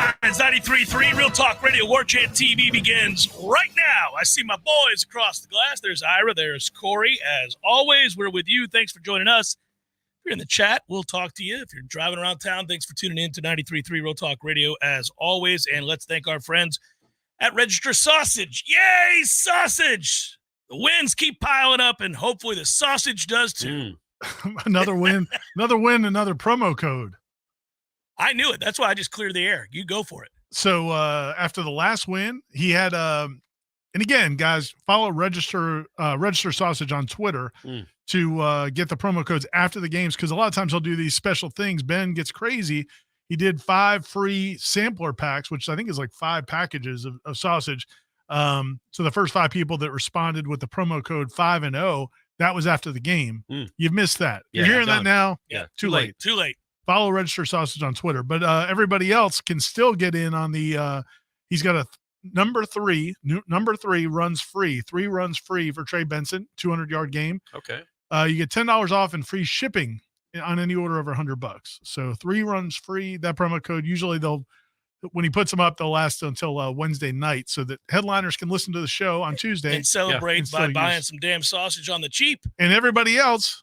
Headlines 93.3 Real Talk Radio. Warchant TV begins right now. I see my boys across the glass. There's Ira. There's Corey. As always, we're with you. Thanks for joining us. If you're in the chat, we'll talk to you. If you're driving around town, thanks for tuning in to 93.3 Real Talk Radio as always. And let's thank our friends at Register Sausage. Yay, sausage! The wins keep piling up, and hopefully the sausage does too. Another win, another promo code. I knew it. That's why I just cleared the air. You go for it. So after the last win, he had and again, guys, follow Register Sausage on Twitter to get the promo codes after the games, because a lot of times he'll do these special things. Ben gets crazy. He did 5 free sampler packs, which I think is like 5 packages of sausage. So the first 5 people that responded with the promo code 5 and 0, that was after the game. You've missed that. Yeah, You're hearing that now? Yeah. Too late. Too late. Follow Register Sausage on Twitter. But everybody else can still get in on the he's got a number 3 runs free. 3 runs free for Trey Benson, 200-yard game. Okay. You get $10 off and free shipping on any order over $100. So 3 runs free. That promo code, usually when he puts them up, they'll last until Wednesday night, so that headliners can listen to the show on Tuesday and celebrate by buying some damn sausage on the cheap. And everybody else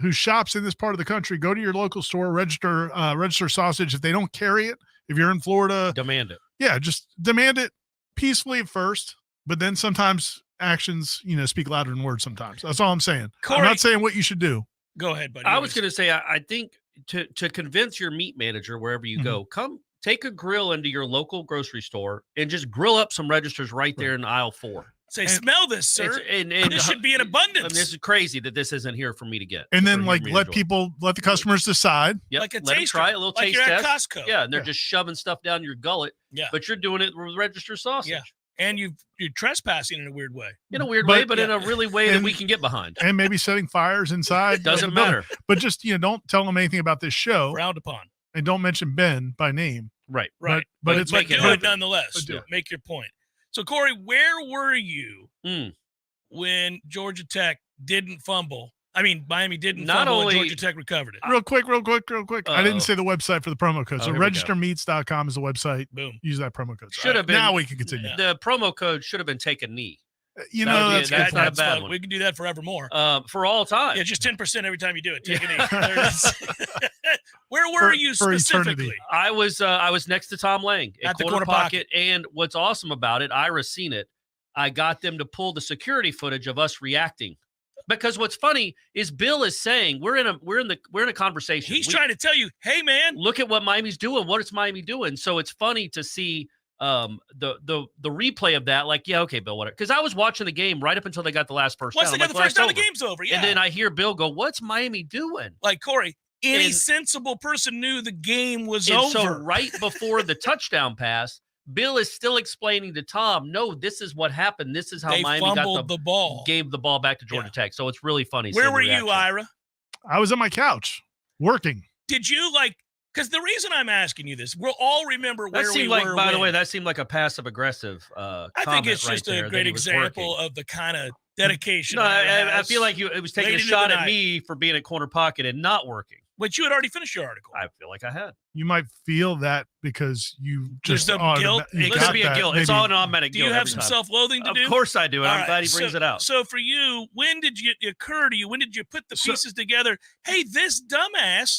who shops in this part of the country, go to your local store, register sausage. If they don't carry it, if you're in Florida, demand it. Yeah, just demand it peacefully at first, but then sometimes actions, speak louder than words sometimes. That's all I'm saying. Corey, I'm not saying what you should do. Go ahead, buddy. I was going to say, I think to convince your meat manager wherever you go, come take a grill into your local grocery store and just grill up some registers right there in aisle 4. Say, smell this, sir. And this should be in abundance. I mean, this is crazy that this isn't here for me to get. And then, let the customers decide. Yep. Like a let taster. try a little taste you're test. At Costco. Yeah, and they're just shoving stuff down your gullet. Yeah. But you're doing it with register sausage. Yeah. And you're trespassing in a weird way. In a weird way, but in a really way that we can get behind. And maybe setting fires inside. Doesn't matter. But just, don't tell them anything about this show. Frowned upon. And don't mention Ben by name. Right. But it's do it nonetheless. Do it. Make your point. So, Corey, where were you when Georgia Tech didn't fumble? I mean, Miami didn't fumble and Georgia Tech recovered it. Real quick. I didn't say the website for the promo code. So registermeats.com is the website. Boom. Use that promo code. Should have been. Now we can continue. The promo code should have been take a knee. That's not a bad one. We can do that forevermore. For all time. Yeah, just 10% every time you do it. Take a knee. Where were you specifically? Eternity. I was next to Tom Lang at the corner pocket. And what's awesome about it, Ira's seen it. I got them to pull the security footage of us reacting. Because what's funny is Bill is saying we're in a conversation. He's trying to tell you, hey man, look at what Miami's doing. What is Miami doing? So it's funny to see the replay of that. Like, yeah, okay, Bill, whatever. Because I was watching the game right up until they got the last first down. Once they got the first down, the game's over. Yeah. And then I hear Bill go, "What's Miami doing?" Like, Corey, any sensible person knew the game was over. So right before the touchdown pass, Bill is still explaining to Tom, no, this is what happened. This is how Miami got the ball. Gave the ball back to Georgia Tech. So it's really funny. Where were you, Ira? I was on my couch working. Did you because the reason I'm asking you this, we'll all remember where we were. By the way, that seemed like a passive-aggressive I think it's just a great example of the kind of dedication. No, I feel like it was taking a shot at me for being at corner pocket and not working. But you had already finished your article. I feel like I had. You might feel that because you just There's some guilt. It could be a guilt. It's all an automatic guilt. Do you have some self-loathing to do? Of course I do, and I'm glad he brings it out. So for you, when did it occur to you? When did you put the pieces together? Hey, this dumbass.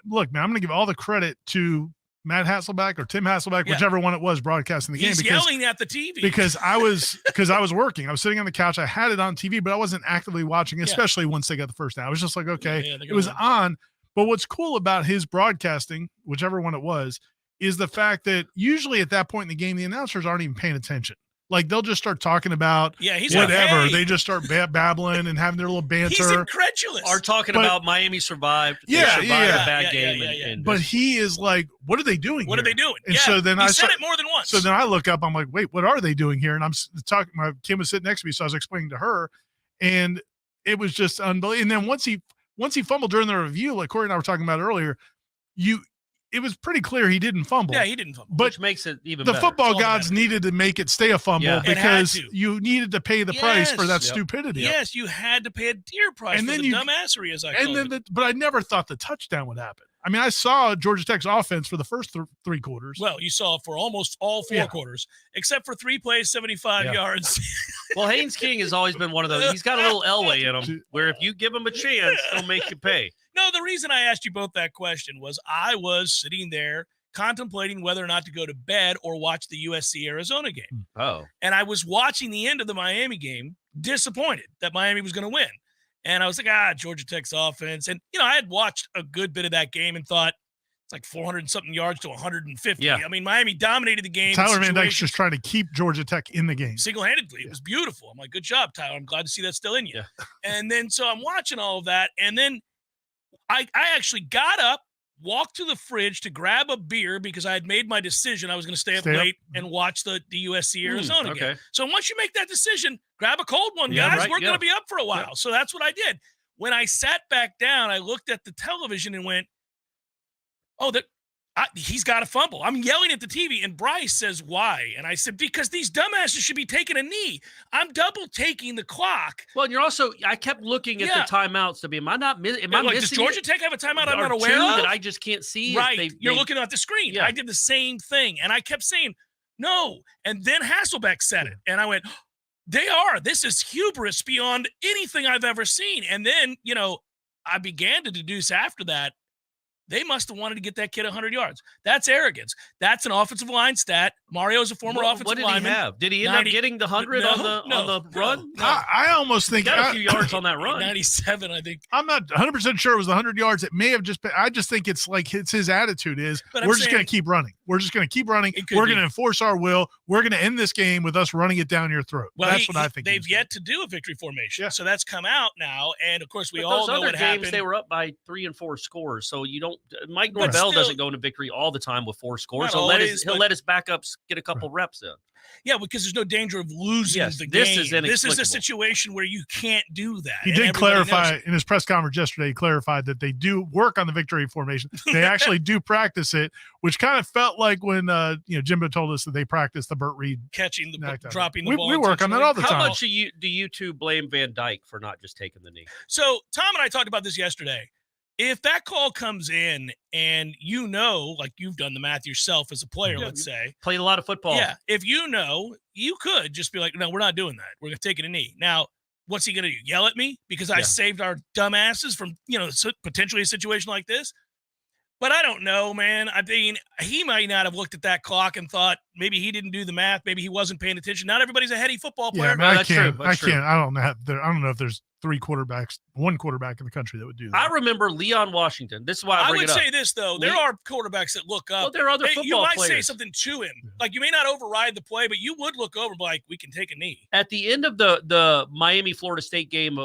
Look, man, I'm going to give all the credit to Matt Hasselbeck or Tim Hasselbeck, whichever one it was broadcasting the game. He's yelling at the TV. Because I was working. I was sitting on the couch. I had it on TV, but I wasn't actively watching, especially once they got the first down. I was just like, okay, it was on. But what's cool about his broadcasting, whichever one it was, is the fact that usually at that point in the game, the announcers aren't even paying attention. Like, they'll just start talking about whatever. Like, hey. They just start babbling and having their little banter. He's incredulous. Or talking about Miami survived. Survived a bad game. But he is like, what are they doing What here? are they doing? And so then he said it more than once. So then I look up, I'm like, wait, what are they doing here? And I'm talking, my Kim was sitting next to me, so I was explaining to her, and it was just unbelievable. And then once he fumbled during the review, like Corey and I were talking about earlier, it was pretty clear he didn't fumble. Yeah, he didn't fumble. Which makes it even better. The football gods needed to make it stay a fumble because you needed to pay the price for that stupidity. Yes, you had to pay a dear price for the dumbassery, as I call it. But I never thought the touchdown would happen. I mean, I saw Georgia Tech's offense for the first three quarters. Well, you saw for almost all four quarters, except for 3 plays, 75 yards. Well, Haynes King has always been one of those. He's got a little Elway in him, where if you give him a chance, he'll make you pay. No, the reason I asked you both that question was I was sitting there contemplating whether or not to go to bed or watch the USC-Arizona game. Oh. And I was watching the end of the Miami game, disappointed that Miami was going to win. And I was like, Georgia Tech's offense. And, I had watched a good bit of that game and thought it's like 400 and something yards to 150. Yeah. I mean, Miami dominated the game. Tyler Van Dyke's just trying to keep Georgia Tech in the game. Single-handedly. It was beautiful. I'm like, good job, Tyler. I'm glad to see that still in you. Yeah. And then, so I'm watching all of that. And then I actually got up, walked to the fridge to grab a beer because I had made my decision. I was going to stay up late and watch the USC-Arizona game. So once you make that decision, grab a cold one, guys. Right, We're going to be up for a while. So that's what I did. When I sat back down, I looked at the television and went, he's got a fumble. I'm yelling at the TV, and Bryce says, why? And I said, because these dumbasses should be taking a knee. I'm double taking the clock. Well, and you're also, I kept looking at the timeouts to be, am I missing? Does Georgia Tech have a timeout I'm not aware of? That I just can't see. Right. You're looking at the screen. Yeah. I did the same thing. And I kept saying, no. And then Hasselbeck said it. And I went, they are. This is hubris beyond anything I've ever seen. And then, I began to deduce after that, they must have wanted to get that kid 100 yards. That's arrogance. That's an offensive line stat. Mario's a former offensive lineman. What did he have? Did he end up getting the 100 on the run? No. I almost think he got a few yards on that run. 97, I think. I'm not 100% sure it was the 100 yards. It may have just been. I just think it's his attitude is we're just going to keep running. We're just going to keep running. We're going to enforce our will. We're going to end this game with us running it down your throat. Well, that's what I think. They've yet to do a victory formation. Yeah. So that's come out now. And, of course, we all know what games, happened. They were up by 3 and 4 scores. So you don't – Mike Norvell doesn't go into victory all the time with 4 scores. He'll let his backups get a couple reps in. Yeah, because there's no danger of losing the game. This is inexplicable. This is a situation where you can't do that. He did clarify in his press conference yesterday, he clarified that they do work on the victory formation. They actually do practice it, which kind of felt like when Jimbo told us that they practiced the Burt Reed catching the dropping the ball. We work on that all the time. How much do you two blame Van Dyke for not just taking the knee? So Tom and I talked about this yesterday. If that call comes in and like you've done the math yourself as a player, let's say. Played a lot of football. Yeah. If you could just be like, no, we're not doing that. We're going to take it a knee. Now, what's he going to do? Yell at me because I saved our dumbasses from, potentially a situation like this? But I don't know, man. I mean, he might not have looked at that clock and thought maybe he didn't do the math. Maybe he wasn't paying attention. Not everybody's a heady football player. Yeah, man, I can't. I don't know if there's 3 quarterbacks, 1 quarterback in the country that would do that. I remember Leon Washington. This is why I bring it up. would say this, though. There are quarterbacks that look up. Well, there are other football You might players. say something to him. Like, you may not override the play, but you would look over and be like, we can take a knee. At the end of the Miami-Florida State game,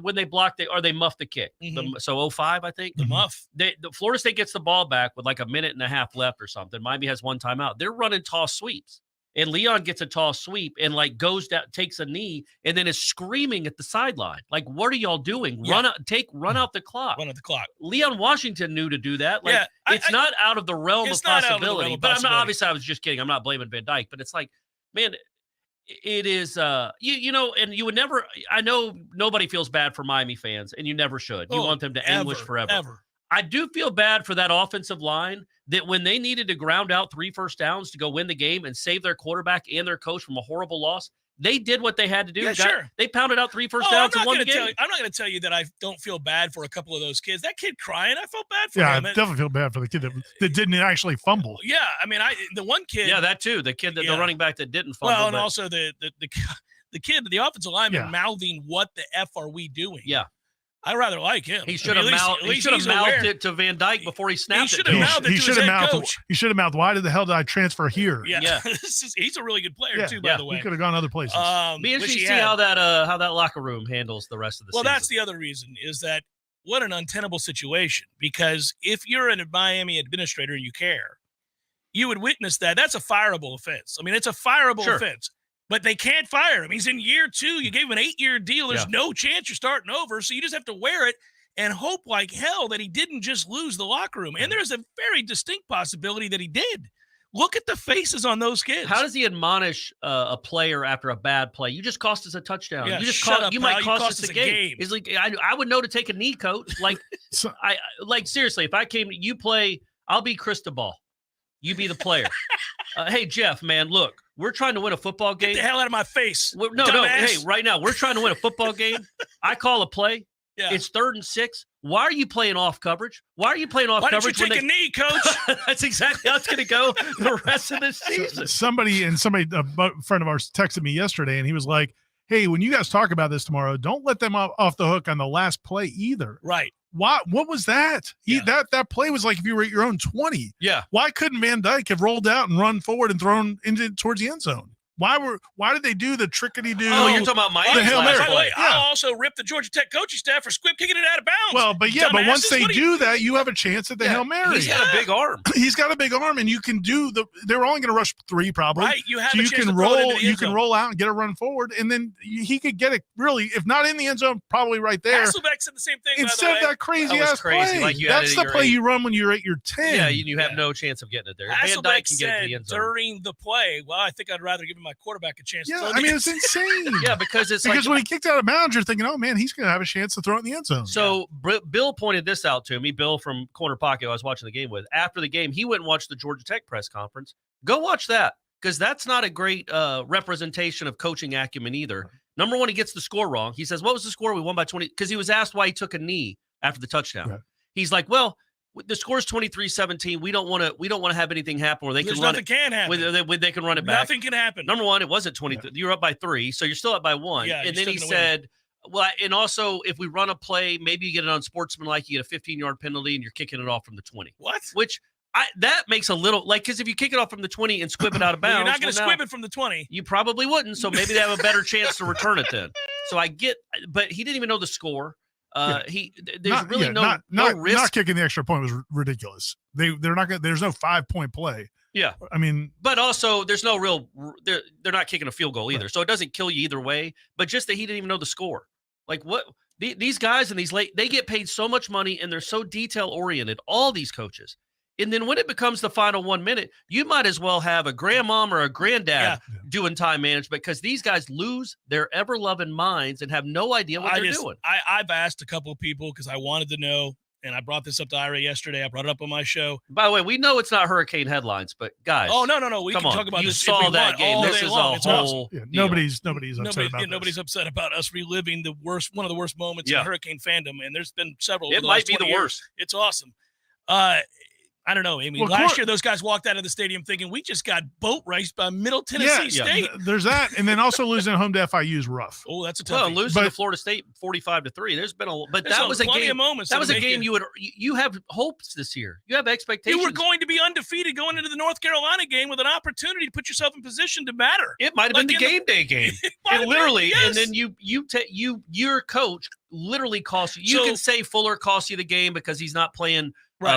when they blocked they muffed the kick. Mm-hmm. So 05, I think. The muff. The Florida State gets the ball back with like a minute and a half left or something. Miami has 1 timeout. They're running toss sweeps. And Leon gets a toss sweep and goes down, takes a knee, and then is screaming at the sideline. Like, what are y'all doing? Yeah. Run out the clock. Run out the clock. Leon Washington knew to do that. Like, it's not out of the realm of possibility. But I'm not, obviously, I was just kidding. I'm not blaming Van Dyke, but it's like, man, it is. And you would never. I know nobody feels bad for Miami fans, and you never should. You want them to anguish forever. Ever. I do feel bad for that offensive line that when they needed to ground out 3 first downs to go win the game and save their quarterback and their coach from a horrible loss, they did what they had to do. Yeah, sure. They pounded out 3 first downs and won the game. I'm not going to tell you that I don't feel bad for a couple of those kids. That kid crying, I felt bad for him. Yeah, I definitely feel bad for the kid that didn't actually fumble. Yeah, I mean, the one kid. Yeah, that too. The kid, the running back that didn't fumble. Well, and also the kid, the offensive lineman mouthing, "What the F are we doing?" Yeah. I rather like him. He should have mouthed it to Van Dyke before he snapped it. He should have mouthed, why the hell did I transfer here? Yeah. He's a really good player too, by the way. He could have gone other places. Be interesting to see how that locker room handles the rest of the season. Well, that's the other reason is that what an untenable situation, because if you're a Miami administrator and you care, you would witness that. That's a fireable offense. I mean, it's a fireable offense. But they can't fire him. He's in year 2. You gave him an 8-year deal. There's no chance you're starting over. So you just have to wear it and hope like hell that he didn't just lose the locker room. And there's a very distinct possibility that he did. Look at the faces on those kids. How does he admonish a player after a bad play? You just cost us a touchdown. Yeah, you just you might cost us a game. It's like I would know to take a knee, coach. Like seriously, if I came, you play, I'll be Cristobal. You be the player. Hey Jeff, man, look, we're trying to win a football game. Get the hell out of my face. No. Hey, right now we're trying to win a football game. I call a play. Yeah. It's 3rd and 6. Why are you playing off coverage? Why don't you take a knee, coach? That's exactly how it's going to go the rest of the season. Somebody, a friend of ours texted me yesterday, and he was like, hey, when you guys talk about this tomorrow, don't let them off the hook on the last play either. Right. What was that? That play was like if you were at your own 20. Yeah. Why couldn't Van Dyke have rolled out and run forward and thrown towards the end zone? Why did they do the trickety-do? Oh, you're talking about Miami's the Hail Mary. By the way, I'll also rip the Georgia Tech coaching staff for kicking it out of bounds. Well, but once they do that, you have a chance at the Hail Mary. He's got a big arm. He's got a big arm, and you can do they're only going to rush 3 probably. Right, you have so a you chance can to roll. throw it into the You end can zone. roll out and get a run forward, and then he could get it really, if not in the end zone, probably right there. Hasselbeck said the same thing. Instead of that crazy-ass play. Like That's the play you run when you're at your 10. Yeah, you have no chance of getting it there. Van Dyke can get it to the end zone. During the play, well, I think I'd rather give my quarterback a chance. Yeah, I mean, it's insane. Yeah, because when he kicked out of bounds, you're thinking, oh man, he's going to have a chance to throw it in the end zone. So Bill pointed this out to me. Bill from Corner Pocket, I was watching the game with. After the game, he went and watched the Georgia Tech press conference. Go watch that, because that's not a great representation of coaching acumen either. Right. Number one, he gets the score wrong. He says, "What was the score? We won by 20." Because he was asked why he took a knee after the touchdown. Right. He's like, "Well, the score's 23-17. We don't want to have anything happen where they can run it. Can happen. They can run it back. Nothing can happen. Number one, it wasn't 20. Yeah. You're up by 3, so you're still up by 1. Yeah, and then he said, well, and also if we run a play, maybe you get it unsportsmanlike, you get a 15-yard penalty, and you're kicking it off from the 20. What? Which that makes a little because if you kick it off from the 20 and squib it out of bounds, you're not going to squib it from the 20. You probably wouldn't. So maybe they have a better chance to return it then. So I get, but he didn't even know the score. There's no risk. Not kicking the extra point was ridiculous. They're not going. There's no 5-point play. Yeah, I mean, but also there's no real. They're not kicking a field goal either, right. So it doesn't kill you either way. But just that he didn't even know the score. Like what these guys and they get paid so much money and they're so detail oriented. All these coaches. And then when it becomes the final 1 minute, you might as well have a grandmom or a granddad doing time management, because these guys lose their ever-loving minds and have no idea what they're doing. I've asked a couple of people because I wanted to know, and I brought this up to Ira yesterday. I brought it up on my show. By the way, we know it's not Hurricane Headlines, but guys. Oh, no. We can talk about this. You saw that game. This is a whole deal. Nobody's upset about this. Nobody's upset about us reliving one of the worst moments in Hurricane fandom, and there's been several. It might be the worst. It's awesome. I don't know, Amy. Last year, those guys walked out of the stadium thinking we just got boat raced by Middle Tennessee State. There's that, and then also losing at home to FIU is rough. Oh, that's a tough. Losing to Florida State 45-3. There's been that was a game. That was a game you have hopes this year. You have expectations. You were going to be undefeated going into the North Carolina game with an opportunity to put yourself in position to matter. It might have been the game day game. And literally, and then your coach literally cost you. You can say Fuller cost you the game because he's not playing.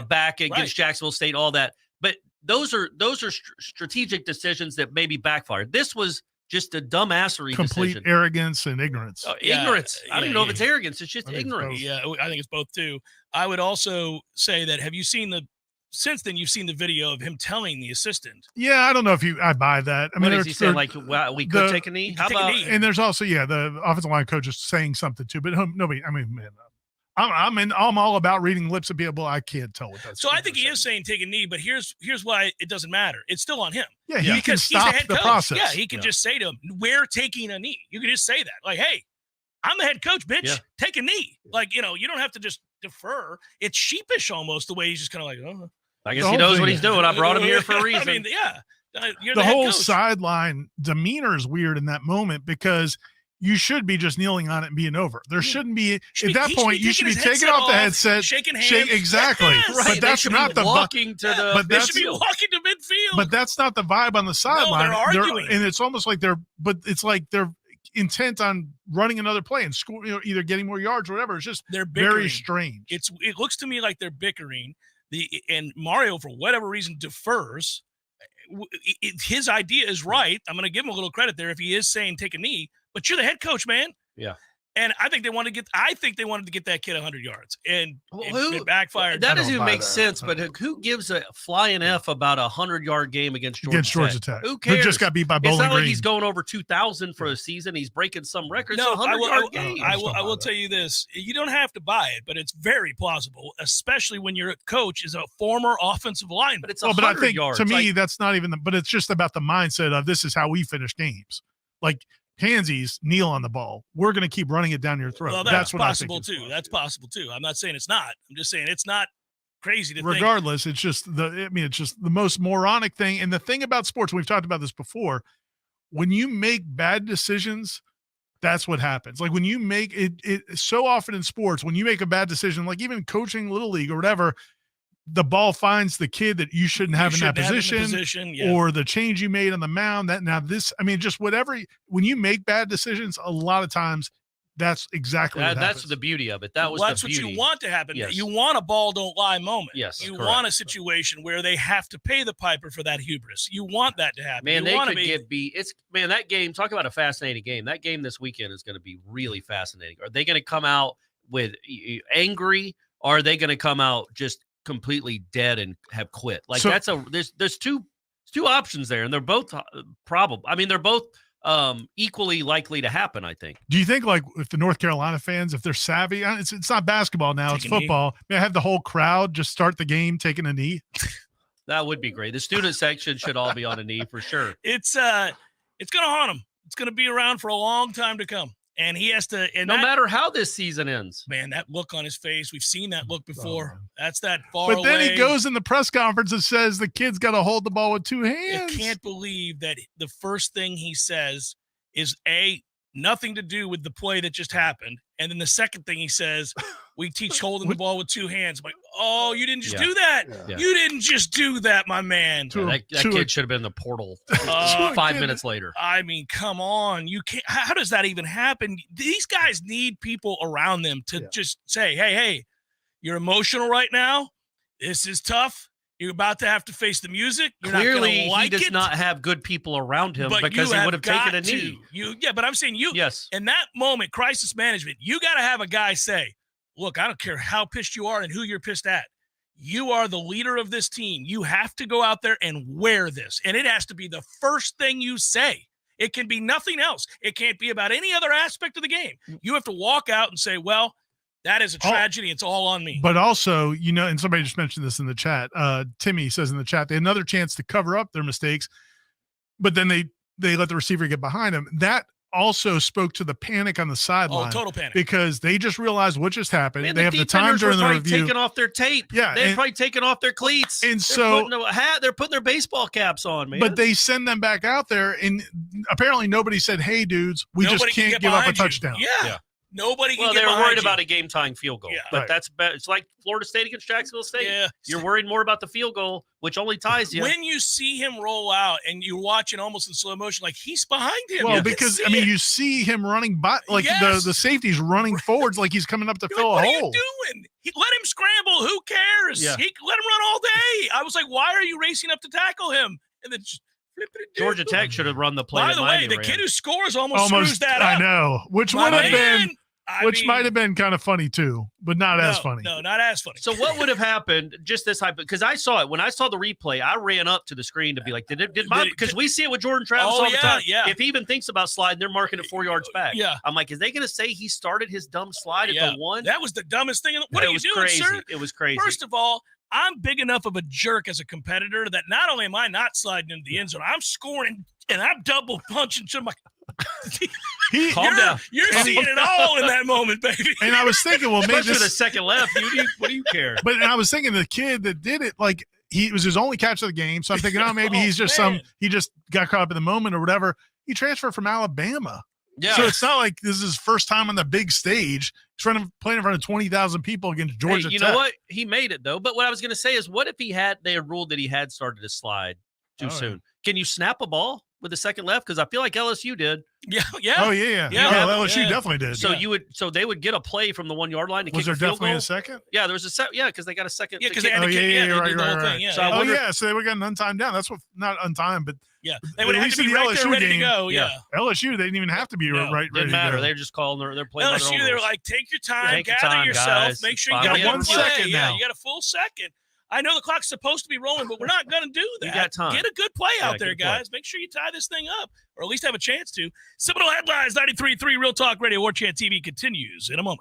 Back against Jacksonville State, all that. But those are strategic decisions that maybe backfired. This was just a dumbassery complete decision. Arrogance and ignorance. Ignorance. I don't even know if it's arrogance. It's just ignorance. Yeah, I think it's both too. I would also say that since then you've seen the video of him telling the assistant. Yeah, I don't know if I buy that. I mean, is he saying we could take a knee? How about? And there's also the offensive line coach is saying something too, but nobody. I mean, man. I'm all about reading lips of people. I can't tell what that's. So I think he is saying take a knee, but here's why it doesn't matter. It's still on him. Yeah, he can stop the process. Yeah, he can just say to him, "We're taking a knee." You can just say that, like, "Hey, I'm the head coach, bitch. Yeah. Take a knee." Like, you don't have to just defer. It's sheepish almost the way he's just kind of like, "Oh." I guess he knows what he's doing. I brought him here for a reason. I mean, you're the whole coach. Sideline demeanor is weird in that moment because. You should be just kneeling on it and being over. There shouldn't be at that point. You should be taking off the headset, shaking hands. Exactly, yes. But that's not the walking to the. But they should be walking to midfield. But that's not the vibe on the sideline. No, they're arguing, and it's almost like they're intent on running another play and score, either getting more yards or whatever. It's just they're bickering. Very strange. It looks to me like they're bickering. And Mario, for whatever reason, defers. His idea is right. I'm going to give him a little credit there if he is saying take a knee. But you're the head coach, man. Yeah. And I think they wanted to get that kid 100 yards, and it backfired. That doesn't even make sense. But who gives a flying F about a 100-yard game against Georgia Tech? Who cares? Who just got beat by Bowling Green. It's not like he's going over 2,000 for a season. He's breaking some records. No, it's a 100-yard game. I will tell you this: you don't have to buy it, but it's very plausible, especially when your coach is a former offensive lineman. But it's 100 yards. To me, that's not even. But it's just about the mindset of this is how we finish games. Like. Pansies kneel on the ball. We're going to keep running it down your throat. Well, that's what possible too. That's possible too. I'm not saying it's not. I'm just saying it's not crazy to regardless, think. It's just it's just the most moronic thing. And the thing about sports, we've talked about this before, when you make bad decisions, that's what happens. Like when you make it so often in sports, when you make a bad decision, like even coaching Little League or whatever, the ball finds the kid that you shouldn't have in that position, or the change you made on the mound. Just whatever. When you make bad decisions, a lot of times that's exactly what happens. That's the beauty of it. That's what you want to happen. Yes. You want a ball don't lie moment. Yes, you correct. Want a situation where they have to pay the piper for that hubris. You want that to happen. Man, they could get beat. That game. Talk about a fascinating game. That game this weekend is going to be really fascinating. Are they going to come out with angry? Or are they going to come out just completely dead and have quit? Like there's two options there, and they're both probable. I mean, they're both equally likely to happen, I think. Do you think, like, if the North Carolina fans, if they're savvy, it's not basketball now, it's football, may I have the whole crowd just start the game taking a knee? That would be great. The student section should all be on a knee for sure. It's going to haunt him. It's going to be around for a long time to come. And he has to. And no matter how this season ends. Man, that look on his face, we've seen that look before. That's that far away. But then he goes in the press conference and says the kid's got to hold the ball with two hands. I can't believe that the first thing he says is, nothing to do with the play that just happened. And then the second thing he says, we teach holding the ball with two hands. I'm like, oh, you didn't just do that. Yeah. You didn't just do that, my man. That kid should have been in the portal 5 minutes later. I mean, come on. You can't. How does that even happen? These guys need people around them to just say, hey, you're emotional right now. This is tough. You're about to have to face the music. You're Clearly, not he does not have good people around him because he would have taken a knee. But I'm saying yes. In that moment, crisis management, you got to have a guy say, look, I don't care how pissed you are and who you're pissed at. You are the leader of this team. You have to go out there and wear this. And it has to be the first thing you say. It can be nothing else. It can't be about any other aspect of the game. You have to walk out and say, well, that is a tragedy. It's all on me. But also, and somebody just mentioned this in the chat. Timmy says in the chat, they had another chance to cover up their mistakes, but then they let the receiver get behind him. That also spoke to the panic on the sideline. Oh, total panic. Because they just realized what just happened. Man, they have the time during the review. Taking off their tape. Yeah. They're probably taking off their cleats. And they're putting their baseball caps on, man. But they send them back out there, and apparently nobody said, hey, dudes, nobody just can't give up a touchdown. Yeah. Nobody can get behind you. Well, they were worried about a game-tying field goal. Yeah. But it's like Florida State against Jacksonville State. Yeah. You're worried more about the field goal, which only ties you. When you see him roll out and you're watching almost in slow motion, like he's behind him. Well, because, you see him running by, like the safety's running forwards like he's coming up to fill a hole. What are you doing? Let him scramble. Who cares? Yeah. Let him run all day. I was like, why are you racing up to tackle him? And then just Georgia Tech should have run the play. By the way, the kid who scores almost screws that up. I know, which would have been. Might have been kind of funny too, but not as funny. No, not as funny. So what would have happened? Just this hype, because I saw it when I saw the replay. I ran up to the screen to be like, because we see it with Jordan Travis all the time. Yeah. If he even thinks about sliding, they're marking it 4 yards back. Yeah. I'm like, is they going to say he started his dumb slide at the one? That was the dumbest thing. What are you doing, sir? It was crazy. First of all, I'm big enough of a jerk as a competitor that not only am I not sliding into the end zone, I'm scoring and I'm double punching to my. Calm down. You're seeing it all in that moment, baby. And I was thinking, well, maybe the second left. What do you care? But I was thinking the kid that did it, like it was his only catch of the game. So I'm thinking, maybe he's just he just got caught up in the moment or whatever. He transferred from Alabama. Yeah. So it's not like this is his first time on the big stage. He's playing in front of 20,000 people against Georgia Tech. You know what? He made it though. But what I was going to say is, what if they had ruled that he had started to slide too soon? Can you snap a ball? with the second left? Because I feel like LSU did. Yeah. Oh, yeah. LSU definitely did. So they would get a play from the 1 yard line to was kick there a field definitely goal? a second? Yeah, there was a second. Yeah, because they got a second. Yeah, because they had to kick. Right. Yeah. So they were getting untimed down. That's what, not untimed, but they would have to be right there ready to go. Yeah. LSU, they didn't even have to be right. Didn't matter. They're just calling their play. LSU, they were like, take your time, gather yourself, guys. make sure you got get 1 second now. Yeah, you got a full second. I know the clock's supposed to be rolling, but we're not going to do that. You got time. Get a good play out there, guys. Make sure you tie this thing up, or at least have a chance to. Seminole Headlines, 93.3 Real Talk Radio, Warchant TV continues in a moment.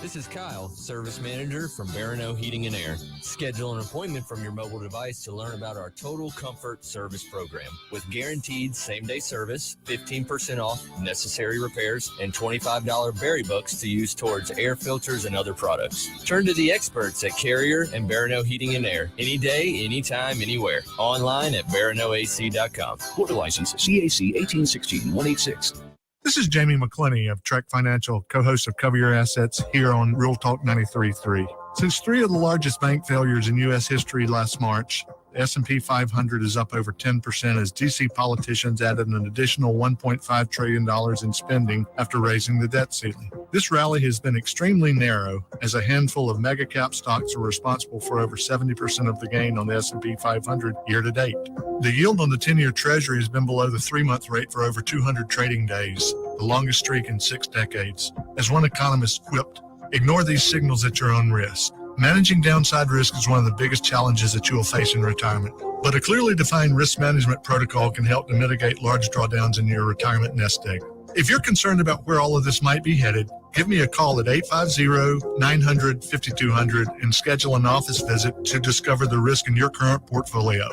This is Kyle, Service Manager from Barano Heating and Air. Schedule an appointment from your mobile device to learn about our Total Comfort Service Program. With guaranteed same-day service, 15% off necessary repairs, and $25 berry bucks to use towards air filters and other products. Turn to the experts at Carrier and Barano Heating and Air. Any day, anytime, anywhere. Online at baranoac.com. Florida license CAC 1816-186. This is Jamie McClenny of Trek Financial, co-host of Cover Your Assets here on Real Talk 93.3. Since 3 of the largest bank failures in U.S. history last March, the S&P 500 is up over 10% as D.C. politicians added an additional $1.5 trillion in spending after raising the debt ceiling. This rally has been extremely narrow as a handful of mega cap stocks are responsible for over 70% of the gain on the S&P 500 year to date. The yield on the 10-year Treasury has been below the 3-month rate for over 200 trading days, the longest streak in 6 decades. As one economist quipped, ignore these signals at your own risk. Managing downside risk is one of the biggest challenges that you will face in retirement, but a clearly defined risk management protocol can help to mitigate large drawdowns in your retirement nest egg. If you're concerned about where all of this might be headed, give me a call at 850-900-5200 and schedule an office visit to discover the risk in your current portfolio.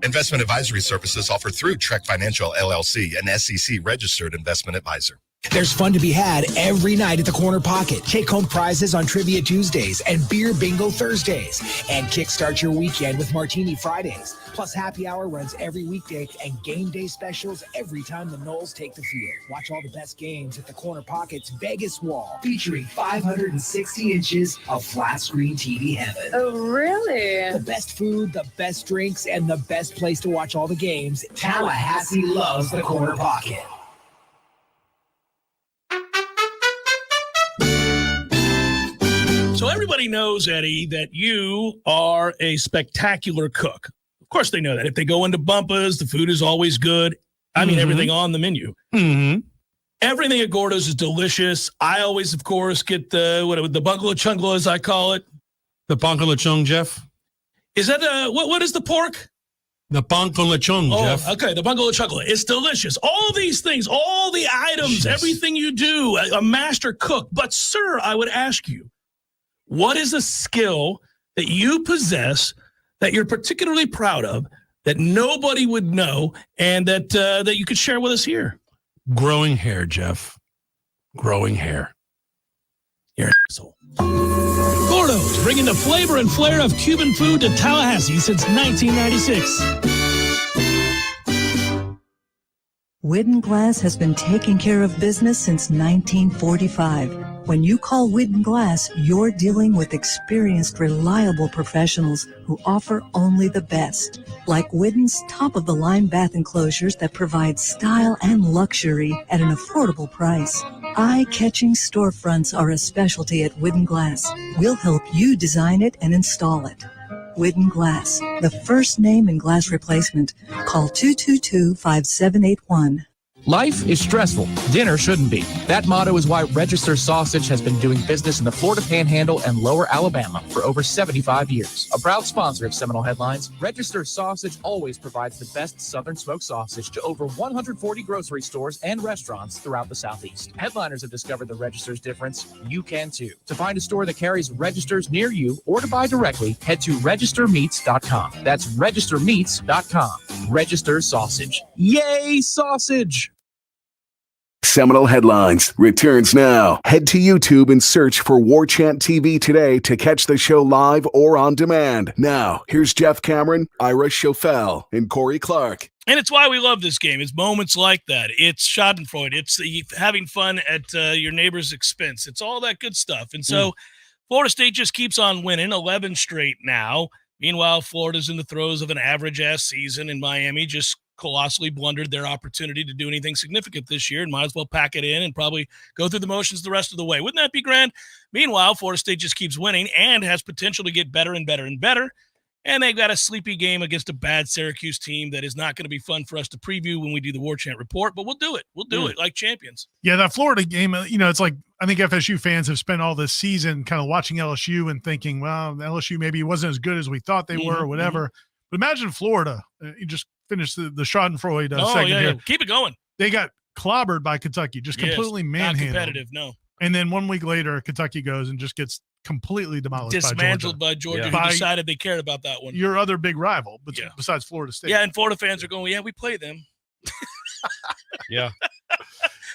Investment advisory services offered through Trek Financial LLC, an SEC-registered investment advisor. There's fun to be had every night at the Corner Pocket. Take home prizes on Trivia Tuesdays and Beer Bingo Thursdays. And kickstart your weekend with Martini Fridays. Plus happy hour runs every weekday and game day specials every time the Noles take the field. Watch all the best games at the Corner Pocket's Vegas wall, featuring 560 inches of flat screen TV heaven. Oh, really? The best food, the best drinks, and the best place to watch all the games. Tallahassee loves the Corner Pocket. So everybody knows, Eddie, that you are a spectacular cook. Of course they know that. If they go into Bumpa's, the food is always good. I mean, everything on the menu. Mm-hmm. Everything at Gordo's is delicious. I always, of course, get the bungalow chungla, as I call it. The bungalow chung, Jeff. Is that what is the pork? The bungalow chung, Jeff. Okay, the bungalow chungla. It's delicious. All these things, all the items, everything you do, a master cook. But, sir, I would ask you, what is a skill that you possess that you're particularly proud of that nobody would know and that you could share with us here? Growing hair, Jeff. Growing hair. You're an asshole. Gordo's, bringing the flavor and flair of Cuban food to Tallahassee since 1996. Widden Glass has been taking care of business since 1945. When you call Widden Glass, you're dealing with experienced, reliable professionals who offer only the best. Like Widden's top-of-the-line bath enclosures that provide style and luxury at an affordable price. Eye-catching storefronts are a specialty at Widden Glass. We'll help you design it and install it. Widden Glass, the first name in glass replacement. Call 222-5781. Life is stressful. Dinner shouldn't be. That motto is why Register Sausage has been doing business in the Florida Panhandle and Lower Alabama for over 75 years. A proud sponsor of Seminole Headlines, Register Sausage always provides the best Southern smoked sausage to over 140 grocery stores and restaurants throughout the Southeast. Headliners have discovered the Register's difference. You can too. To find a store that carries Registers near you or to buy directly, head to registermeats.com. That's registermeats.com. Register Sausage. Yay, sausage! Seminole Headlines returns now. Head to YouTube and search for Warchant TV today to catch the show live or on demand. Now, here's Jeff Cameron, Ira Schofel, and Corey Clark. And it's why we love this game. It's moments like that. It's schadenfreude. It's having fun at your neighbor's expense. It's all that good stuff. And so Florida State just keeps on winning, 11 straight now. Meanwhile, Florida's in the throes of an average-ass season, and Miami just colossally blundered their opportunity to do anything significant this year and might as well pack it in and probably go through the motions the rest of the way. Wouldn't that be grand? Meanwhile, Florida State just keeps winning and has potential to get better and better and better. And they've got a sleepy game against a bad Syracuse team that is not going to be fun for us to preview when we do the Warchant report, but we'll do it. We'll do it like champions. Yeah, that Florida game, it's like I think FSU fans have spent all this season kind of watching LSU and thinking, well, LSU maybe wasn't as good as we thought they were or whatever. But imagine Florida. You just finished the Schadenfreude second here. Keep it going. They got clobbered by Kentucky, just completely manhandled. Not competitive, no. And then 1 week later, Kentucky goes and just gets completely demolished, dismantled by Georgia, who decided they cared about that one. Your other big rival, besides Florida State. Yeah, and Florida fans are going, yeah, we play them. Yeah.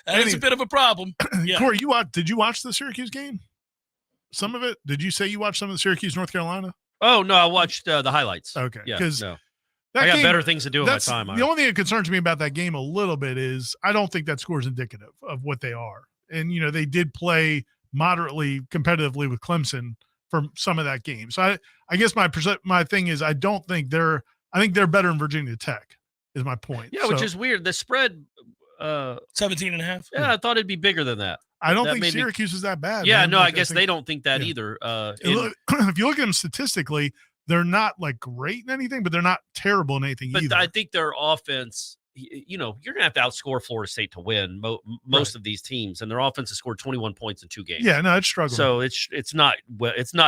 That is a bit of a problem. Yeah. Corey, did you watch the Syracuse game? Some of it? Did you say you watched some of the Syracuse, North Carolina? Oh, no, I watched the highlights. Okay. Yeah, because I got better things to do with my time. The only thing that concerns me about that game a little bit is I don't think that score is indicative of what they are. And, they did play moderately competitively with Clemson for some of that game. So I guess my thing is I think they're better in Virginia Tech is my point. Yeah, which is weird. The spread 17.5. Yeah, I thought it'd be bigger than that. I don't think Syracuse is that bad. Yeah, man. no, I guess they don't think that either. If you look at them statistically, they're not like great in anything, but they're not terrible in anything either. But I think their offense, you're going to have to outscore Florida State to win most of these teams, and their offense has scored 21 points in 2 games. Yeah, no, it's struggling. So it's not.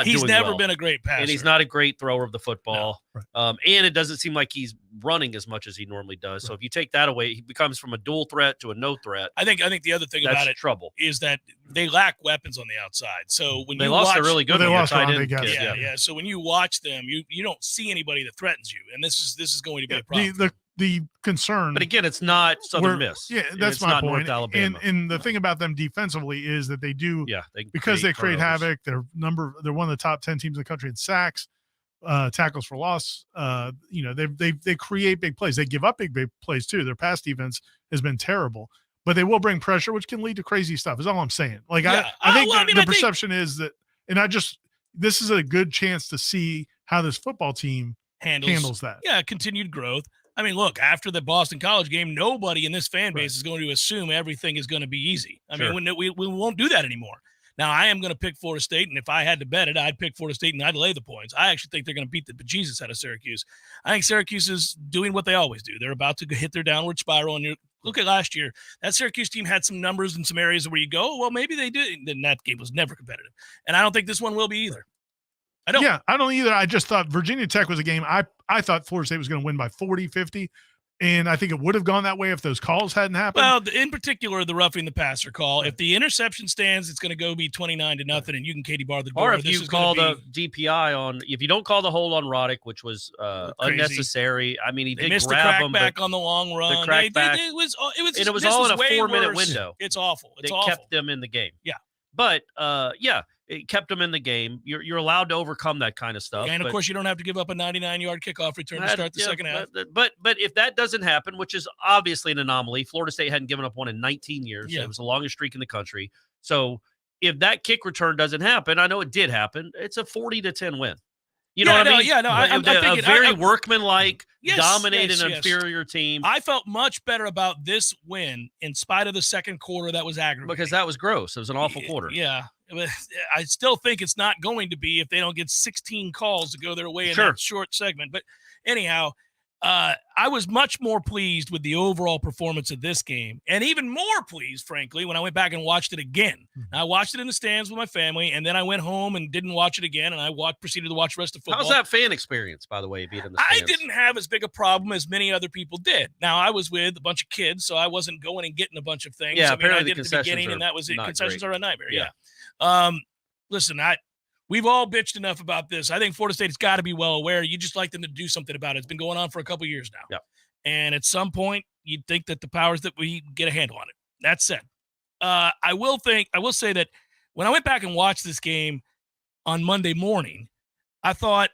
He's never been a great passer, and he's not a great thrower of the football. No, right. And it doesn't seem like he's running as much as he normally does. Right. So if you take that away, he becomes from a dual threat to a no threat. I think the other thing about it is that they lack weapons on the outside. So when they lost a really good tight end. Yeah. So when you watch them, you don't see anybody that threatens you, and this is going to be a problem. The concern, but again, it's not Southern Miss. Yeah, that's my point. North Alabama. And the thing about them defensively is that they do, because they create havoc. They're one of the top 10 teams in the country in sacks, tackles for loss. They create big plays. They give up big plays too. Their pass defense has been terrible, but they will bring pressure, which can lead to crazy stuff. Is all I'm saying. Like I think the perception is that, and this is a good chance to see how this football team handles that. Yeah, continued growth. I mean, look, after the Boston College game, nobody in this fan base is going to assume everything is going to be easy. I mean, we won't do that anymore. Now, I am going to pick Florida State, and if I had to bet it, I'd pick Florida State, and I'd lay the points. I actually think they're going to beat the bejesus out of Syracuse. I think Syracuse is doing what they always do. They're about to hit their downward spiral, and look at last year. That Syracuse team had some numbers in some areas where you go, well, maybe they did. Then that game was never competitive, and I don't think this one will be either. I don't either. I just thought Virginia Tech was a game I thought Florida State was going to win by 40, 50, and I think it would have gone that way if those calls hadn't happened. Well, in particular, the roughing the passer call. If the interception stands, it's going to go be 29-0, and you can Katie bar the door. Or if you call the DPI if you don't call the hold on Roddick, which was unnecessary. I mean, he did missed grab the him back on the long run. The crackback. It was all in a 4-minute window. It's awful. It kept them in the game. Yeah. But, it kept them in the game. You're allowed to overcome that kind of stuff. And, of course, you don't have to give up a 99-yard kickoff return to start the second half. But if that doesn't happen, which is obviously an anomaly, Florida State hadn't given up one in 19 years. Yeah. It was the longest streak in the country. So if that kick return doesn't happen, I know it did happen, it's a 40-10 win. You know what I mean? Yeah, no, I'm thinking a very workmanlike, dominated, inferior teteam. I felt much better about this win in spite of the second quarter that was aggravating. Because that was gross. It was an awful quarter. Yeah. I still think it's not going to be if they don't get 16 calls to go their way in that short segment. But anyhow, I was much more pleased with the overall performance of this game, and even more pleased, frankly, when I went back and watched it again. I watched it in the stands with my family, and then I went home and didn't watch it again, and I proceeded to watch the rest of football. How's that fan experience, by the way, being in the stands? I didn't have as big a problem as many other people did. Now, I was with a bunch of kids, so I wasn't going and getting a bunch of things. Yeah, I did at the beginning, and that was it. Concessions are a nightmare, Listen, we've all bitched enough about this. I think Florida State's got to be well aware. You just like them to do something about it. It's been going on for a couple of years now. Yep. And at some point, you'd think that the powers that we get a handle on it. That said, I will say that when I went back and watched this game on Monday morning, I thought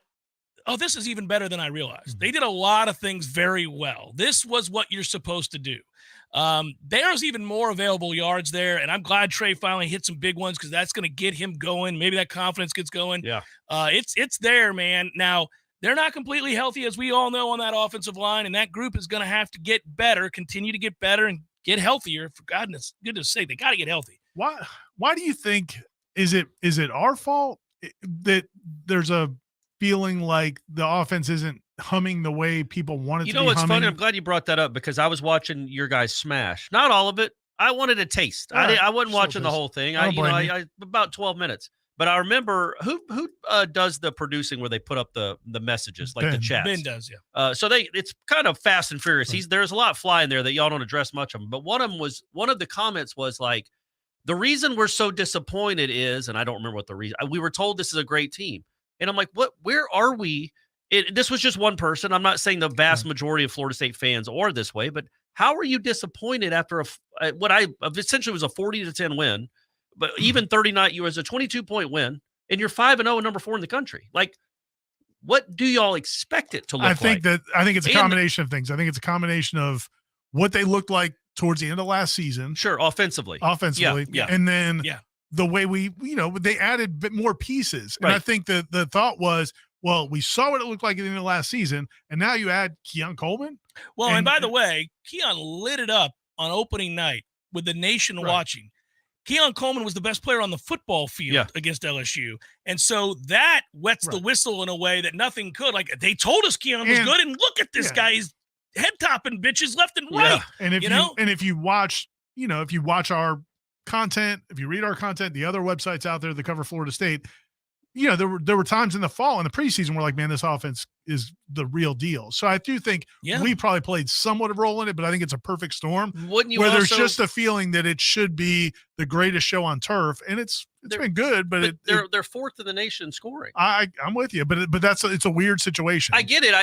oh, this is even better than I realized. They did a lot of things very well. This was what you're supposed to do. There's even more available yards there, and I'm glad Trey finally hit some big ones because that's going to get him going. Maybe that confidence gets going. Yeah. It's there, man. Now, they're not completely healthy, as we all know, on that offensive line, and that group is going to have to get better, continue to get better, and get healthier. For goodness sake, they got to get healthy. Why do you think is it our fault that there's a feeling like the offense isn't humming the way people want it to be? You know what's humming? funny? I'm glad you brought that up because I was watching your guys smash. Not all of it. I wanted a taste. I wasn't watching the whole thing. I about 12 minutes. But I remember who does the producing where they put up the messages, like the chats. Ben does, yeah. So it's kind of fast and furious. There's a lot flying there that y'all don't address much of them. But one of the comments was like, the reason we're so disappointed is, and I don't remember what the reason. We were told this is a great team, and I'm like, what? Where are we? This was just one person. I'm not saying the vast majority of Florida State fans are this way, but how are you disappointed after what I essentially was a 40-10 win? But even 39, you was a 22-point win, and you're 5-0 and number 4 in the country. Like, what do y'all expect it to look like? I think it's a combination of things. I think it's a combination of what they looked like towards the end of last season. Sure, offensively. Yeah. And then the way they added a bit more pieces. And I think that the thought was, well, we saw what it looked like at the end of last season, and now you add Keon Coleman. Well, and by the way, Keon lit it up on opening night with the nation watching. Keon Coleman was the best player on the football field against LSU. And so that wets the whistle in a way that nothing could. Like, they told us Keon was good, and look at this guy. He's head-topping bitches left and right. And if you watch our content, if you read our content, the other websites out there that cover Florida State, there were times in the fall in the preseason where, like, man, this offense is the real deal. So I do think we probably played somewhat of a role in it, but I think it's a perfect storm. Wouldn't you? Where there's just a feeling that it should be the greatest show on turf, and it's been good, but they're fourth in the nation scoring. I'm with you, but it's a weird situation. I get it.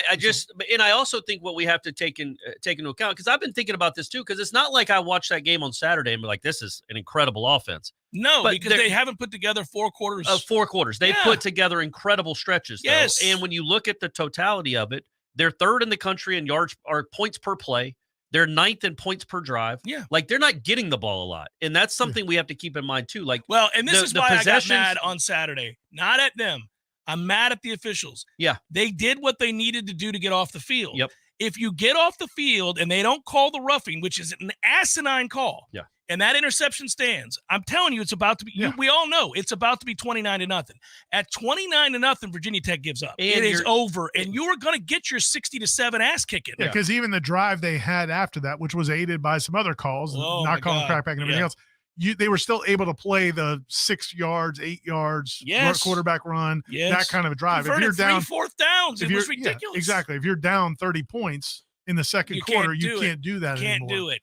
I also think what we have to take into account, because I've been thinking about this too, because it's not like I watched that game on Saturday and be like, this is an incredible offense. No, because they haven't put together 4 quarters. 4 quarters. They've put together incredible stretches. Yes. Though. And when you look at the totality of it, they're 3rd in the country in yards or points per play. They're 9th in points per drive. Yeah. Like, they're not getting the ball a lot. And that's something we have to keep in mind too. Like, well, and this is why I got mad on Saturday. Not at them. I'm mad at the officials. Yeah. They did what they needed to do to get off the field. Yep. If you get off the field and they don't call the roughing, which is an asinine call. Yeah. And that interception stands. I'm telling you, it's about to be. We all know it's about to be 29-0. At 29-0, Virginia Tech gives up. And it is over, and you are going to get your 60-7 ass kicking. Yeah, because even the drive they had after that, which was aided by some other calls, not calling crackback and everything else, they were still able to play the 6 yards, 8 yards, quarterback run, that kind of a drive. If you're down 3 4th downs, it was ridiculous. Yeah, exactly. If you're down 30 points in the second quarter, you can't do that anymore. Can't do it.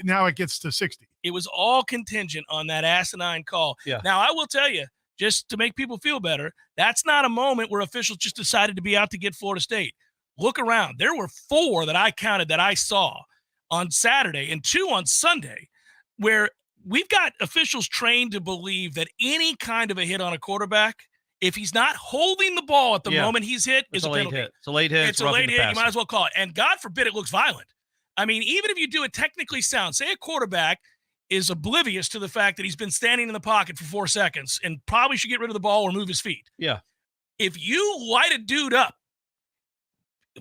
Now it gets to 60. It was all contingent on that asinine call. Yeah. Now, I will tell you, just to make people feel better, that's not a moment where officials just decided to be out to get Florida State. Look around. There were 4 that I counted that I saw on Saturday and 2 on Sunday where we've got officials trained to believe that any kind of a hit on a quarterback, if he's not holding the ball at the moment he's hit, is a penalty. It's a late hit. It's a late hit. You might as well call it. And God forbid it looks violent. I mean, even if you do it technically sound, say a quarterback is oblivious to the fact that he's been standing in the pocket for 4 seconds and probably should get rid of the ball or move his feet. Yeah. If you light a dude up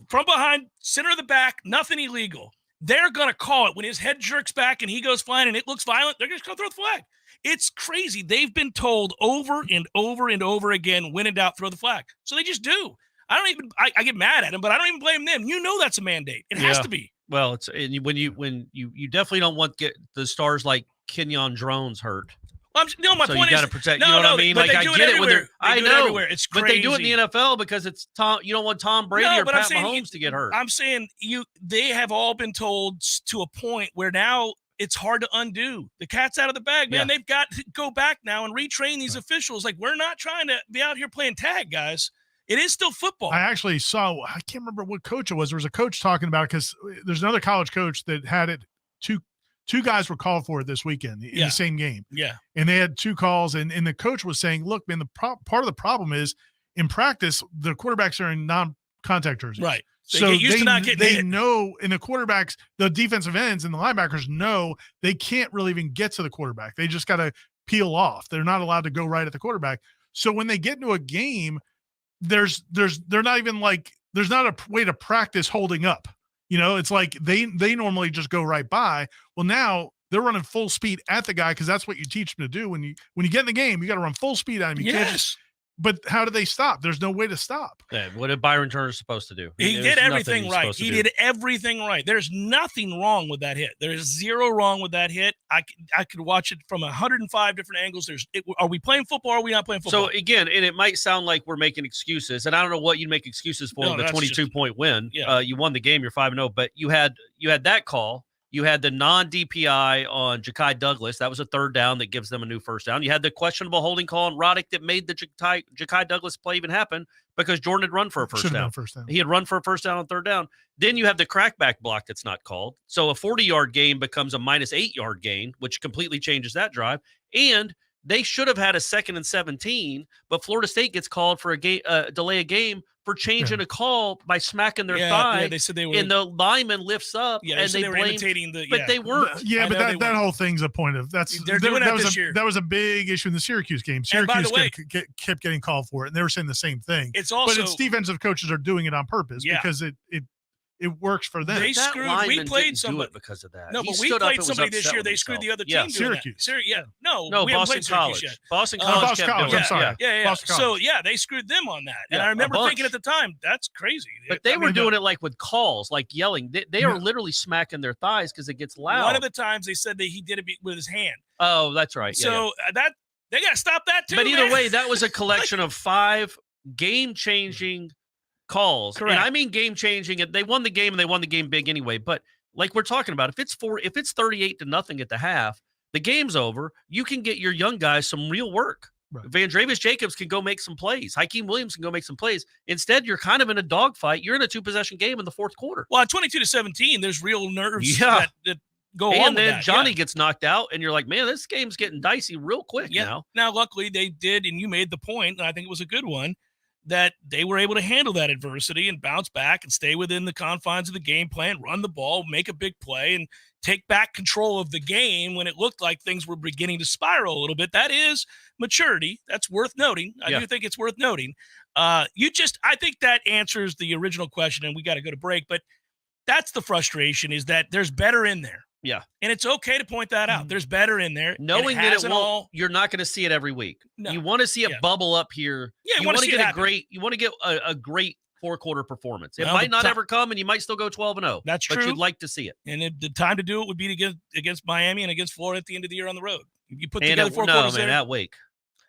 from behind, center of the back, nothing illegal, they're going to call it when his head jerks back and he goes flying and it looks violent. They're just going to throw the flag. It's crazy. They've been told over and over and over again, when in doubt, throw the flag. So they just do. I get mad at them, but I don't even blame them. You know that's a mandate. It has to be. Well, it's when you definitely don't want to get the stars like Kenyon Drones hurt. Well, my point is, you got to protect. You know what I mean? Like, I get it when they're. I know. It's crazy. But they do it in the NFL because it's Tom. You don't want Tom Brady or Pat Mahomes to get hurt. I'm saying they have all been told to a point where now it's hard to undo. The cat's out of the bag, man. They've got to go back now and retrain these officials. Like, we're not trying to be out here playing tag, guys. It is still football. I actually saw, I can't remember what coach it was. There was a coach talking about it because there's another college coach that had it. Two guys were called for it this weekend in the same game. Yeah. And they had 2 calls. And the coach was saying, look, man, part of the problem is in practice, the quarterbacks are in non-contact jerseys. Right. So they get used to not getting hit. know, and the quarterbacks, the defensive ends and the linebackers know they can't really even get to the quarterback. They just got to peel off. They're not allowed to go right at the quarterback. So when they get into a game, they're not even like, there's not a way to practice holding up. It's like they normally just go right by. Well, now they're running full speed at the guy because that's what you teach them to do. When you get in the game, you got to run full speed at him. You can't just, but how do they stop? There's no way to stop. Yeah, what did Byron Turner supposed to do? He did everything right. He did everything right. There's nothing wrong with that hit. There's zero wrong with that hit. I could watch it from 105 different angles. Are we playing football or are we not playing football? So, again, and it might sound like we're making excuses, and I don't know what you'd make excuses for the 22-point win. Yeah. You won the game. You're 5-0, but you had that call. You had the non-DPI on Ja'Kai Douglas. That was a third down that gives them a new first down. You had the questionable holding call on Roddick that made the Ja'Kai Douglas play even happen because Jordan had run for a first down. He had run for a first down on third down. Then you have the crackback block that's not called. So a 40-yard gain becomes a minus 8-yard gain, which completely changes that drive. And they should have had a 2nd and 17, but Florida State gets called for a delay a game for changing a call by smacking their thigh. Yeah, they said they were, and the lineman lifts up, and they were imitating the. But they weren't. Yeah, but that whole thing's a point of they're doing that this year. That was a big issue in the Syracuse game. Syracuse kept getting called for it, and they were saying the same thing. It's also, but it's defensive coaches are doing it on purpose because it works for them. They screwed. We played somebody because of that. No, but we played somebody this year. They screwed the other team. Syracuse. No, we Boston College. Yet. Boston College. I'm sorry. Yeah. So they screwed them on that, and I remember thinking at the time, that's crazy. But they were doing it like with calls, like yelling. They are literally smacking their thighs because it gets loud. One of the times they said that he did it with his hand. Oh, that's right. So that they got to stop that too. But either way, that was a collection of 5 game-changing calls. Correct. And I mean game-changing. They won the game, and they won the game big anyway. But like we're talking about, if it's 38-0 at the half, the game's over. You can get your young guys some real work. Right. Vandrevius Jacobs can go make some plays. Hakeem Williams can go make some plays. Instead, you're kind of in a dogfight. You're in a 2-possession game in the fourth quarter. Well, at 22-17, there's real nerves that go on. And then Johnny gets knocked out, and you're like, man, this game's getting dicey real quick now. Now, luckily, they did, and you made the point, and I think it was a good one, that they were able to handle that adversity and bounce back and stay within the confines of the game plan, run the ball, make a big play, and take back control of the game when it looked like things were beginning to spiral a little bit. That is maturity. That's worth noting. I do think it's worth noting. I think that answers the original question, and we got to go to break, but that's the frustration, is that there's better in there. Yeah. And it's okay to point that out. There's better in there. Knowing that it won't, you're not going to see it every week. No. You want to see it bubble up here. Yeah, you want to get a great 4-quarter perforance. It might not ever come, and you might still go 12-0. That's true. But you'd like to see it. And the time to do it would be against Miami and against Florida at the end of the year on the road. You put together 4 quarters there. At Wake.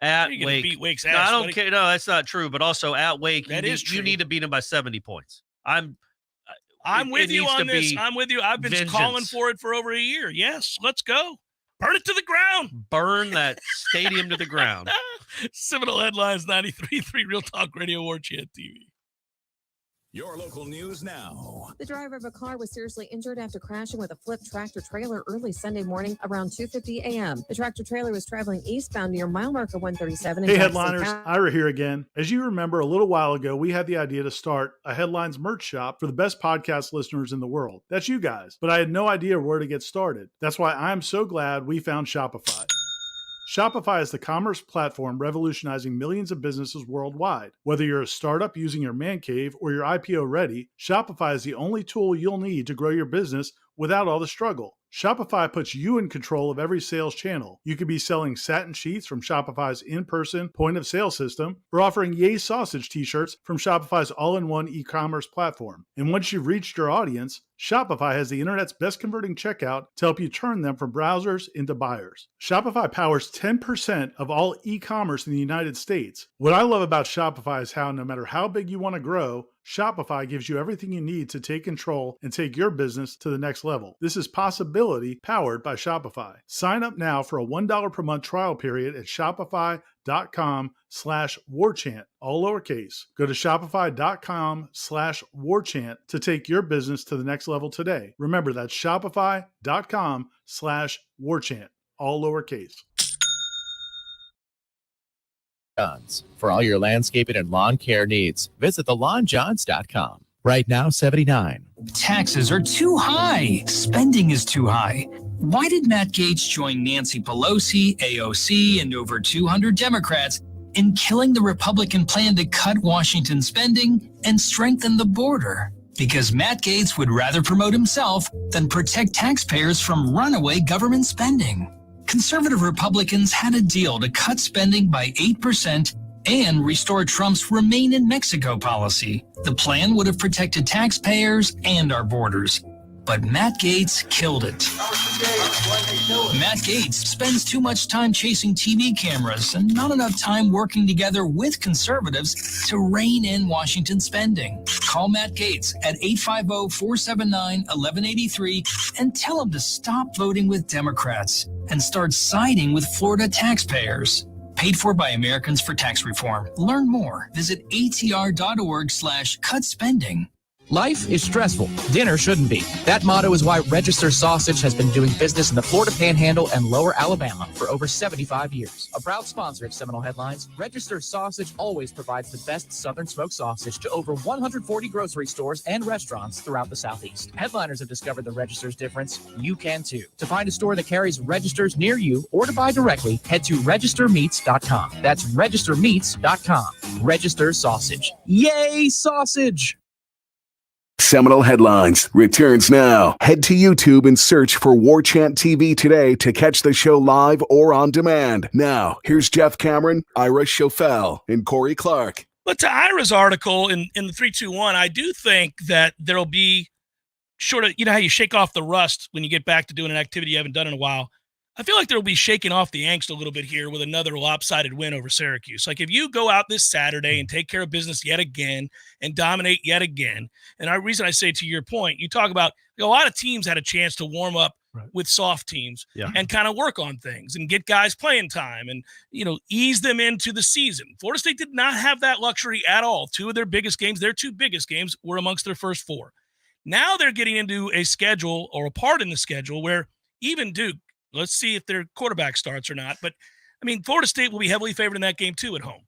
At Wake. Beat Wake's ass, no, I don't care. No, that's not true. But also at Wake, you need to beat them by 70 points. I'm with you on this. I'm with you. I've been calling for it for over a year. Yes, let's go. Burn it to the ground. Burn that stadium to the ground. Seminole Headlines 93.3 Real Talk Radio, Warchant TV. Your local news now. The driver of a car was seriously injured after crashing with a flipped tractor trailer early Sunday morning around 2:50 a.m. The tractor trailer was traveling eastbound near mile marker 137. Hey, headliners. Ira here again. As you remember, a little while ago, we had the idea to start a Headlines merch shop for the best podcast listeners in the world. That's you guys. But I had no idea where to get started. That's why I'm so glad we found Shopify. Shopify is the commerce platform revolutionizing millions of businesses worldwide. Whether you're a startup using your man cave or you're IPO ready, Shopify is the only tool you'll need to grow your business without all the struggle. Shopify puts you in control of every sales channel. You could be selling satin sheets from Shopify's in-person point-of-sale system or offering Yay Sausage t-shirts from Shopify's all-in-one e-commerce platform. And once you've reached your audience, Shopify has the internet's best converting checkout to help you turn them from browsers into buyers. Shopify powers 10% of all e-commerce in the United States. What I love about Shopify is how no matter how big you want to grow, Shopify gives you everything you need to take control and take your business to the next level. This is possibility powered by Shopify. Sign up now for a $1 per month trial period at shopify.com/warchant, all lowercase. Go to shopify.com/warchant to take your business to the next level today. Remember, that's shopify.com/warchant, all lowercase. Johns. For all your landscaping and lawn care needs, visit thelawnjohns.com. Right now, 79. Taxes are too high. Spending is too high. Why did Matt Gaetz join Nancy Pelosi, AOC, and over 200 Democrats in killing the Republican plan to cut Washington spending and strengthen the border? Because Matt Gaetz would rather promote himself than protect taxpayers from runaway government spending. Conservative Republicans had a deal to cut spending by 8% and restore Trump's Remain in Mexico policy. The plan would have protected taxpayers and our borders. But Matt Gaetz killed it. Matt Gaetz spends too much time chasing TV cameras and not enough time working together with conservatives to rein in Washington spending. Call Matt Gaetz at 850-479-1183 and tell him to stop voting with Democrats and start siding with Florida taxpayers. Paid for by Americans for Tax Reform. Learn more. Visit atr.org/cut-spending. Life is stressful. Dinner shouldn't be. That motto is why Register Sausage has been doing business in the Florida Panhandle and Lower Alabama for over 75 years. A proud sponsor of Seminole Headlines, Register Sausage always provides the best Southern smoked sausage to over 140 grocery stores and restaurants throughout the Southeast. Headliners have discovered the Register's difference. You can too. To find a store that carries Registers near you or to buy directly, head to registermeats.com. That's registermeats.com. Register Sausage. Yay, sausage! Seminole Headlines returns now. Head to YouTube and search for Warchant TV today to catch the show live or on demand. Now, here's Jeff Cameron, Ira Schofel, and Corey Clark. But to Ira's article in the 321, I do think that there'll be sort of, you know how you shake off the rust when you get back to doing an activity you haven't done in a while. I feel like there'll be shaking off the angst a little bit here with another lopsided win over Syracuse. Like if you go out this Saturday and take care of business yet again and dominate yet again, and the reason I say to your point, you talk about a lot of teams had a chance to warm up with soft teams and kind of work on things and get guys playing time and, ease them into the season. Florida State did not have that luxury at all. Two of their biggest games, their two biggest games, were amongst their first four. Now they're getting into a schedule or a part in the schedule where even Duke, let's see if their quarterback starts or not. But, Florida State will be heavily favored in that game, too, at home.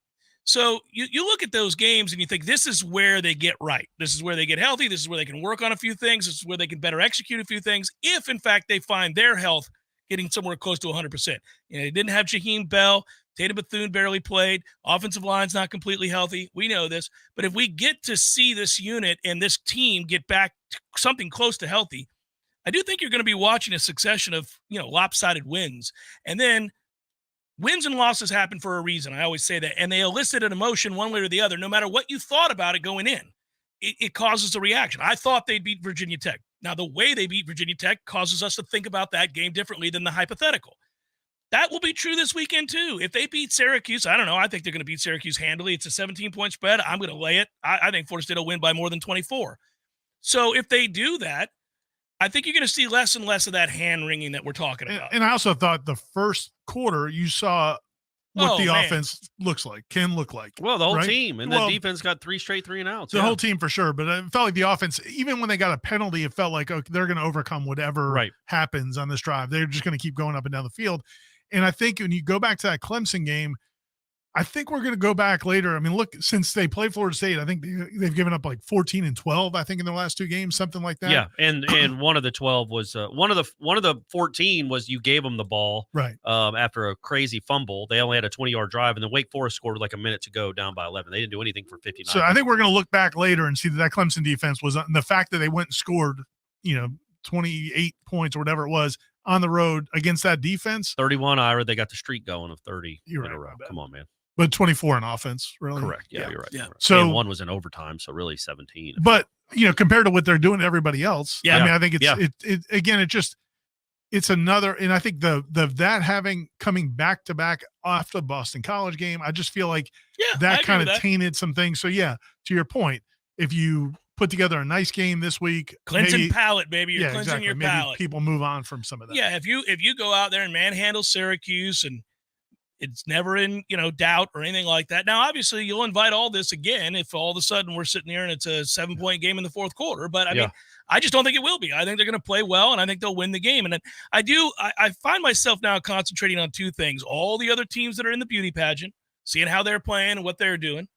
So you look at those games and you think this is where they get right. This is where they get healthy. This is where they can work on a few things. This is where they can better execute a few things if, in fact, they find their health getting somewhere close to 100%. They didn't have Jaheim Bell. Tatum Bethune barely played. Offensive line's not completely healthy. We know this. But if we get to see this unit and this team get back to something close to healthy, I do think you're going to be watching a succession of, lopsided wins. And then wins and losses happen for a reason. I always say that. And they elicit an emotion one way or the other, no matter what you thought about it going in. It causes a reaction. I thought they'd beat Virginia Tech. Now, the way they beat Virginia Tech causes us to think about that game differently than the hypothetical. That will be true this weekend, too. If they beat Syracuse, I don't know. I think they're going to beat Syracuse handily. It's a 17-point spread. I'm going to lay it. I think Florida State will win by more than 24. So if they do that, I think you're going to see less and less of that hand-wringing that we're talking about. And I also thought the first quarter you saw what offense can look like. Well, the whole team. And the defense got 3 straight 3-and-outs. The whole team for sure. But it felt like the offense, even when they got a penalty, it felt like they're going to overcome whatever happens on this drive. They're just going to keep going up and down the field. And I think when you go back to that Clemson game, I think we're going to go back later. Look, since they played Florida State, I think they've given up like 14 and 12, I think, in their last 2 games, something like that. Yeah, and one of the 12 was one of the 14 was you gave them the ball after a crazy fumble. They only had a 20-yard drive, and then Wake Forest scored like a minute to go down by 11. They didn't do anything for 59. So I think we're going to look back later and see that Clemson defense was the fact that they went and scored, 28 points or whatever it was on the road against that defense. 31, Ira. They got the streak going of 30 in a row. Come on, man. But 24 in offense, really. Correct. Yeah, you're right. Yeah. Right. So and 1 was in overtime, so really 17. But compared to what they're doing to everybody else, I think it's another. And I think that coming back to back after the Boston College game, I just feel like that kind of tainted some things. So to your point, if you put together a nice game this week, cleansing palate, baby, you're cleansing your palate. People move on from some of that. Yeah, if you go out there and manhandle Syracuse and it's never in, doubt or anything like that. Now, obviously, you'll invite all this again if all of a sudden we're sitting here and it's a 7-point game in the fourth quarter. But, I just don't think it will be. I think they're going to play well, and I think they'll win the game. And then I find myself now concentrating on 2 things. All the other teams that are in the beauty pageant, seeing how they're playing and what they're doing,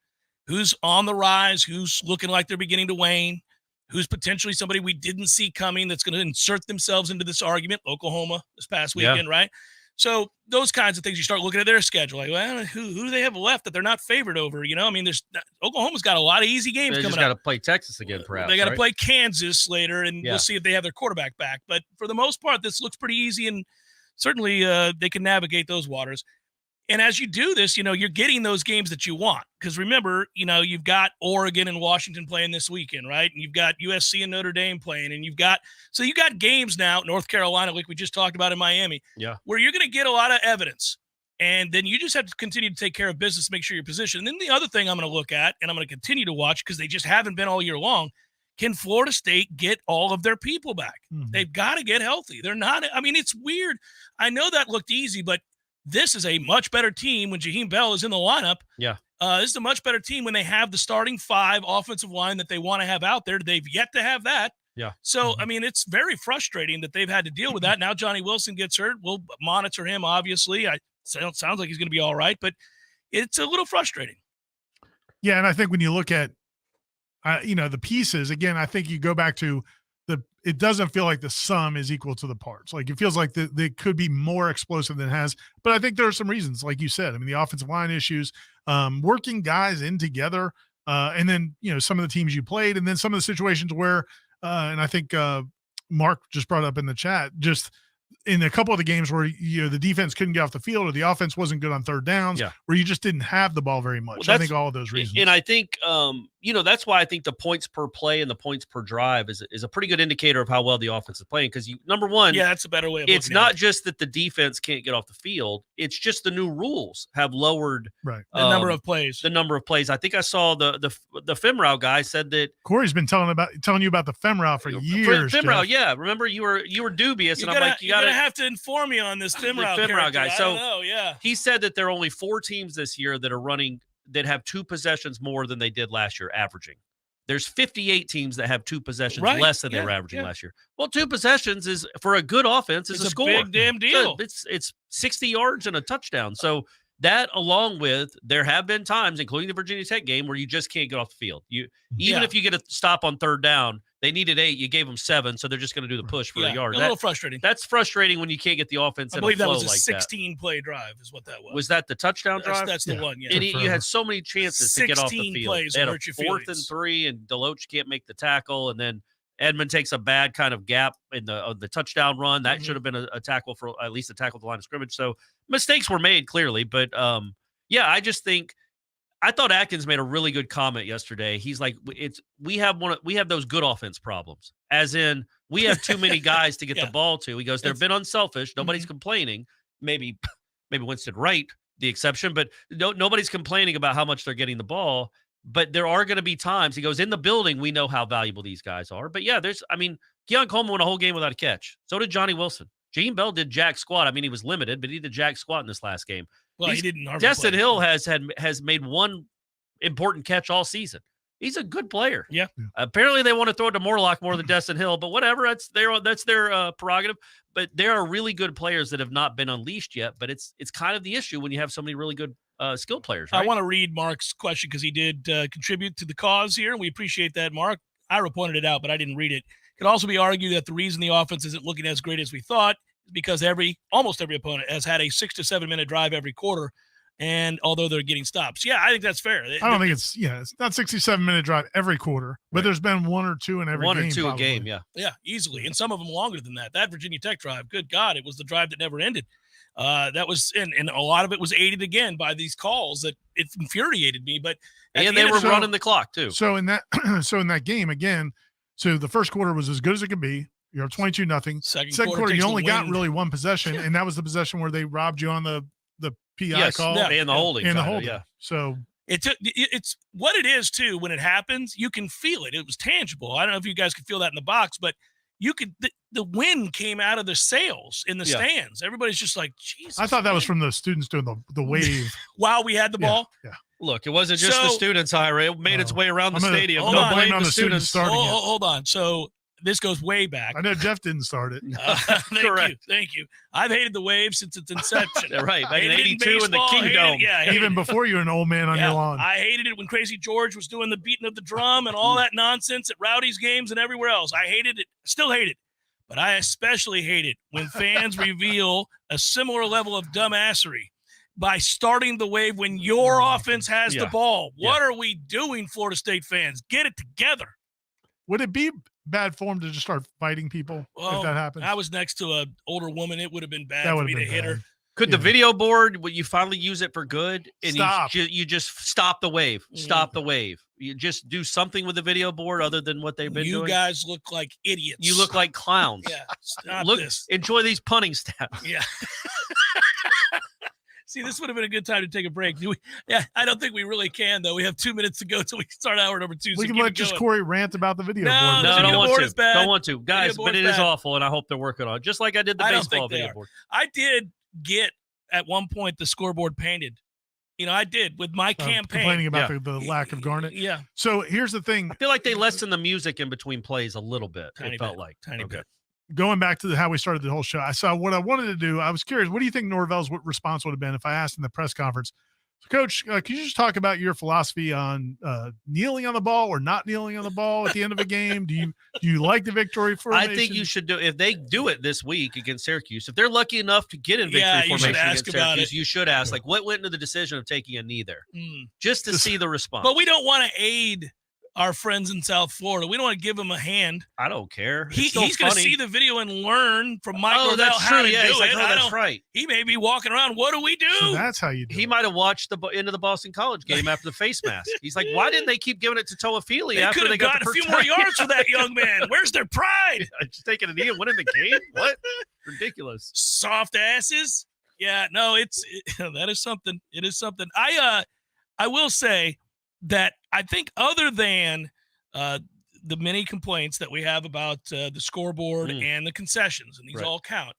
who's on the rise, who's looking like they're beginning to wane, who's potentially somebody we didn't see coming that's going to insert themselves into this argument. Oklahoma this past weekend, right? So those kinds of things, you start looking at their schedule. Like, well, who do they have left that they're not favored over? You know, I mean, Oklahoma's got a lot of easy games coming up. They just got to play Texas again, perhaps. They got to play Kansas later, and we'll see if they have their quarterback back. But for the most part, this looks pretty easy, and certainly they can navigate those waters. And as you do this, you know, you're getting those games that you want. Because remember, you know, you've got Oregon and Washington playing this weekend, right? And you've got USC and Notre Dame playing. And you got games now, North Carolina, like we just talked about in Miami, where you're going to get a lot of evidence. And then you just have to continue to take care of business, make sure you're positioned. And then the other thing I'm going to look at, and I'm going to continue to watch because they just haven't been all year long, can Florida State get all of their people back? Mm-hmm. They've got to get healthy. They're not – I mean, it's weird. I know that looked easy, but this is a much better team when Jaheim Bell is in the lineup. Yeah. This is a much better team when they have the starting 5 offensive line that they want to have out there. They've yet to have that. Yeah. So, I mean, it's very frustrating that they've had to deal with that. Now Johnny Wilson gets hurt. We'll monitor him, obviously. Sounds like he's going to be all right, but it's a little frustrating. Yeah, and I think when you look at, the pieces, again, I think you go back to it doesn't feel like the sum is equal to the parts. Like it feels like they could be more explosive than it has. But I think there are some reasons, like you said. I mean, the offensive line issues, working guys in together, and then, some of the teams you played, and then some of the situations where, and I think Mark just brought up in the chat, just in a couple of the games where the defense couldn't get off the field or the offense wasn't good on third downs, where you just didn't have the ball very much. I think all of those reasons. And I think that's why I think the points per play and the points per drive is a pretty good indicator of how well the offense is playing. Because number one, that's a better way of it's not just that the defense can't get off the field; it's just the new rules have lowered the number of plays. The number of plays. I think I saw the FemRow guy said that Corey's been telling you about the FemRow for years. FemRow, yeah. Remember you were dubious, and I'm like, you gotta have to inform me on this FemRow guy. So he said that there are only 4 teams this year that are running that have 2 possessions more than they did last year, averaging. There's 58 teams that have 2 possessions less than they were averaging last year. Well, 2 possessions is for a good offense is a score. Big damn deal. So it's 60 yards and a touchdown. So that, along with, there have been times, including the Virginia Tech game, where you just can't get off the field. Even if you get a stop on third down, they needed 8, you gave them 7, so they're just going to do the push for a yard. A little frustrating. That's frustrating when you can't get the offense in a flow like that. I believe that was a 16-play drive is what that was. Was that the touchdown drive? That's the one, yeah. And you had so many chances to get off the field. Plays they had a 4th and 3, and Deloach can't make the tackle, and then Edmond takes a bad kind of gap in the touchdown run. That should have been a tackle for at least a tackle at the line of scrimmage. So mistakes were made, clearly, but I just think I thought Atkins made a really good comment yesterday. He's like, we have those good offense problems, as in we have too many guys to get the ball to. He goes, they've been unselfish. Nobody's complaining. Maybe Winston Wright, the exception, but nobody's complaining about how much they're getting the ball. But there are going to be times, he goes, in the building, we know how valuable these guys are. But Keon Coleman won a whole game without a catch. So did Johnny Wilson. Jaheim Bell did jack squat. I mean, he was limited, but he did jack squat in this last game. Well, he didn't. Destin Hill has made one important catch all season. He's a good player. Yeah. Apparently, they want to throw it to Morlock more than Destin Hill, but whatever. That's their prerogative. But there are really good players that have not been unleashed yet. But it's kind of the issue when you have so many really good skilled players. Right? I want to read Mark's question because he did contribute to the cause here, and we appreciate that, Mark. Ira pointed it out, but I didn't read it. It could also be argued that the reason the offense isn't looking as great as we thought is because almost every opponent has had a 6 to 7 minute drive every quarter. And although they're getting stops. Yeah, I think that's fair. I don't think it's not 67-minute drive every quarter, but there's been 1 or 2 in every game. 1 or 2 probably. a game, yeah. Yeah, easily. And some of them longer than that. That Virginia Tech drive, good God, it was the drive that never ended. That was, and a lot of it was aided again by these calls that it infuriated me. But and they were running the clock too. So in that game again, so the first quarter was as good as it could be. You're 22-0. Second quarter, you only got really 1 possession, and that was the possession where they robbed you on the PI call and the holding. And the holding. Yeah. So it's what it is too. When it happens, you can feel it. It was tangible. I don't know if you guys could feel that in the box, but you could. The wind came out of the sails in the stands. Everybody's just like, Jesus. I thought that was from the students doing the wave while we had the ball. Yeah. Look, it wasn't just the students, Ira. It made its way around the stadium. Don't blame on the students starting. Hold on. So this goes way back. I know Jeff didn't start it. Thank you. I've hated the wave since its inception. Right, back in '82 in the Kingdom. Even before you were an old man on your lawn. I hated it when Crazy George was doing the beating of the drum and all that nonsense at Rowdy's games and everywhere else. I hated it. Still hate it. But I especially hate it when fans reveal a similar level of dumbassery by starting the wave when your offense has the ball. What are we doing, Florida State fans? Get it together. Would it be bad form to just start fighting people if that happens? I was next to an older woman. It would have been bad for me to hit her. Could the video board, would you finally use it for good? And Stop. You just stop the wave. Stop the wave. You just do something with the video board other than what they've been doing. You guys look like idiots. You look like clowns. Stop this. Enjoy these punting stats. Yeah. See, this would have been a good time to take a break. I don't think we really can, though. We have 2 minutes to go till we start hour number 2. We can let just Corey rant about the video board. No, I don't want to. Don't want to. Guys, but it is awful, and I hope they're working on it. Just like I did the baseball video board. I did get, at one point, the scoreboard painted. I did with my campaign. Complaining about the lack of garnet. Yeah. So here's the thing. I feel like they lessened the music in between plays a little bit. Tiny bit. Going back to how we started the whole show, I saw what I wanted to do. I was curious, what do you think Norvell's response would have been if I asked in the press conference, Coach, could you just talk about your philosophy on kneeling on the ball or not kneeling on the ball at the end of a game? Do you like the victory formation? I think you should do, if they do it this week against Syracuse, if they're lucky enough to get in victory formation against Syracuse, you should ask, like, what went into the decision of taking a knee there? Just to see the response. But we don't want to aid our friends in South Florida. We don't want to give him a hand. I don't care. He's going to see the video and learn from Mike Norvell that's how true. to do He's like, it. that's right. He may be walking around. What do we do? So that's how you do He might have watched the end of the Boston College game after the face mask. He's like, why didn't they keep giving it to Toafili after they got a few more yards for that young man? Where's their pride? Just taking a knee and winning the game? What? Ridiculous. Soft asses. Yeah, no, that is something. It is something. I will say that I think other than the many complaints that we have about the scoreboard and the concessions, and these all count,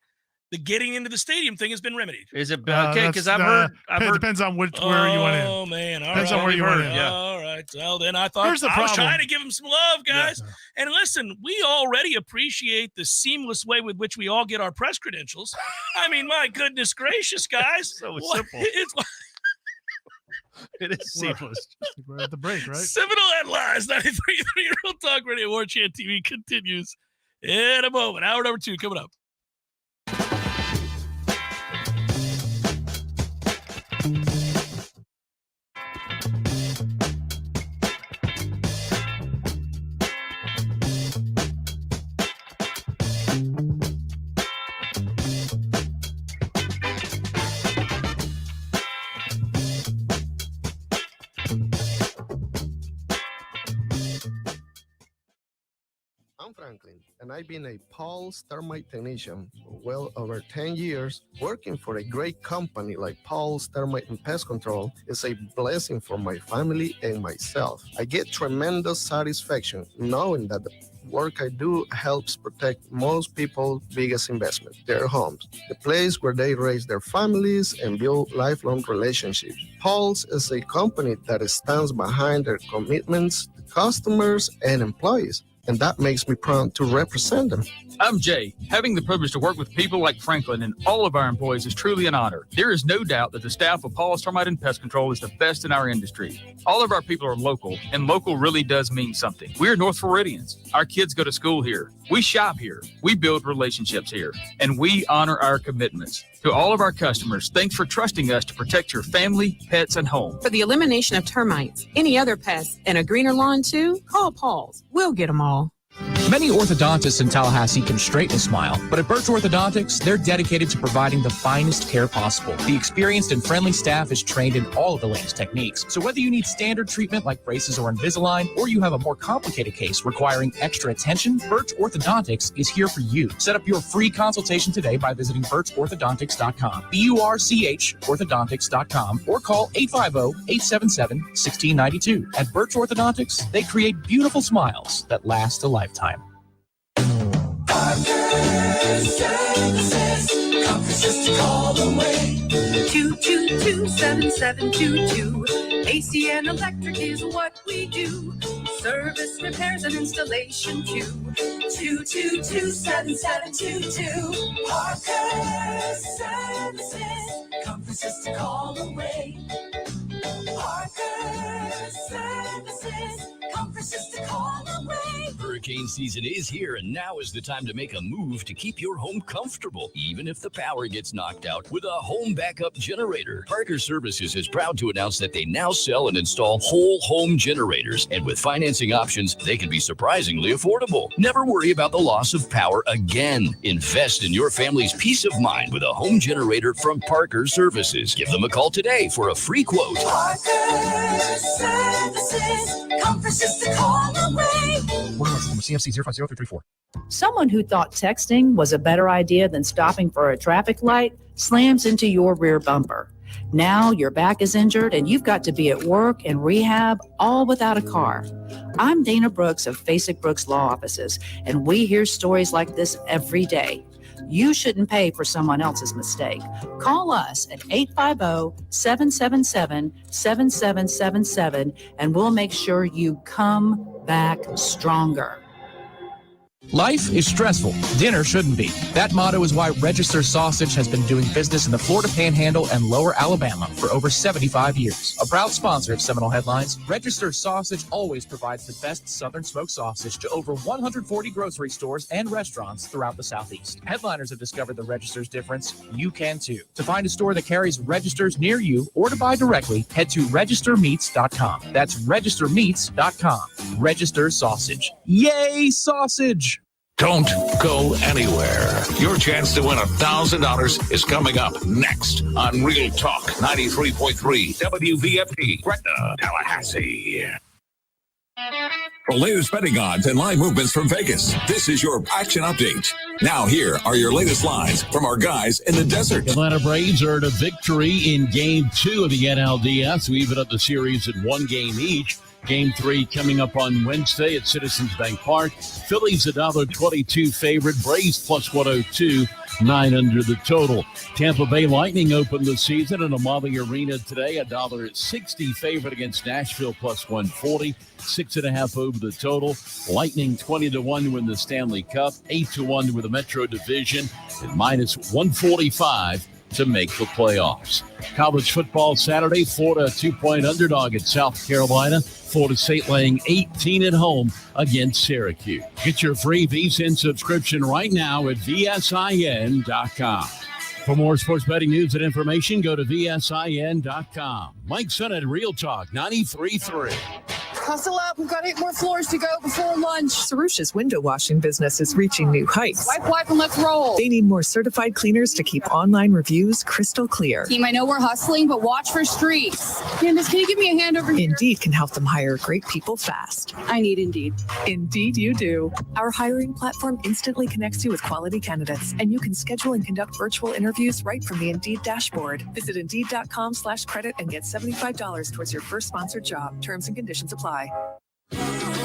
the getting into the stadium thing has been remedied. Is it okay? Because I've heard. Depends on where you went in. Oh man, depends on where you went in. Yeah. All right. Well, then I thought Here's the I was problem. trying to give him some love, guys. Yeah. And listen, we already appreciate the seamless way with which we all get our press credentials. I mean, my goodness gracious, guys! So simple. It is seamless. We're at the break, right? Seminole Headlines, 93.3 Real Talk Radio. Warchant TV continues in a moment. Hour number 2 coming up. I'm Franklin, and I've been a Paul's Thermite technician for well over 10 years. Working for a great company like Paul's Thermite and Pest Control is a blessing for my family and myself. I get tremendous satisfaction knowing that the work I do helps protect most people's biggest investment, their homes, the place where they raise their families and build lifelong relationships. Paul's is a company that stands behind their commitments to customers and employees, and that makes me proud to represent them. I'm Jay. Having the privilege to work with people like Franklin and all of our employees is truly an honor. There is no doubt that the staff of Paul's Termite and Pest Control is the best in our industry. All of our people are local, and local really does mean something. We're North Floridians. Our kids go to school here. We shop here. We build relationships here, and we honor our commitments. To all of our customers, thanks for trusting us to protect your family, pets, and home. For the elimination of termites, any other pests, and a greener lawn too, call Paul's. We'll get them all. Many orthodontists in Tallahassee can straighten a smile, but at Birch Orthodontics, they're dedicated to providing the finest care possible. The experienced and friendly staff is trained in all of the latest techniques. So whether you need standard treatment like braces or Invisalign, or you have a more complicated case requiring extra attention, Birch Orthodontics is here for you. Set up your free consultation today by visiting birchorthodontics.com, BURCH orthodontics.com, or call 850-877-1692. At Birch Orthodontics, they create beautiful smiles that last a lifetime. Just a call away. 222-7722. AC and electric is what we do. Service, repairs, and installation too. 222-7722. Parker Services. Comforts to call away. Parker Services. Comforts to call away. Hurricane season is here, and now is the time to make a move to keep your home comfortable, even if the power gets knocked out, with a home backup generator. Parker Services is proud to announce that they now sell and install whole home generators, and with financing options, they can be surprisingly affordable. Never worry about the loss of power again. Invest in your family's peace of mind with a home generator from Parker Services. Give them a call today for a free quote. Parker Services. Comforts to call away. CFC 050334. Someone who thought texting was a better idea than stopping for a traffic light slams into your rear bumper. Now your back is injured and you've got to be at work and rehab, all without a car. I'm Dana Brooks of Basic Brooks Law Offices, and we hear stories like this every day. You shouldn't pay for someone else's mistake. Call us at 850-777-7777 and we'll make sure you come back stronger. Life is stressful. Dinner shouldn't be. That motto is why Register Sausage has been doing business in the Florida Panhandle and Lower Alabama for over 75 years. A proud sponsor of Seminole Headlines, Register Sausage always provides the best Southern smoked sausage to over 140 grocery stores and restaurants throughout the Southeast. Headliners have discovered the Register's difference. You can too. To find a store that carries Registers near you or to buy directly, head to registermeats.com. That's registermeats.com. Register Sausage. Yay, sausage! Don't go anywhere. Your chance to win $1,000 is coming up next on Real Talk 93.3 WVFP, Gretna, Tallahassee. For latest betting odds and live movements from Vegas, this is your action update. Now here are your latest lines from our guys in the desert. Atlanta Braves earned a victory in Game 2 of the NLDS. We even up the series at one game each. Game 3 coming up on Wednesday at Citizens Bank Park. Phillies $1.22 favorite. Braves plus 102. 9 under the total. Tampa Bay Lightning opened the season in Amalie Arena today. $1.60 favorite against Nashville plus 140. 6.5 over the total. Lightning 20-1 to win the Stanley Cup. 8-1 to win the Metro Division. And minus 145 to make the playoffs. College football Saturday, Florida 2-point underdog at South Carolina. Florida State laying 18 at home against Syracuse. Get your free VSiN subscription right now at VSIN.com. For more sports betting news and information, go to VSIN.com. Mike Son at Real Talk 93.3. Hustle up. We've got 8 more floors to go before lunch. Sarusha's window washing business is reaching new heights. Wipe, and let's roll. They need more certified cleaners to keep online reviews crystal clear. Team, I know we're hustling, but watch for streaks. Candace, can you give me a hand over here? Indeed can help them hire great people fast. I need Indeed. Indeed you do. Our hiring platform instantly connects you with quality candidates, and you can schedule and conduct virtual interviews right from the Indeed dashboard. Visit Indeed.com/credit and get $75 towards your first sponsored job. Terms and conditions apply.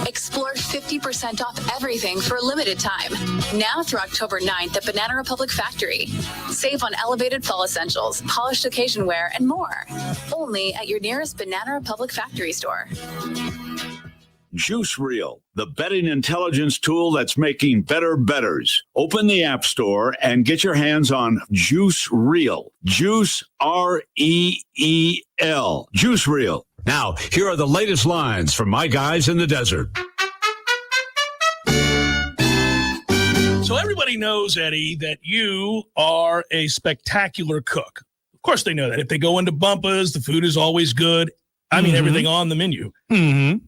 Explore 50% off everything for a limited time. Now through October 9th at Banana Republic Factory. Save on elevated fall essentials, polished occasion wear, and more. Only at your nearest Banana Republic Factory store. Juice Reel, the betting intelligence tool that's making better bettors. Open the App Store and get your hands on Juice Reel. Juice, R-E-E-L. Juice Reel. Now, here are the latest lines from my guys in the desert. So everybody knows, Eddie, that you are a spectacular cook. Of course they know that. If they go into Bumpa's, the food is always good. I mean, everything on the menu. Mm-hmm.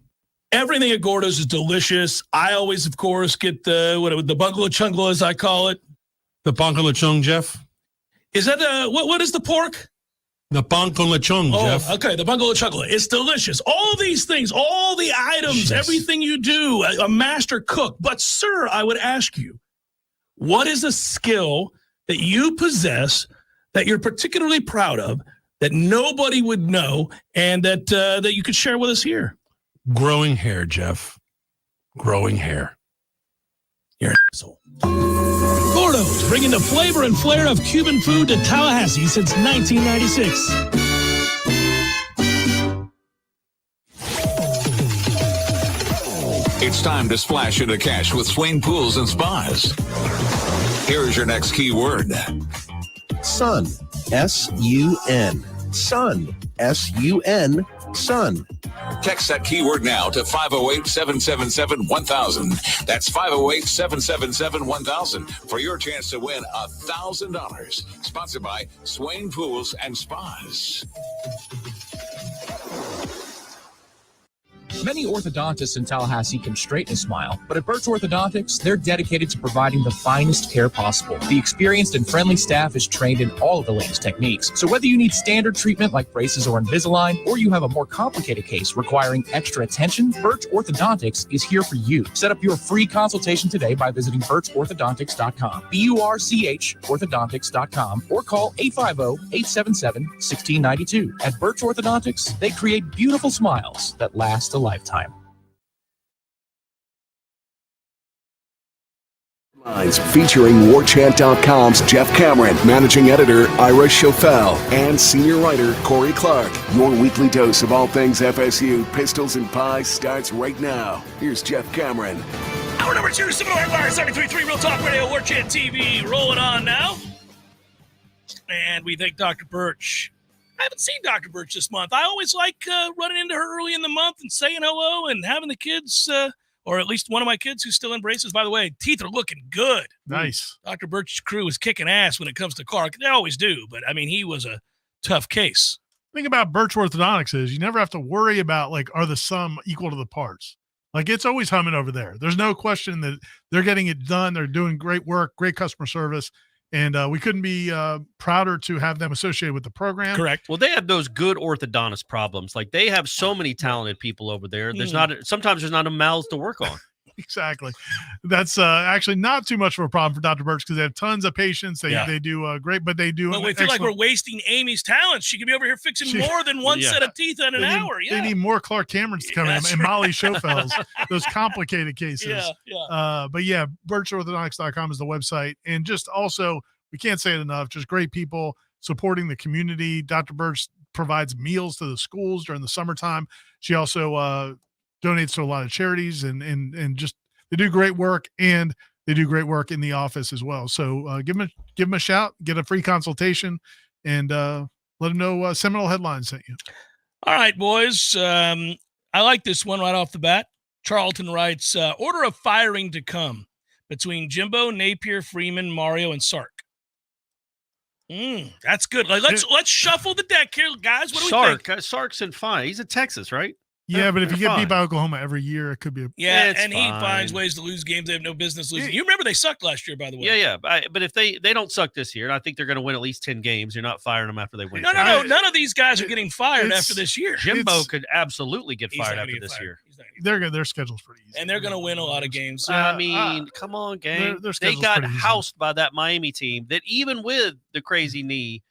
Everything at Gordo's is delicious. I always, of course, get the bungalow chungla, as I call it. The pan con lechon, Jeff? Is that what is the pork? The pan con lechon, Jeff. Okay, the bungalow chungla. It's delicious. All these things, all the items, everything you do, a master cook. But, sir, I would ask you, what is a skill that you possess that you're particularly proud of that nobody would know and that you could share with us here? Growing hair, Jeff. Growing hair. You're an asshole. Gordo's, bringing the flavor and flair of Cuban food to Tallahassee since 1996. It's time to splash into cash with Swain Pools and Spas. Here's your next keyword. Sun. S-U-N. Sun. S-U-N. Sun. Text that keyword now to 508-777-1000. That's 508-777-1000 for your chance to win $1,000. Sponsored by Swain Pools and Spas. Many orthodontists in Tallahassee can straighten a smile, but at Birch Orthodontics, they're dedicated to providing the finest care possible. The experienced and friendly staff is trained in all of the latest techniques. So whether you need standard treatment like braces or Invisalign, or you have a more complicated case requiring extra attention, Birch Orthodontics is here for you. Set up your free consultation today by visiting birchorthodontics.com, B-U-R-C-H orthodontics.com, or call 850-877-1692. At Birch Orthodontics, they create beautiful smiles that last a lifetime. Featuring Warchant.com's Jeff Cameron, managing editor Ira Schofel, and senior writer Corey Clark. Your weekly dose of all things FSU, pistols, and pies starts right now. Here's Jeff Cameron. Hour number 2, Seminole Headlines, 93.3 Real Talk Radio, Warchant TV, rolling on now. And we thank Dr. Birch. I haven't seen Dr. Birch this month. I always like running into her early in the month and saying hello and having the kids, or at least one of my kids who's still in braces. By the way, teeth are looking good. Nice. Dr. Birch's crew is kicking ass when it comes to Clark. They always do, but, I mean, he was a tough case. The thing about Birch Orthodontics is you never have to worry about, like, are the sum equal to the parts? Like, it's always humming over there. There's no question that they're getting it done. They're doing great work, great customer service. And we couldn't be prouder to have them associated with the program. Correct. Well, they have those good orthodontist problems. Like, they have so many talented people over there. Sometimes there's not enough mouths to work on. Exactly. That's actually not too much of a problem for Dr. Birch because they have tons of patients. They do great, but they do. But we feel like we're wasting Amy's talents. She could be over here fixing more than one set of teeth in an hour. They need more Clark Camerons to come in and Molly Schofels, those complicated cases. But yeah, birchorthodontics.com is the website. And just also, we can't say it enough, just great people supporting the community. Dr. Birch provides meals to the schools during the summertime. She also donates to a lot of charities and just they do great work, and they do great work in the office as well. So give them a shout, get a free consultation, and let them know Seminole Headlines sent you. All right, boys. I like this one right off the bat. Charlton writes, order of firing to come between Jimbo, Napier, Freeman, Mario, and Sark. That's good. Like, let's shuffle the deck here, guys. What do we think? Sark's in fine. He's in Texas, right? Yeah, but if you get beat by Oklahoma every year, it could be. He finds ways to lose games they have no business losing. You remember they sucked last year, by the way. Yeah. But if they don't suck this year, and I think they're going to win at least 10 games. You're not firing them after they win. No. None of these guys are getting fired after this year. Jimbo could absolutely get fired after this year. Their schedule's pretty easy, and they're going to win a lot of games. I mean, come on, gang. They got housed by that Miami team that even with the crazy knee,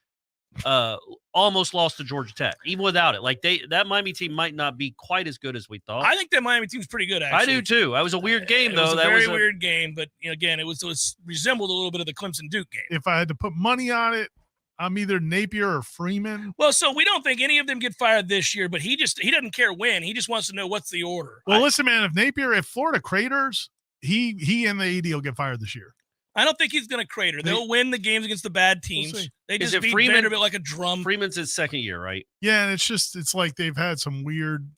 almost lost to Georgia Tech, even without it. Like that Miami team might not be quite as good as we thought. I think that Miami team's pretty good, actually. I do too. That was a weird game, though. It was a very weird game, but again, it resembled a little bit of the Clemson Duke game. If I had to put money on it, I'm either Napier or Freeman. Well, so we don't think any of them get fired this year, but he doesn't care when. He just wants to know what's the order. Well, listen, man, if Florida craters, he and the AD will get fired this year. I don't think he's going to crater. They'll win the games against the bad teams. We'll they just beat Vanderbilt like a drum. Freeman's his second year, right? Yeah, and it's like they've had some weird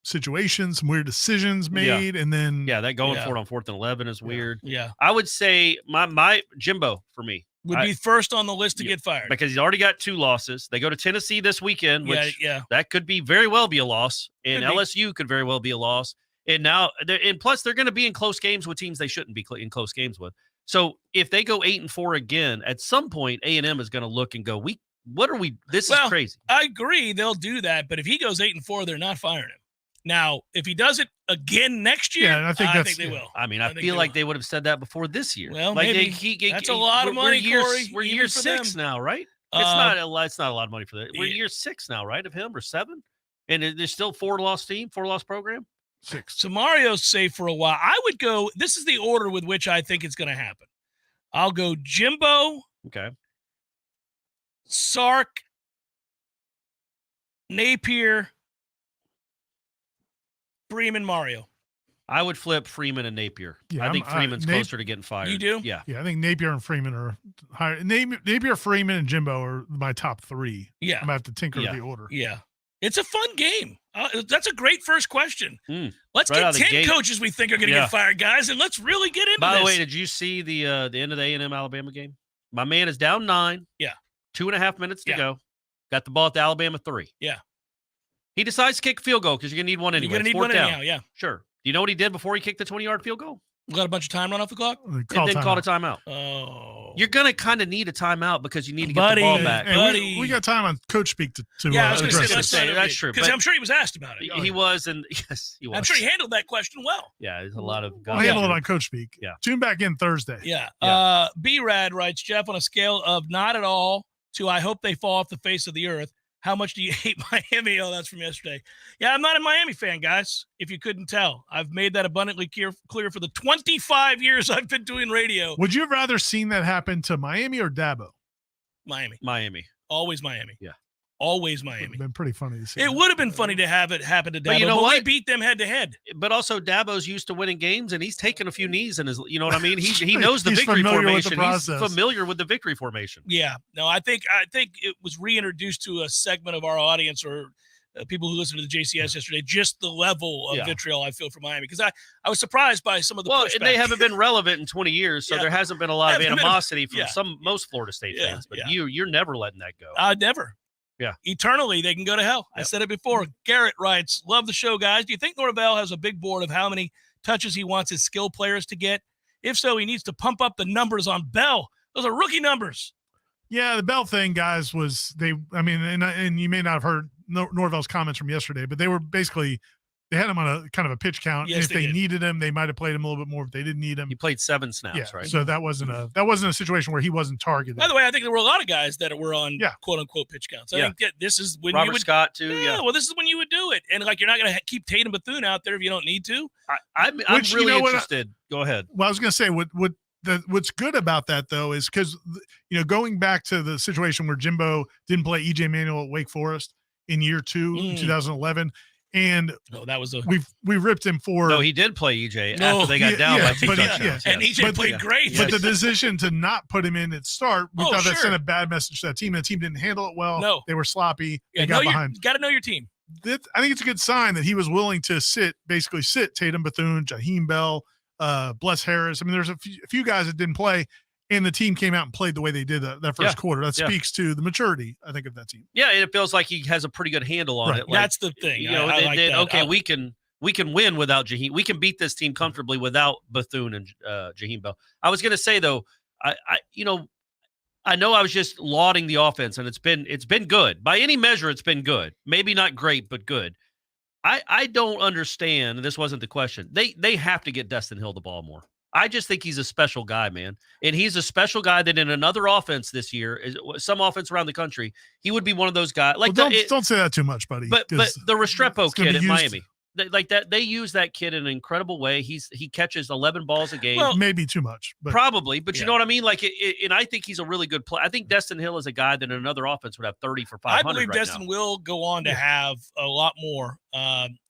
situations, some weird decisions made, and then that going for it on 4th and 11 is weird. Yeah, I would say my Jimbo for me would be first on the list to get fired because he's already got 2 losses. They go to Tennessee this weekend, which that could be very well be a loss, and LSU could very well be a loss. And now, plus they're going to be in close games with teams they shouldn't be in close games with. So if they go 8-4 again, at some point A&M is going to look and go, this is crazy. I agree, they'll do that, but if he goes 8-4, they're not firing him. Now, if he does it again next year, I think they will. I mean, I feel like they would have said that before this year. Well, like maybe that's a lot of money, Corey. We're year 6 now, right? It's not a lot of money for that. We're year 6 now, right, of him, or 7? And there's still 4-loss program? 6. So Mario's safe for a while. I would go, this is the order with which I think it's going to happen. I'll go Jimbo. Okay. Sark. Napier. Freeman, Mario. I would flip Freeman and Napier. Yeah, I think Freeman's closer to getting fired. You do? Yeah. Yeah, I think Napier and Freeman are higher. Napier, Freeman, and Jimbo are my top 3. Yeah. I'm going to have to tinker with the order. Yeah. It's a fun game. That's a great first question. Let's Right get 10 coaches we think are going to get fired, guys, and let's really get into this. By the way, did you see the end of the A&M Alabama game? My man is down 9. Yeah. 2.5 minutes to go. Got the ball at the Alabama 3. Yeah. He decides to kick a field goal because you're going to need one anyway. You're going to need one anyhow, yeah. Sure. Do you know what he did before he kicked the 20-yard field goal? Got a bunch of time run off the clock? And then called a timeout. Oh. You're going to kind of need a timeout because you need to get the ball back. Hey, we got time on Coach Speak to I was going to say that's true. Because I'm sure he was asked about it. He was, and yes, he was. I'm sure he handled that question well. Yeah, there's a lot of I'll handle it on Coach Speak. Yeah. Tune back in Thursday. Yeah. B-Rad writes, Jeff, on a scale of not at all to I hope they fall off the face of the earth, how much do you hate Miami? Oh, that's from yesterday. Yeah, I'm not a Miami fan, guys, if you couldn't tell. I've made that abundantly clear for the 25 years I've been doing radio. Would you have rather seen that happen to Miami or Dabo? Miami. Always Miami. Yeah. Always It would Miami. have been pretty funny to see. It would have been funny to have it happen to Dabo, But you know what? we beat them head-to-head. But also, Dabo's used to winning games, and he's taken a few knees in his. You know what I mean? He knows the He's victory familiar with the formation. He's process. familiar with the victory formation. Yeah. No, I think it was reintroduced to a segment of our audience or people who listened to the JCS yesterday, just the level of vitriol I feel for Miami. Because I was surprised by some of the pushback. And they haven't been relevant in 20 years, so there hasn't been a lot of animosity from Yeah. most Florida State fans. But you're never letting that go. Never. Yeah. Eternally, they can go to hell. I said it before. Garrett writes, love the show, guys. Do you think Norvell has a big board of how many touches he wants his skill players to get? If so, he needs to pump up the numbers on Bell. Those are rookie numbers. Yeah, the Bell thing, guys, was and you may not have heard Norvell's comments from yesterday, but they were basically they had him on a kind of a pitch count. Yes, if they did. needed him, they might have played him a little bit more. If they didn't need him, He played 7 snaps, right? So that wasn't a situation where he wasn't targeted. By the way, I think there were a lot of guys that were on quote unquote pitch counts. I think that this is when Robert you would Scott too. Yeah. Well, this is when you would do it, and like you're not going to keep Tatum Bethune out there if you don't need to. I'm really interested. Go ahead. Well, I was going to say what's good about that though is because going back to the situation where Jimbo didn't play EJ Manuel at Wake Forest in year 2 in 2011. And that was we ripped him for. No, he did play EJ after they got down by 2 touchdowns. And EJ played great. But the decision to not put him in at start, we thought that sent a bad message to that team. The team didn't handle it well. No, they were sloppy. They got behind. Got to know your team. I think it's a good sign that he was willing to sit Tatum Bethune, Jaheim Bell, Bless Harris. I mean, there's a few guys that didn't play. And the team came out and played the way they did that first quarter. That speaks to the maturity, I think, of that team. Yeah, and it feels like he has a pretty good handle on it. Like, that's the thing. I like that. Okay, we can win without Jaheim. We can beat this team comfortably without Bethune and Jaheim Bell. I was going to say though, I know I was just lauding the offense, and it's been good by any measure. It's been good. Maybe not great, but good. I don't understand. And this wasn't the question. They have to get Destin Hill the ball more. I just think he's a special guy, man. And he's a special guy that in another offense this year, some offense around the country, he would be one of those guys. Like don't say that too much, buddy. But the Restrepo kid at Miami, they use that kid in an incredible way. He catches 11 balls a game. Well, maybe too much. But probably, but you know what I mean? Like, and I think he's a really good player. I think Destin Hill is a guy that in another offense would have 30 for 500 I believe right Destin now. will go on to have a lot more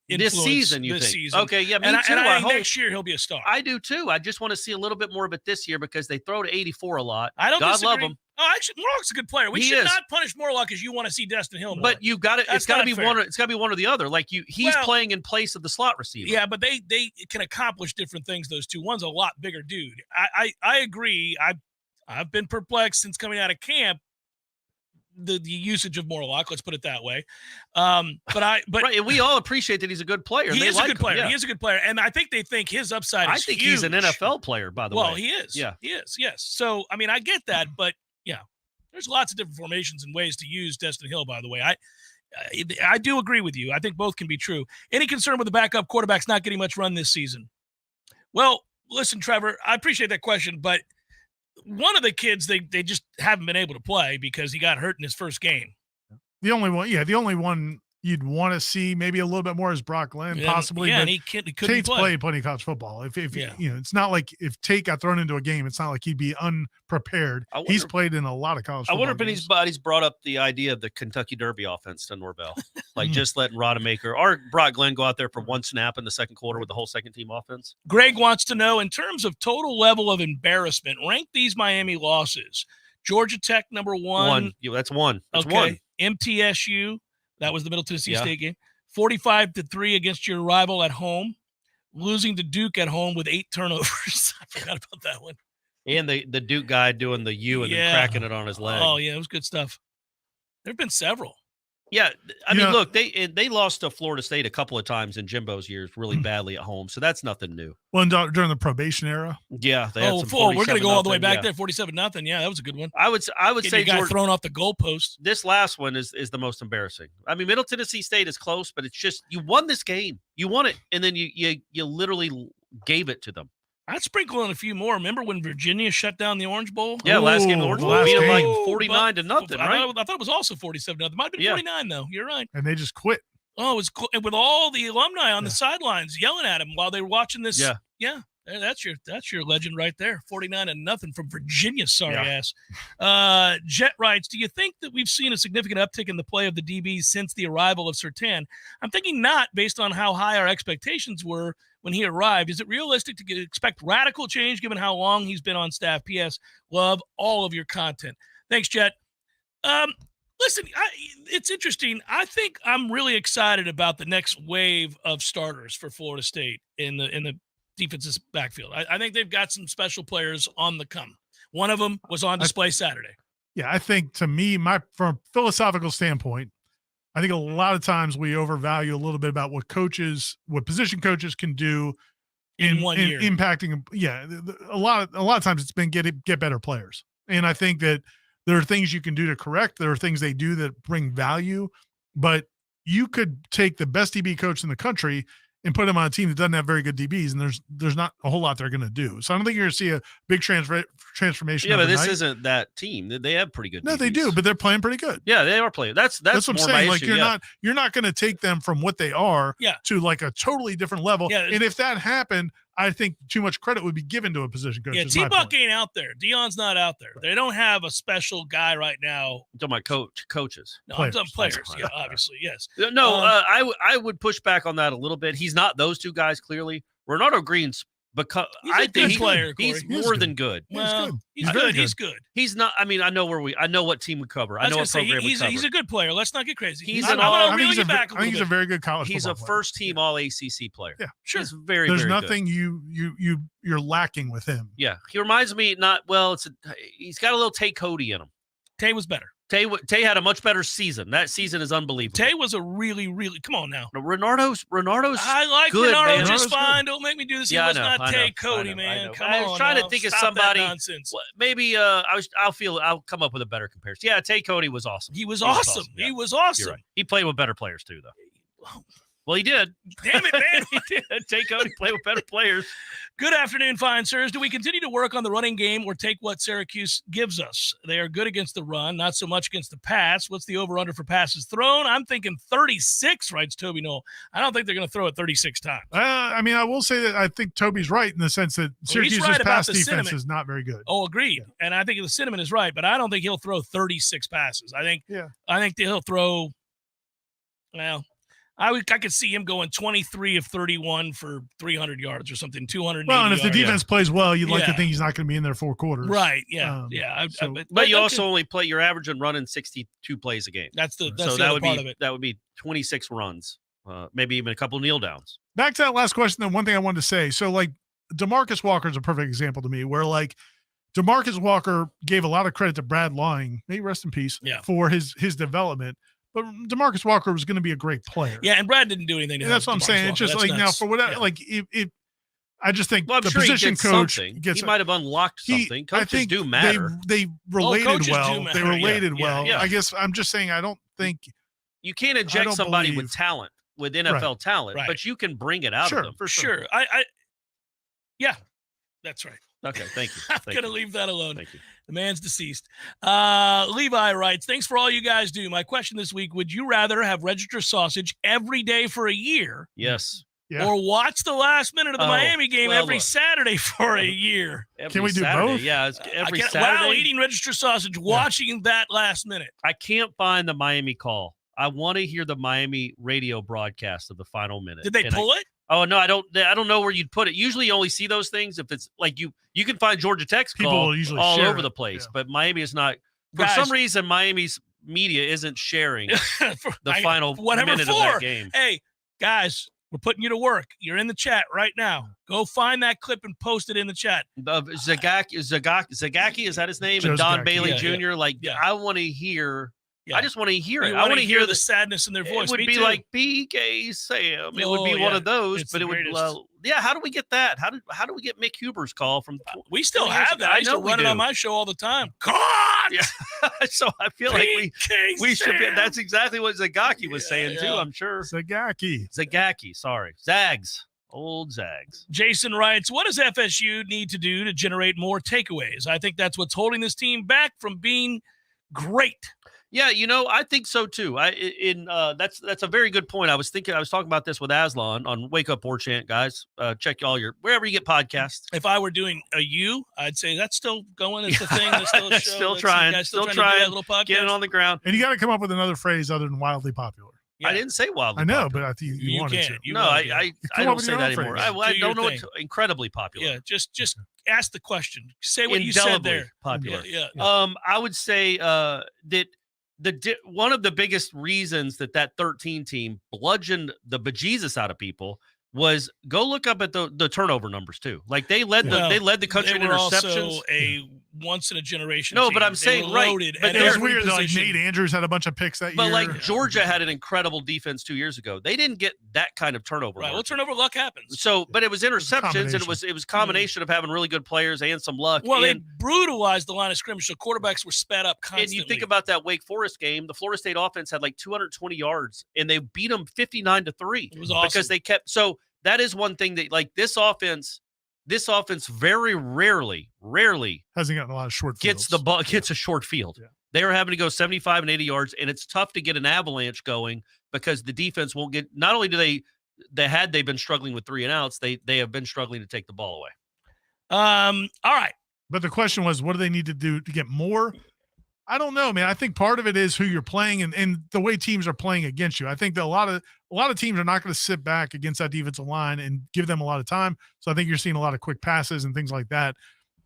this season, you think? Season. Okay, yeah, me and too. I think next year he'll be a star. I do too. I just want to see a little bit more of it this year because they throw to 84 a lot. I don't God disagree. love him. Oh, actually, Morlock's a good player. We should not punish Morlock because you want to see Destin Hill more. But you got it. It's got to be fair. one. It's got to be one or the other. Like he's playing in place of the slot receiver. Yeah, but they can accomplish different things. Those two. One's a lot bigger dude. I agree. I've been perplexed since coming out of camp. The usage of Morlock, let's put it that way. But right, and we all appreciate that he's a good player. He is a good player. Yeah. He is a good player, and I think they think his upside. I is think huge. he's an NFL player, by the way. Well, he is. Yeah, he is. Yes. So I mean, I get that, but yeah, there's lots of different formations and ways to use Destin Hill. By the way, I do agree with you. I think both can be true. Any concern with the backup quarterbacks not getting much run this season? Well, listen, Trevor, I appreciate that question, but one of the kids they just haven't been able to play because he got hurt in his first game. The only one you'd want to see maybe a little bit more as Brock Glenn, possibly. Yeah, but and he couldn't Tate's play. played plenty of college football. If it's not like if Tate got thrown into a game, it's not like he'd be unprepared. He's played in a lot of college football. I wonder if anybody's brought up the idea of the Kentucky Derby offense to Norvell, like just letting Rodemaker or Brock Glenn go out there for one snap in the second quarter with the whole second team offense. Greg wants to know, in terms of total level of embarrassment, rank these Miami losses. Georgia Tech, number one. That's one. That's okay. one. MTSU, that was the Middle Tennessee State game. 45-3 against your rival at home. Losing to Duke at home with 8 turnovers. I forgot about that one. And the Duke guy doing the U and then cracking it on his leg. Oh, yeah, it was good stuff. There have been several. Yeah, I mean, look, they lost to Florida State a couple of times in Jimbo's years really badly at home, so that's nothing new. Well, during the probation era. Yeah. We're going to go all the way back there, 47-0. Yeah, that was a good one. I would say you got thrown off the goalpost. This last one is the most embarrassing. I mean, Middle Tennessee State is close, but it's just you won this game. You won it, and then you literally gave it to them. I'd sprinkle in a few more. Remember when Virginia shut down the Orange Bowl? Yeah, last game of the Orange Bowl. Beat them like 49-0, right? I thought it was also 47-0. Might have been 49, though. You're right. And they just quit. Oh, it was with all the alumni on the sidelines yelling at him while they were watching this. Yeah. That's your legend right there. 49-0 from Virginia. Sorry ass. Jet writes, do you think that we've seen a significant uptick in the play of the DBs since the arrival of Surtain? I'm thinking not, based on how high our expectations were when he arrived. Is it realistic to expect radical change given how long he's been on staff? P.S. Love all of your content. Thanks, Jet. Listen, it's interesting. I think I'm really excited about the next wave of starters for Florida State in the defense's backfield. I think they've got some special players on the come. One of them was on display Saturday. Yeah, I think to me, from a philosophical standpoint, I think a lot of times we overvalue a little bit about what position coaches can do in 1 year, impacting. Yeah, a lot of times it's been get better players, and I think that there are things you can do to correct. There are things they do that bring value, but you could take the best DB coach in the country and put him on a team that doesn't have very good DBs, and there's not a whole lot they're going to do. So I don't think you're going to see a big transformation. Yeah, but this isn't that team. They have pretty good. No, DBs. they do, but they're playing pretty good. Yeah, they are playing. That's what I'm more saying. my Like issue, you're not going to take them from what they are to like a totally different level. Yeah, and if that happened, I think too much credit would be given to a position coach. Yeah, T-Buck ain't out there. Dion's not out there. They don't have a special guy right now. I'm talking about coaches. No, I'm talking players. Yeah, obviously, yes. No, I would push back on that a little bit. He's not those two guys, clearly. Ronaldo Green's because I think he's more than good. Well, he's good. He's good. He's not. I mean, I know what team we cover. I know what program we cover. He's a good player. Let's not get crazy. I think he's a very good college. He's a first team All ACC player. Yeah, sure. He's very. There's very nothing good. you're lacking with him. Yeah, he reminds me he's got a little Tay Cody in him. Tay was better. Tay had a much better season. That season is unbelievable. Tay was a really, really. Come on now. Renardo's. I like good, Renardo man. just fine. Don't make me do this. He was not Tay Cody, I know. man. Come I on. was trying to think of somebody. Nonsense. Maybe I'll come up with a better comparison. Yeah, Tay Cody was awesome. He was awesome. Yeah. He was awesome. You're right. He played with better players too, though. Well, he did. Damn it, man. He did. Tay Cody played with better players. Good afternoon, fine sirs. Do we continue to work on the running game or take what Syracuse gives us? They are good against the run, not so much against the pass. What's the over-under for passes thrown? I'm thinking 36, writes Toby Knoll. I don't think they're going to throw it 36 times. I mean, I will say that I think Toby's right in the sense that Syracuse's pass defense is not very good. Oh, agreed. Yeah. And I think the sentiment is right, but I don't think he'll throw 36 passes. I think he'll throw, well, I could see him going 23 of 31 for 300 yards or something, 200. Well, and if the defense plays well, you'd like to think he's not going to be in there 4 quarters. Right, yeah, But you also only play, you're averaging running 62 plays a game. That's the other part of it. That would be 26 runs, maybe even a couple kneel downs. Back to that last question, then one thing I wanted to say. So, like, DeMarcus Walker is a perfect example to me where, like, DeMarcus Walker gave a lot of credit to Brad Lying, may he rest in peace, for his development. But DeMarcus Walker was going to be a great player. Yeah, and Brad didn't do anything to that's what I'm saying. It's just like now for whatever, like if I just think the position coach gets. He might have unlocked something. Coaches do matter. They related well. They related well. Yeah. I guess I'm just saying I don't think you can't inject somebody with talent, with NFL talent, but you can bring it out of them for sure. That's right. Okay, thank you. I'm going to leave that alone. Thank you. The man's deceased. Levi writes, thanks for all you guys do. My question this week, would you rather have register sausage every day for a year? Yes. Yeah. Or watch the last minute of the Miami game every Saturday for a year? Can we do Saturday, both? Yeah, it's every Saturday. While eating register sausage, watching that last minute. I can't find the Miami call. I want to hear the Miami radio broadcast of the final minute. Did they pull it? Oh no, I don't know where you'd put it. Usually, you only see those things if it's like you can find Georgia Tech's call all over the place, but Miami is not. For some reason, Miami's media isn't sharing the final minute of that game. Hey, guys, we're putting you to work. You're in the chat right now. Go find that clip and post it in the chat. Zagaki, is that his name? Joe And Don Zagacki. Bailey Jr. I want to hear. Yeah. I just want to hear it. You I want to hear the sadness in their voice. It would be like BK Sam. It would be one of those, but it would. How do we get that? How do we get Mick Huber's call from? We still have that. I used to run it on my show all the time. God. Yeah. So I feel like we should be. That's exactly what Zagaki was saying too. I'm sure. Zagacki. Sorry, Zags. Old Zags. Jason writes, what does FSU need to do to generate more takeaways? I think that's what's holding this team back from being great. Yeah, I think so too. That's a very good point. I was talking about this with Aslan on Wake Up Warchant, guys. Check wherever you get podcasts. If I were doing a U, I'd say that's still going. It's the thing. That's still a show. Still trying. Still trying. To do that little podcast. Get it on the ground. And you got to come up with another phrase other than wildly popular. Yeah. I didn't say wildly. I know, popular. but I think you wanted to. I don't say that anymore. I don't know. It's incredibly popular. Yeah, just ask the question. Say what you said there. Popular. Yeah. I would say that. One of the biggest reasons that 13 team bludgeoned the bejesus out of people was go look up at the turnover numbers too. Like they led the country in interceptions. Also a once in a generation. No, team. but I'm saying right. But it was weird. Like Nate Andrews had a bunch of picks that year. But like Georgia had an incredible defense 2 years ago. They didn't get that kind of turnover. Right. Well, turnover luck happens. So, but it was interceptions, and it was a combination of having really good players and some luck. Well, they brutalized the line of scrimmage, so quarterbacks were sped up constantly. And you think about that Wake Forest game, the Florida State offense had like 220 yards, and they beat them 59-3. It was awesome because they kept. So that is one thing that like this offense very rarely hasn't gotten a lot of short fields. Gets a short field. Yeah. They are having to go 75 and 80 yards, and it's tough to get an avalanche going because the defense won't get. Not only do they've been struggling with 3 and outs, they have been struggling to take the ball away. All right. But the question was, what do they need to do to get more? I don't know, man. I think part of it is who you're playing and the way teams are playing against you. I think that a lot of teams are not going to sit back against that defensive line and give them a lot of time. So I think you're seeing a lot of quick passes and things like that.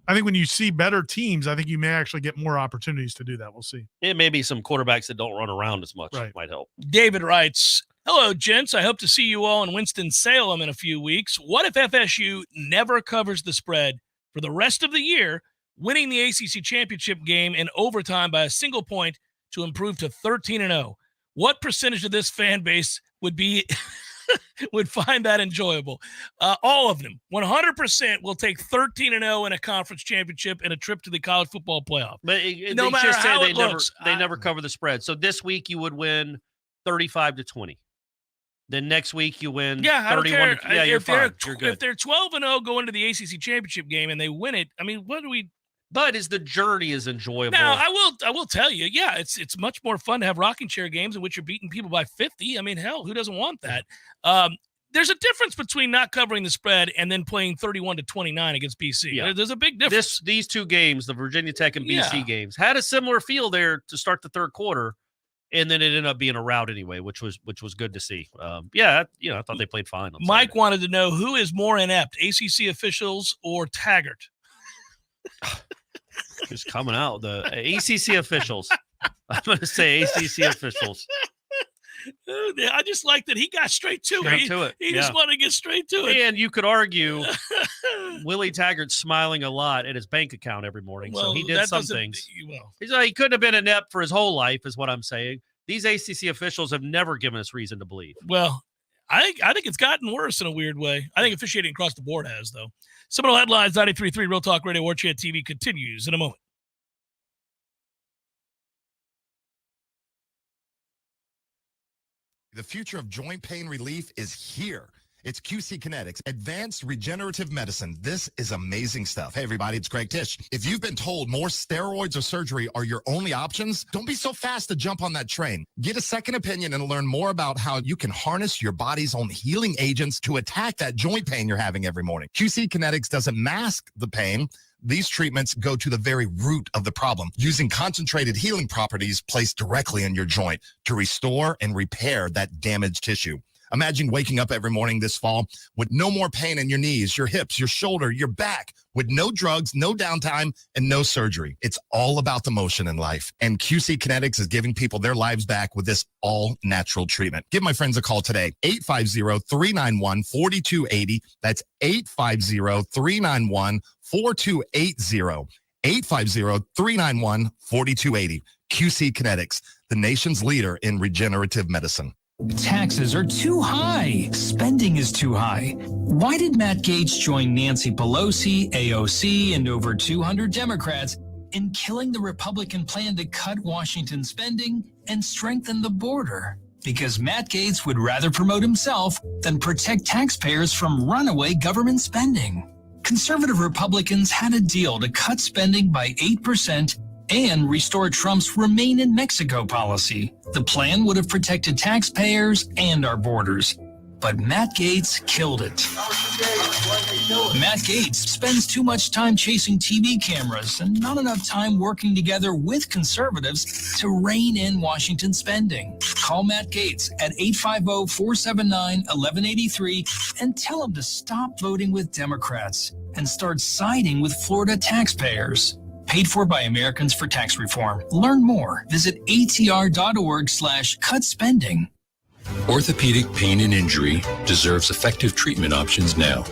I think when you see better teams, I think you may actually get more opportunities to do that. We'll see. It may be some quarterbacks that don't run around as much. Right. Might help. David writes, hello, gents. I hope to see you all in Winston-Salem in a few weeks. What if FSU never covers the spread for the rest of the year, winning the ACC championship game in overtime by a single point to improve to 13-0? What percentage of this fan base would find that enjoyable? All of them. 100% will take 13-0 in a conference championship and a trip to the college football playoff. But no matter how it looks, they never cover the spread. So this week you would win 35-20. Then next week you win 31. Yeah, you're fine. You're good. If they're 12-0 going to the ACC championship game and they win it, I mean, what do we? But the journey is enjoyable. Now, I will tell you, yeah, it's much more fun to have rocking chair games in which you're beating people by 50. I mean, hell, who doesn't want that? There's a difference between not covering the spread and then playing 31-29 against BC. Yeah. There's a big difference. These two games, the Virginia Tech and BC games, had a similar feel there to start the third quarter, and then it ended up being a rout anyway, which was good to see. I thought they played fine. Mike wanted to know who is more inept, ACC officials or Taggart. Just coming out the ACC officials. I'm going to say ACC officials. I just like that he got straight to it. He just wanted to get straight to it. And you could argue Willie Taggart's smiling a lot at his bank account every morning. So he did some things. He couldn't have been inept for his whole life, is what I'm saying. These ACC officials have never given us reason to believe. Well, I think it's gotten worse in a weird way. I think officiating across the board has, though. Seminole Headlines, 93.3 Real Talk Radio, Warchant TV continues in a moment. The future of joint pain relief is here. It's QC Kinetics, advanced regenerative medicine. This is amazing stuff. Hey, everybody, it's Greg Tish. If you've been told more steroids or surgery are your only options, don't be so fast to jump on that train. Get a second opinion and learn more about how you can harness your body's own healing agents to attack that joint pain you're having every morning. QC Kinetics doesn't mask the pain. These treatments go to the very root of the problem, using concentrated healing properties placed directly in your joint to restore and repair that damaged tissue. Imagine waking up every morning this fall with no more pain in your knees, your hips, your shoulder, your back, with no drugs, no downtime, and no surgery. It's all about the motion in life. And QC Kinetics is giving people their lives back with this all-natural treatment. Give my friends a call today, 850-391-4280. That's 850-391-4280. 850-391-4280. QC Kinetics, the nation's leader in regenerative medicine. Taxes are too high. Spending is too high. Why did Matt Gaetz join Nancy Pelosi, AOC, and over 200 Democrats in killing the Republican plan to cut Washington spending and strengthen the border? Because Matt Gaetz would rather promote himself than protect taxpayers from runaway government spending. Conservative Republicans had a deal to cut spending by 8% and restore Trump's Remain in Mexico policy. The plan would have protected taxpayers and our borders. But Matt Gaetz killed it. Matt Gaetz spends too much time chasing TV cameras and not enough time working together with conservatives to rein in Washington spending. Call Matt Gaetz at 850-479-1183 and tell him to stop voting with Democrats and start siding with Florida taxpayers. Paid for by Americans for Tax Reform. Learn more. Visit atr.org/cut spending. Orthopedic pain and injury deserves effective treatment options now,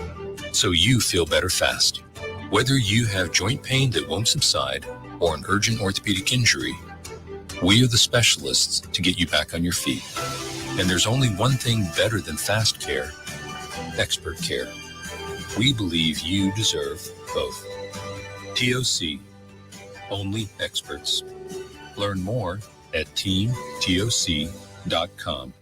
so you feel better fast. Whether you have joint pain that won't subside or an urgent orthopedic injury, we are the specialists to get you back on your feet. And there's only one thing better than fast care: expert care. We believe you deserve both. TOC. Only experts. Learn more at teamtoc.com.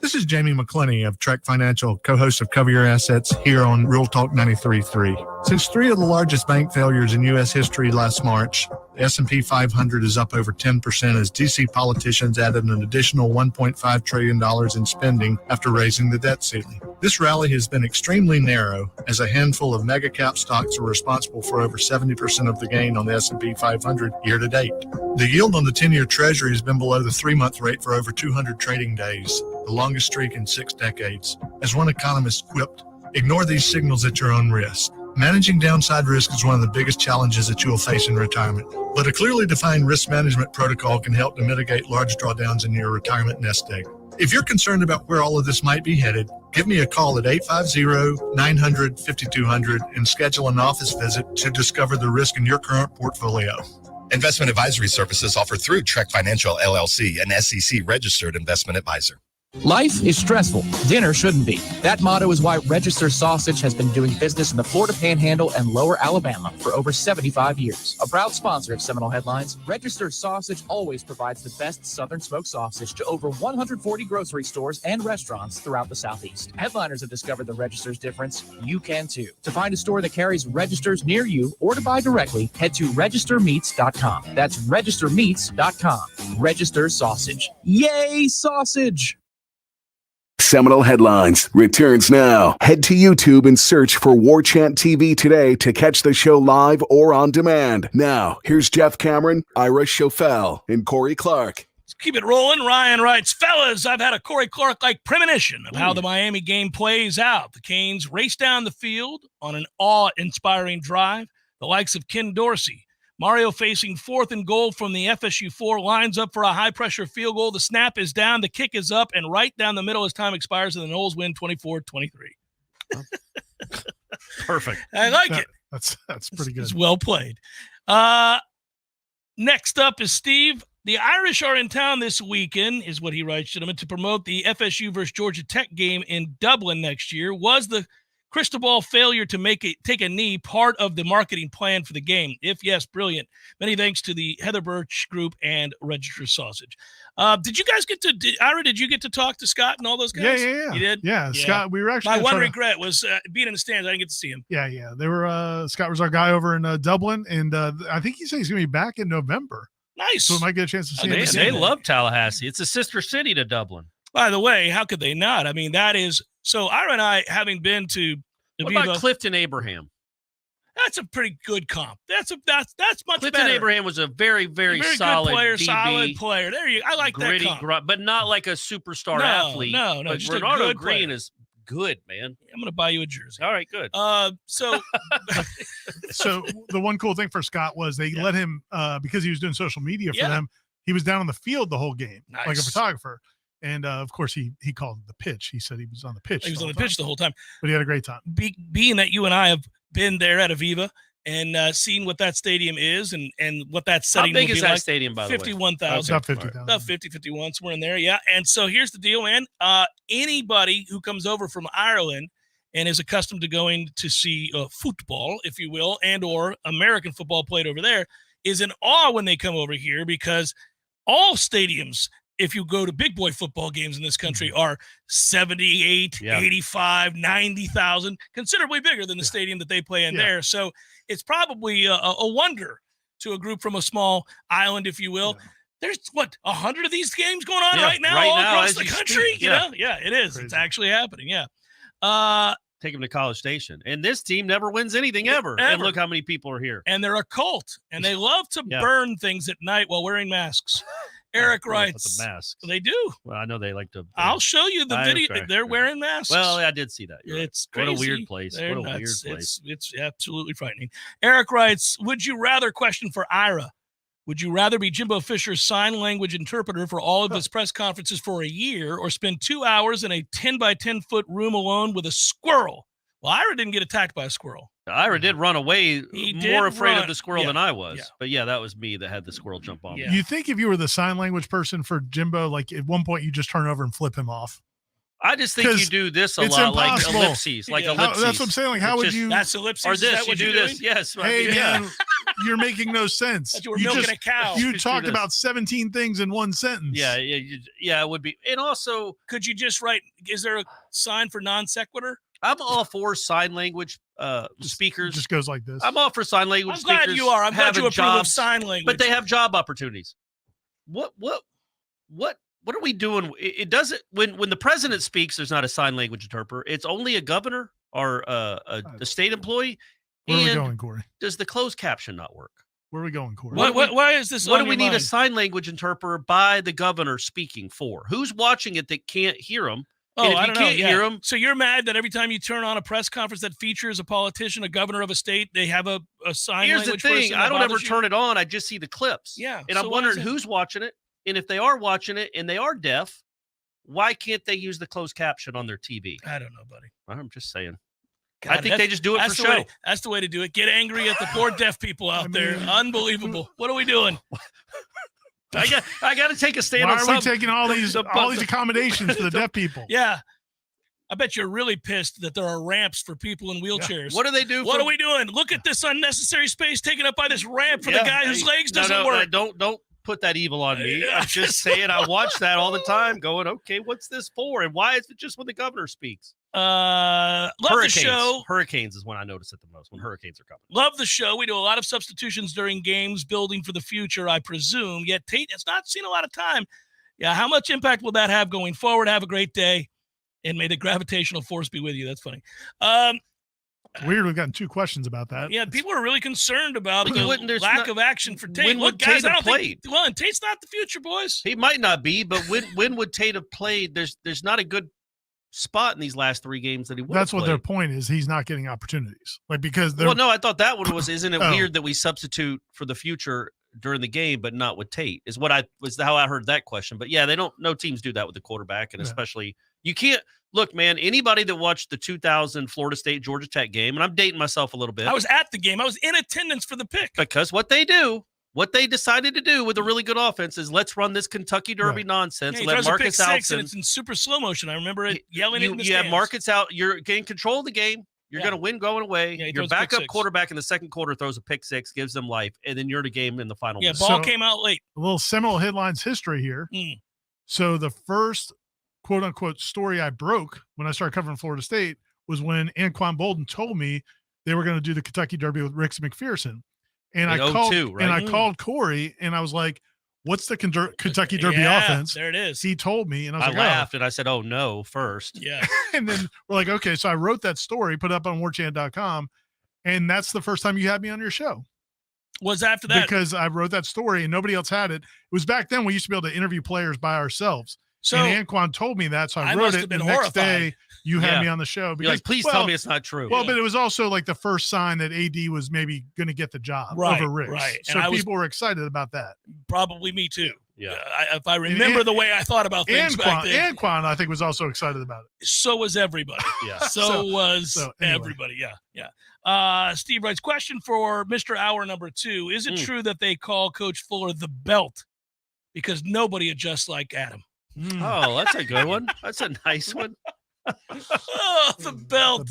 This is Jamie McClenney of Trek Financial, co-host of Cover Your Assets here on Real Talk 93.3. Since three of the largest bank failures in U.S. history last March, the S&P 500 is up over 10% as D.C. politicians added an additional $1.5 trillion in spending after raising the debt ceiling. This rally has been extremely narrow, as a handful of mega-cap stocks are responsible for over 70% of the gain on the S&P 500 year-to-date. The yield on the 10-year Treasury has been below the 3-month rate for over 200 trading days, the longest streak in 6 decades. As one economist quipped, ignore these signals at your own risk. Managing downside risk is one of the biggest challenges that you will face in retirement, but a clearly defined risk management protocol can help to mitigate large drawdowns in your retirement nest egg. If you're concerned about where all of this might be headed, give me a call at 850-900-5200 and schedule an office visit to discover the risk in your current portfolio. Investment advisory services offered through Trek Financial LLC, an SEC registered investment advisor. Life is stressful. Dinner shouldn't be. That motto is why Register Sausage has been doing business in the Florida Panhandle and Lower Alabama for over 75 years. A proud sponsor of Seminole Headlines, Register Sausage always provides the best Southern smoked sausage to over 140 grocery stores and restaurants throughout the Southeast. Headliners have discovered the Register's difference. You can too. To find a store that carries Registers near you or to buy directly, head to registermeats.com. That's registermeats.com. Register Sausage. Yay, sausage! Seminole Headlines returns now. Head to YouTube and search for Warchant TV today to catch the show live or on demand. Now, here's Jeff Cameron, Ira Schofel, and Corey Clark. Let's keep it rolling. Ryan writes, fellas, I've had a Corey Clark-like premonition of how the Miami game plays out. The Canes race down the field on an awe-inspiring drive. The likes of Ken Dorsey. Mario facing 4th and goal from the FSU 4, lines up for a high-pressure field goal. The snap is down, the kick is up, and right down the middle as time expires, and the Noles win 24-23. Perfect. I like it. That's pretty good. It's well played. Next up is Steve. The Irish are in town this weekend, is what he writes, gentlemen, to promote the FSU versus Georgia Tech game in Dublin next year. Was the Cristobal failure to take a knee part of the marketing plan for the game? If yes, brilliant. Many thanks to the Heather Birch Group and Register Sausage. Did you guys Ira, did you get to talk to Scott and all those guys? Yeah. You did? Yeah, Scott, we were actually. My one regret was being in the stands. I didn't get to see him. Yeah. They were, Scott was our guy over in Dublin, and I think he said he's going to be back in November. Nice. So we might get a chance to see him. They love Tallahassee. It's a sister city to Dublin. By the way, how could they not? I mean, that is so. Ira and I, having been to what about Clifton Abraham? That's a pretty good comp. That's much Clifton better. Abraham was a very, very solid good player, DB, solid player. There you. I like gritty, that comp. but not like a superstar athlete. No. But Just Bernardo a good Green player. is good, man. I'm going to buy you a jersey. All right, good. So the one cool thing for Scott was they let him because he was doing social media for them. He was down on the field the whole game, like a photographer. And of course, he called the pitch. He said he was on the pitch. He was on the pitch the whole time. But he had a great time. Being that you and I have been there at Aviva and seen what that stadium is and what that setting How big will is be that like. stadium, by the way? 51,000. About 50,000. About 50, 51, somewhere in there, yeah. And so here's the deal, man. Anybody who comes over from Ireland and is accustomed to going to see football, if you will, and or American football played over there, is in awe when they come over here because all stadiums, if you go to big boy football games in this country, are 78, 85, 90,000, considerably bigger than the stadium that they play in there. So it's probably a wonder to a group from a small island, if you will. There's 100 of these games going on right now all across the country. Speak, you know? Yeah, it is. Crazy. It's actually happening. Yeah. Take them to College Station. And this team never wins anything ever. And look how many people are here. And they're a cult. And they love to burn things at night while wearing masks. Eric writes, the masks. They do. Well, I know they like to. I'll show you the video. They're wearing masks. Well, I did see that. It's crazy. What a weird place. They're what a nuts. weird place. It's absolutely frightening. Eric writes, would you rather, question for Ira, would you rather be Jimbo Fisher's sign language interpreter for all of his press conferences for a year or spend 2 hours in a 10 by 10 foot room alone with a squirrel? Well, Ira didn't get attacked by a squirrel. Ira did run away, more afraid of the squirrel than I was. Yeah. But yeah, that was me that had the squirrel jump on me. You think if you were the sign language person for Jimbo, like at one point you just turn over and flip him off? I just think you do this a lot, impossible. like ellipses, ellipses. That's what I'm saying. Like, how would you? That's ellipses. Or this, is that what you do this. Yes. Hey, man, you're making no sense. That you were milking a cow. You talked about 17 things in one sentence. Yeah, it would be. And also, could you just write? Is there a sign for non sequitur? I'm all for sign language speakers. Just goes like this. I'm all for sign language speakers. I'm glad you are. I'm glad you approve of sign language. But they have job opportunities. What are we doing? It doesn't when the president speaks, there's not a sign language interpreter. It's only a governor or a state employee. Where are we going, Corey? Does the closed caption not work? Where are we going, Corey? Why is this? What do we need a sign language interpreter by the governor speaking for? Who's watching it that can't hear him? Oh, and if I you don't can't know. hear him, so you're mad that every time you turn on a press conference that features a politician, a governor of a state, they have a sign here's language the thing. person I don't ever bothers you? turn it on. I just see the clips. Yeah. And so I'm why wondering is it- who's watching it. And if they are watching it and they are deaf, why can't they use the closed caption on their TV? I don't know, buddy. I'm just saying. God, I think they just do it for the show. That's the way to do it. Get angry at the poor deaf people out there. Unbelievable. What are we doing? I got to take a stand Why on are something. we taking all these accommodations for the deaf people? Yeah. I bet you're really pissed that there are ramps for people in wheelchairs. What do they do? What are we doing? Look at this unnecessary space taken up by this ramp for the guy whose legs doesn't work. Don't put that evil on me. I'm just saying I watch that all the time going, okay, what's this for? And why is it just when the governor speaks? Love Hurricanes. the show. Hurricanes is when I notice it the most, when hurricanes are coming. Love the show. We do a lot of substitutions during games, building for the future, I presume. Yet Tate has not seen a lot of time. Yeah, how much impact will that have going forward? Have a great day. And may the gravitational force be with you. That's funny. Weird. We've gotten 2 questions about that. Yeah, people are really concerned about the there's lack not- of action for Tate. when Look, would guys, Tate I have don't played? think. Well, and Tate's not the future, boys. He might not be, but when would Tate have played? There's not a good spot in these last 3 games that he would. That's have what their played. point is. He's not getting opportunities. Like, because they're. Well, no, I thought that one was. Isn't it Oh. weird that we substitute for the future during the game, but not with Tate? Is what how I heard that question. But yeah, they don't. No teams do that with the quarterback, and especially you can't. Look, man, anybody that watched the 2000 Florida State Georgia Tech game, and I'm dating myself a little bit. I was at the game. I was in attendance for the pick. Because what they decided to do with a really good offense is let's run this Kentucky Derby nonsense. Yeah, he Let throws a Marcus pick six, and Alson. it's in super slow motion. I remember it yelling it in the You have stands. Marcus out. You're getting control of the game. You're going to win going away. Your backup quarterback in the second quarter throws a pick six, gives them life, and then you're in a game in the final. Yeah, ball came out late. A little Seminole Headlines history here. So the first quote-unquote story I broke when I started covering Florida State was when Anquan Bolden told me they were going to do the Kentucky Derby with Ricks McPherson. And I called Corey, and I was like, what's the Kentucky Derby offense? There it is. He told me, and I laughed, and I said, oh, no, first. Yeah. And then we're like, okay, so I wrote that story, put it up on warchant.com, and that's the first time you had me on your show. Was after that? Because I wrote that story, and nobody else had it. It was back then we used to be able to interview players by ourselves. So, and Anquan told me that, so I wrote it. The next day, you had me on the show. Because, you're like, please tell me it's not true. Well, but it was also like the first sign that AD was maybe going to get the job over Ricks. Right. So people were excited about that. Probably me too. Yeah. If I remember the way I thought about things back then. Anquan, I think, was also excited about it. So was everybody. Yeah. Everybody. Yeah. Steve writes, question for Mr. Hour number 2. Is it true that they call Coach Fuller the belt because nobody adjusts like Adam? Oh, that's a good one. That's a nice one. Oh, the belt.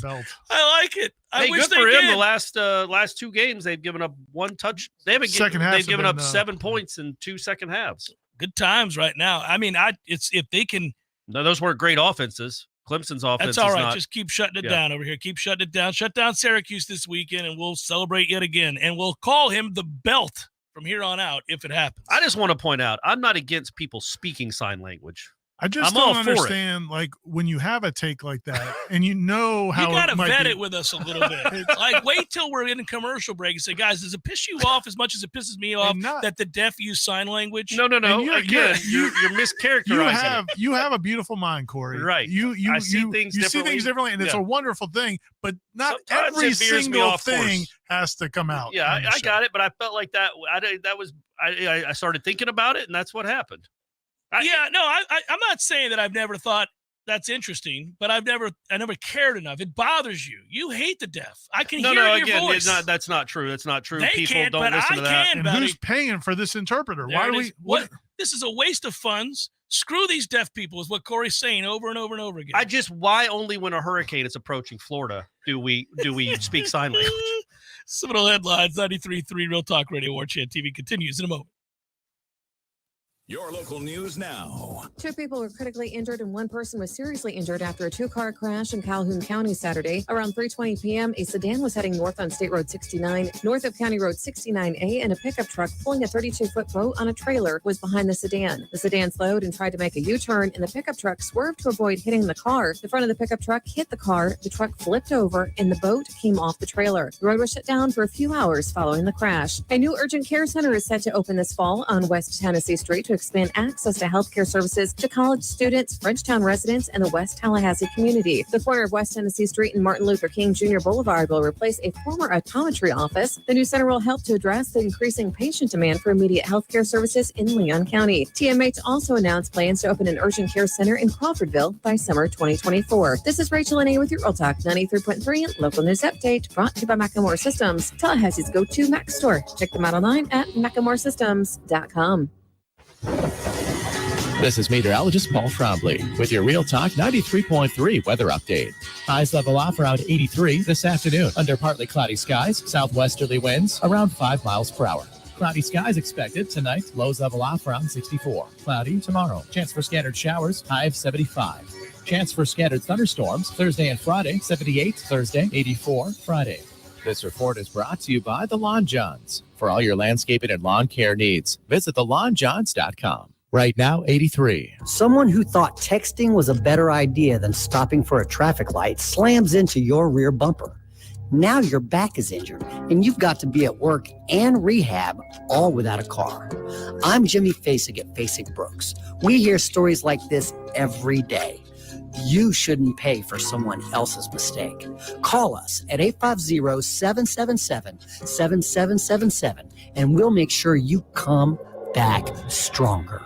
I like it. I wish good for him. The last 2 games, they've given up 1 touch. They've given up 7 points in 2 second halves. Good times right now. I mean, it's if they can. No, those weren't great offenses. Clemson's offense. That's all right. Just keep shutting it down over here. Keep shutting it down. Shut down Syracuse this weekend, and we'll celebrate yet again. And we'll call him the belt from here on out if it happens. I just want to point out, I'm not against people speaking sign language. I just don't understand, like, when you have a take like that and you know how you got to vet it with us a little bit. Like, wait till we're in a commercial break and say, guys, does it piss you off as much as it pisses me off that the deaf use sign language? No. You're mischaracterizing it. You have a beautiful mind, Corey. Right. You see things differently, and it's a wonderful thing, but not every single thing has to come out. Yeah, I got it, but I felt like that. I started thinking about it, and that's what happened. I'm not saying that I've never thought that's interesting, but I never cared enough. It bothers you. You hate the deaf. I can hear your voice. That's not true. That's not true. People don't listen to that. And who's paying for this interpreter? Why do we? What? This is a waste of funds. Screw these deaf people is what Corey's saying over and over and over again. Why only when a hurricane is approaching Florida do we speak sign language? Seminole Headlines, 93.3 Real Talk Radio, Warchant TV continues in a moment. Your local news now. 2 people were critically injured and 1 person was seriously injured after a 2-car crash in Calhoun County Saturday. Around 3:20 p.m., a sedan was heading north on State Road 69, north of County Road 69A, and a pickup truck pulling a 32-foot boat on a trailer was behind the sedan. The sedan slowed and tried to make a U-turn, and the pickup truck swerved to avoid hitting the car. The front of the pickup truck hit the car, the truck flipped over, and the boat came off the trailer. The road was shut down for a few hours following the crash. A new urgent care center is set to open this fall on West Tennessee Street to expand access to healthcare services to college students, Frenchtown residents, and the West Tallahassee community. The corner of West Tennessee Street and Martin Luther King Jr. Boulevard will replace a former optometry office. The new center will help to address the increasing patient demand for immediate healthcare services in Leon County. TMH also announced plans to open an urgent care center in Crawfordville by summer 2024. This is Rachel Anay with your Real Talk 93.3 local news update, brought to you by Macklemore Systems, Tallahassee's go-to Mac store. Check them out online at MacklemoreSystems.com. This is meteorologist Paul Trombley with your Real Talk 93.3 weather update. Highs level off around 83 this afternoon under partly cloudy skies, southwesterly winds around 5 miles per hour. Cloudy skies expected tonight, lows level off around 64. Cloudy tomorrow. Chance for scattered showers, high of 75. Chance for scattered thunderstorms Thursday and Friday, 78 Thursday, 84 Friday. This report is brought to you by the Lawn Johns. For all your landscaping and lawn care needs, visit thelawnjohns.com. Right now, 83. Someone who thought texting was a better idea than stopping for a traffic light slams into your rear bumper. Now your back is injured and you've got to be at work and rehab all without a car. I'm Jimmy Fasig at Fasig Brooks. We hear stories like this every day. You shouldn't pay for someone else's mistake. Call us at 850-777-7777 and we'll make sure you come back stronger.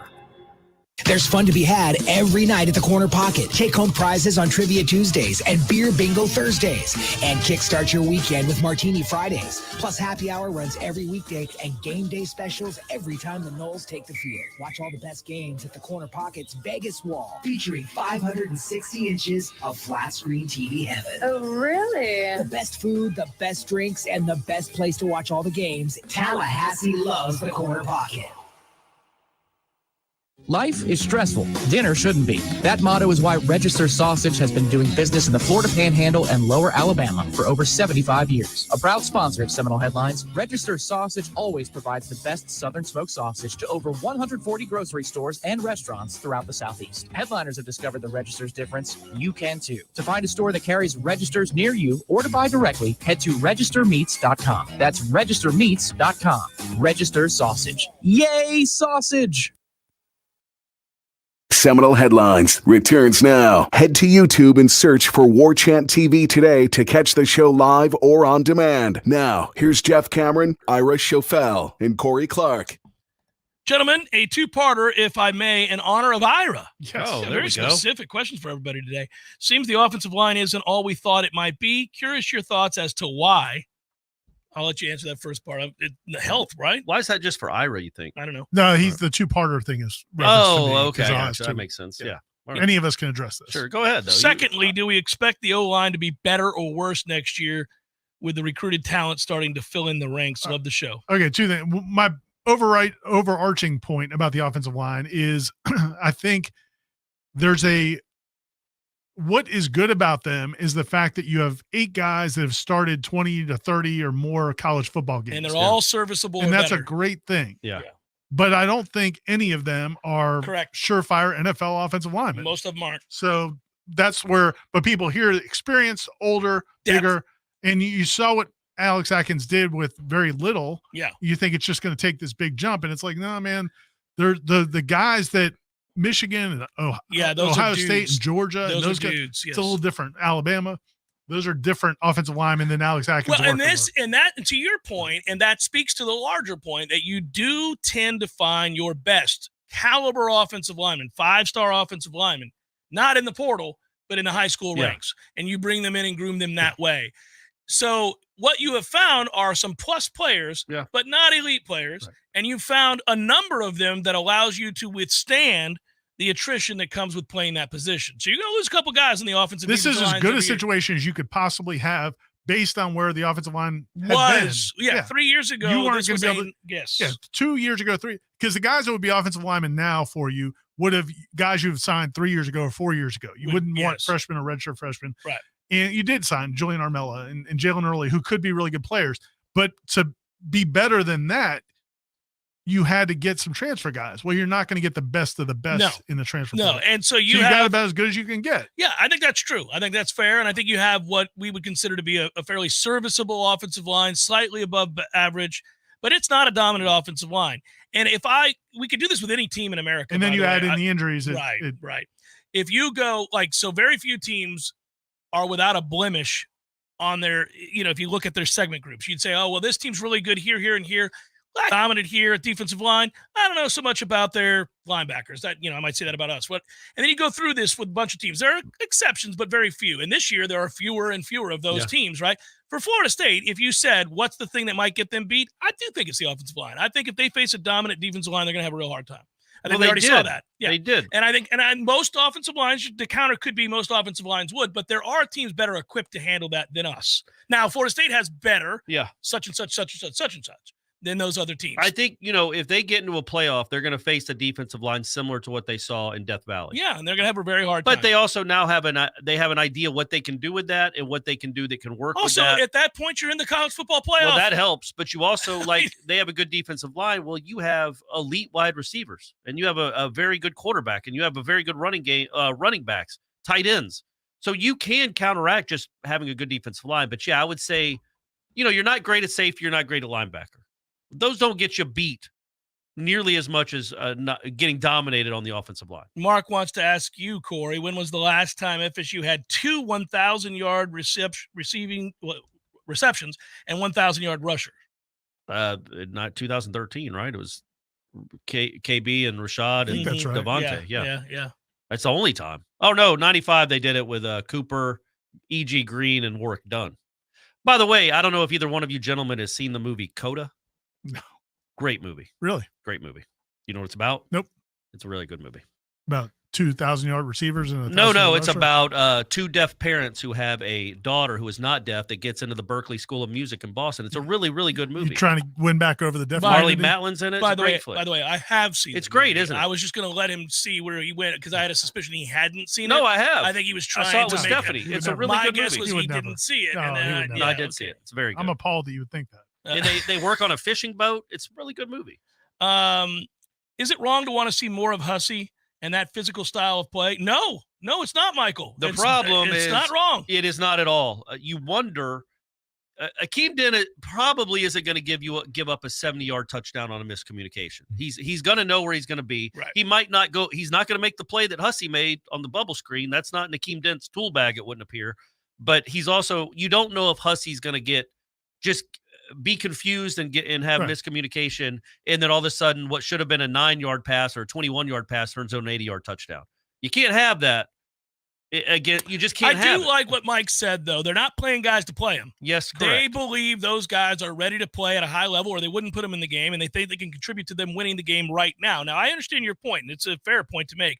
There's fun to be had every night at the Corner Pocket. Take home prizes on Trivia Tuesdays and Beer Bingo Thursdays. And kickstart your weekend with Martini Fridays. Plus, happy hour runs every weekday and game day specials every time the Noles take the field. Watch all the best games at the Corner Pocket's Vegas Wall, featuring 560 inches of flat screen TV heaven. Oh, really? The best food, the best drinks, and the best place to watch all the games. Tallahassee loves the Corner Pocket. Life is stressful. Dinner shouldn't be. That motto is why Register Sausage has been doing business in the Florida Panhandle and Lower Alabama for over 75 years. A proud sponsor of Seminole Headlines, Register Sausage always provides the best Southern smoked sausage to over 140 grocery stores and restaurants throughout the Southeast. Headliners have discovered the Register's difference. You can too. To find a store that carries Registers near you or to buy directly, head to registermeats.com. That's registermeats.com. Register Sausage. Yay, sausage! Seminole Headlines returns now. Head to YouTube and search for Warchant TV today to catch the show live or on demand. Now, here's Jeff Cameron, Ira Schofel, and Corey Clark. Gentlemen, a two-parter, if I may, in honor of Ira. Yes. Oh, very specific questions for everybody today. Seems the offensive line isn't all we thought it might be. Curious your thoughts as to why. I'll let you answer that first part. Health, right? Why is that just for Ira, you think? I don't know. No, he's the two-parter thing is. Okay. That makes sense. Yeah. Right. Any of us can address this. Sure. Go ahead, though. Secondly, do we expect the O-line to be better or worse next year with the recruited talent starting to fill in the ranks? Love the show. Okay, two things. My overarching point about the offensive line is I think there's what is good about them is the fact that you have 8 guys that have started 20 to 30 or more college football games. And they're all serviceable. And that's better. a great thing. Yeah. But I don't think any of them are correct surefire NFL offensive linemen. Most of them aren't. So that's where, but people hear experience, older, bigger, and you saw what Alex Atkins did with very little. Yeah. You think it's just going to take this big jump. And it's like, no, man, they're the guys that Michigan and Ohio State and Georgia, and those guys, dudes, it's a little different. Alabama, those are different offensive linemen than Alex Atkins. Well, and to your point, and that speaks to the larger point that you do tend to find your best caliber offensive linemen, 5-star offensive linemen, not in the portal, but in the high school ranks, and you bring them in and groom them that way. So what you have found are some plus players, but not elite players, and you found a number of them that allows you to withstand the attrition that comes with playing that position. So you're going to lose a couple guys in the offensive line. This is as good a situation as you could possibly have based on where the offensive line was. Yeah, 3 years ago, you weren't going to be able to. Yes. Yeah, 2 years ago, because the guys that would be offensive linemen now for you would have guys you've signed 3 years ago or 4 years ago. You wouldn't want freshmen or redshirt freshmen. Right. And you did sign Julian Armella and Jalen Early, who could be really good players. But to be better than that, you had to get some transfer guys. Well, you're not going to get the best of the best in the transfer. No, portal. and so you got about as good as you can get. Yeah, I think that's true. I think that's fair, and I think you have what we would consider to be a fairly serviceable offensive line, slightly above average, but it's not a dominant offensive line. And we could do this with any team in America. And then you add in the injuries. Right. If you go so very few teams are without a blemish on their, if you look at their segment groups, you'd say, oh, well, this team's really good here, here, and here. Dominant here at defensive line. I don't know so much about their linebackers. That I might say that about us. And then you go through this with a bunch of teams. There are exceptions, but very few. And this year there are fewer and fewer of those teams, right? For Florida State, if you said what's the thing that might get them beat, I do think it's the offensive line. I think if they face a dominant defensive line, they're going to have a real hard time. I think they already saw that. Yeah, they did. And I think, most offensive lines, the counter could be most offensive lines would, but there are teams better equipped to handle that than us. Now, Florida State has better, such and such, such and such, such and such than those other teams. I think, if they get into a playoff, they're going to face a defensive line similar to what they saw in Death Valley. Yeah, and they're going to have a very hard time. But they also now have an idea what they can do with that and what they can do that can work with that. Also, at that point, you're in the college football playoff. Well, that helps, but you also, they have a good defensive line. Well, you have elite wide receivers, and you have a very good quarterback, and you have a very good running backs, tight ends. So you can counteract just having a good defensive line. But, I would say, you're not great at safety, you're not great at linebacker. Those don't get you beat nearly as much as not getting dominated on the offensive line. Mark wants to ask you, Corey, when was the last time FSU had 2 1,000-yard receptions and 1,000-yard rushers? Not 2013, right? It was KB and Rashad and that's right. Devontae. Yeah. That's the only time. Oh, no, 95 they did it with Cooper, E.G. Green, and Warwick Dunn. By the way, I don't know if either one of you gentlemen has seen the movie Coda. No. Great movie. Really? Great movie. You know what it's about? Nope. It's a really good movie. About 2,000-yard receivers and No, it's about two deaf parents who have a daughter who is not deaf that gets into the Berklee School of Music in Boston. It's a really, really good movie. You're trying to win back over the deaf. Marley Matlin's in it. By the way, I have seen it. It's great, isn't it? I was just going to let him see where he went because I had a suspicion he hadn't seen it. No, I have. I think he was trying I saw it with to Stephanie. It's a really good movie. My guess was he didn't see it. No, I did see it. It's very good. I'm appalled that you would think that. And they work on a fishing boat. It's a really good movie. Is it wrong to want to see more of Hussey and that physical style of play? No, it's not, Michael. The problem is it's not wrong. It is not at all. You wonder. Akeem Dennett probably isn't going to give up a 70-yard touchdown on a miscommunication. He's going to know where he's going to be. Right. He might not go. He's not going to make the play that Hussey made on the bubble screen. That's not in Akeem Dennett's tool bag. It wouldn't appear. But he's also. You don't know if Hussey's going to just be confused and have miscommunication, and then all of a sudden what should have been a 9-yard pass or a 21-yard pass turns out an 80-yard touchdown. You can't have that. Again, you just can't have it. I do like what Mike said, though. They're not playing guys to play them. Yes, correct. They believe those guys are ready to play at a high level or they wouldn't put them in the game, and they think they can contribute to them winning the game right now. Now, I understand your point, and it's a fair point to make.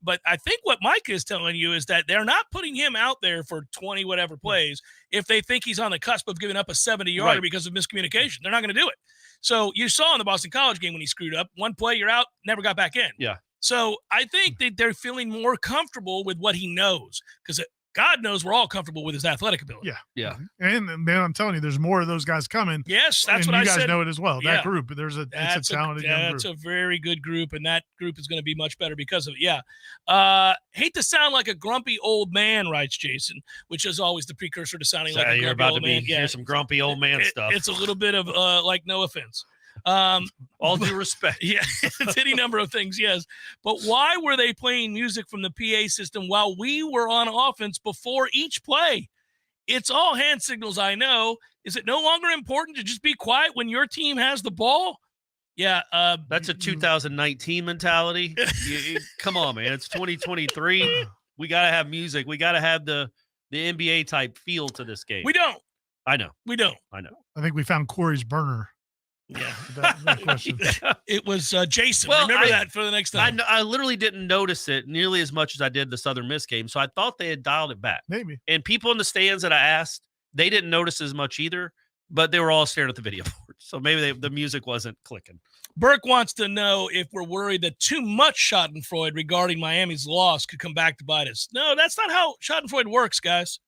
But I think what Mike is telling you is that they're not putting him out there for 20 whatever plays if they think he's on the cusp of giving up a 70-yarder because of miscommunication. They're not going to do it. So you saw in the Boston College game when he screwed up, one play, you're out, never got back in. Yeah. So I think that they're feeling more comfortable with what he knows because God knows we're all comfortable with his athletic ability. Yeah. And man, I'm telling you, there's more of those guys coming. Yes, that's what I said. You guys know it as well. Yeah. That group, it's a talented young group. That's a very good group, and that group is going to be much better because of it. Yeah. Hate to sound like a grumpy old man, writes Jason, which is always the precursor to sounding like a grumpy you're about old to man. hear some grumpy old man stuff. It's a little bit of like no offense. All due respect. Yeah, it's any number of things, yes. But why were they playing music from the PA system while we were on offense before each play? It's all hand signals, I know. Is it no longer important to just be quiet when your team has the ball? Yeah. That's a 2019 mentality. Come on, man. It's 2023. We got to have music. We got to have the NBA type feel to this game. We don't. I know. We don't. I know. I think we found Corey's burner. Yeah. that question. It was Jason. Well, remember that for the next time. I literally didn't notice it nearly as much as I did the Southern Miss game, so I thought they had dialed it back. Maybe. And people in the stands that I asked, they didn't notice as much either, but they were all staring at the video board. So maybe the music wasn't clicking. Burke wants to know if we're worried that too much Schadenfreude regarding Miami's loss could come back to bite us. No, that's not how Schadenfreude works, guys.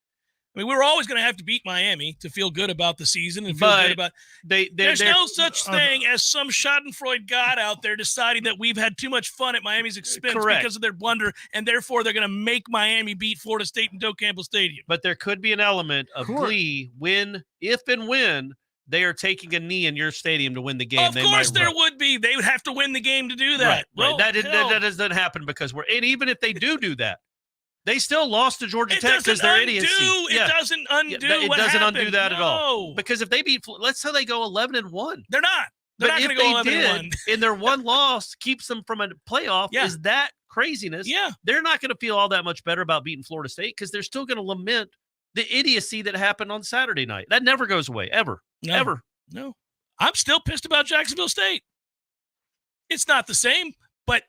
I mean, we were always going to have to beat Miami to feel good about the season and feel good about. There's no such thing as some Schadenfreude god out there deciding that we've had too much fun at Miami's expense because of their blunder, and therefore they're going to make Miami beat Florida State in Doak Campbell Stadium. But there could be an element of glee if and when they are taking a knee in your stadium to win the game. Of course there would be. They would have to win the game to do that. Right. Well, that doesn't happen because and even if they do that, they still lost to Georgia Tech because they're idiocy. It doesn't undo it doesn't happened. undo that at all. No. Because if they beat, let's say they go 11-1. They're not. They're not going to go 11-1. And their one loss keeps them from a playoff. Is that craziness? Yeah. They're not going to feel all that much better about beating Florida State because they're still going to lament the idiocy that happened on Saturday night. That never goes away, ever. No. Ever. No. I'm still pissed about Jacksonville State. It's not the same, but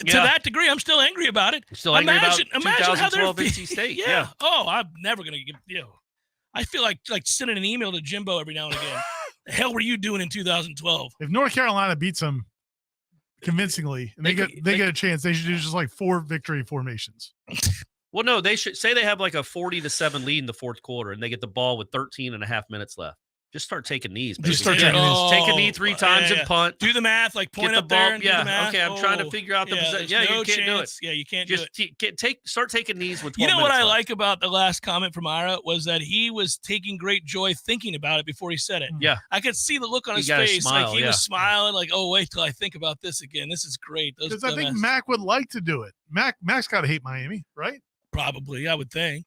to that degree, I'm still angry about it. Still angry about imagine how they're 2012 NC State. Yeah. Oh, I'm never going to give I feel like sending an email to Jimbo every now and again. The hell were you doing in 2012? If North Carolina beats them convincingly and they get a chance, they should do just like 4 victory formations. Well, no, they should say they have like a 40-7 lead in the fourth quarter and they get the ball with 13.5 minutes left. Just start taking knees. Baby. Just start taking knees. Take a knee 3 times and punt. Do the math, like point up there and do the math. Okay, I'm trying to figure out the position. Yeah, you can't do it. Yeah, you can't do it. Start taking knees with 12 You know what I left. like about the last comment from Ira was that he was taking great joy thinking about it before he said it. Yeah. I could see the look on his got a face. smile, Like he was smiling, like, oh, wait till I think about this again. This is great. Because I think Mac would like to do it. Mac's got to hate Miami, right? Probably, I would think.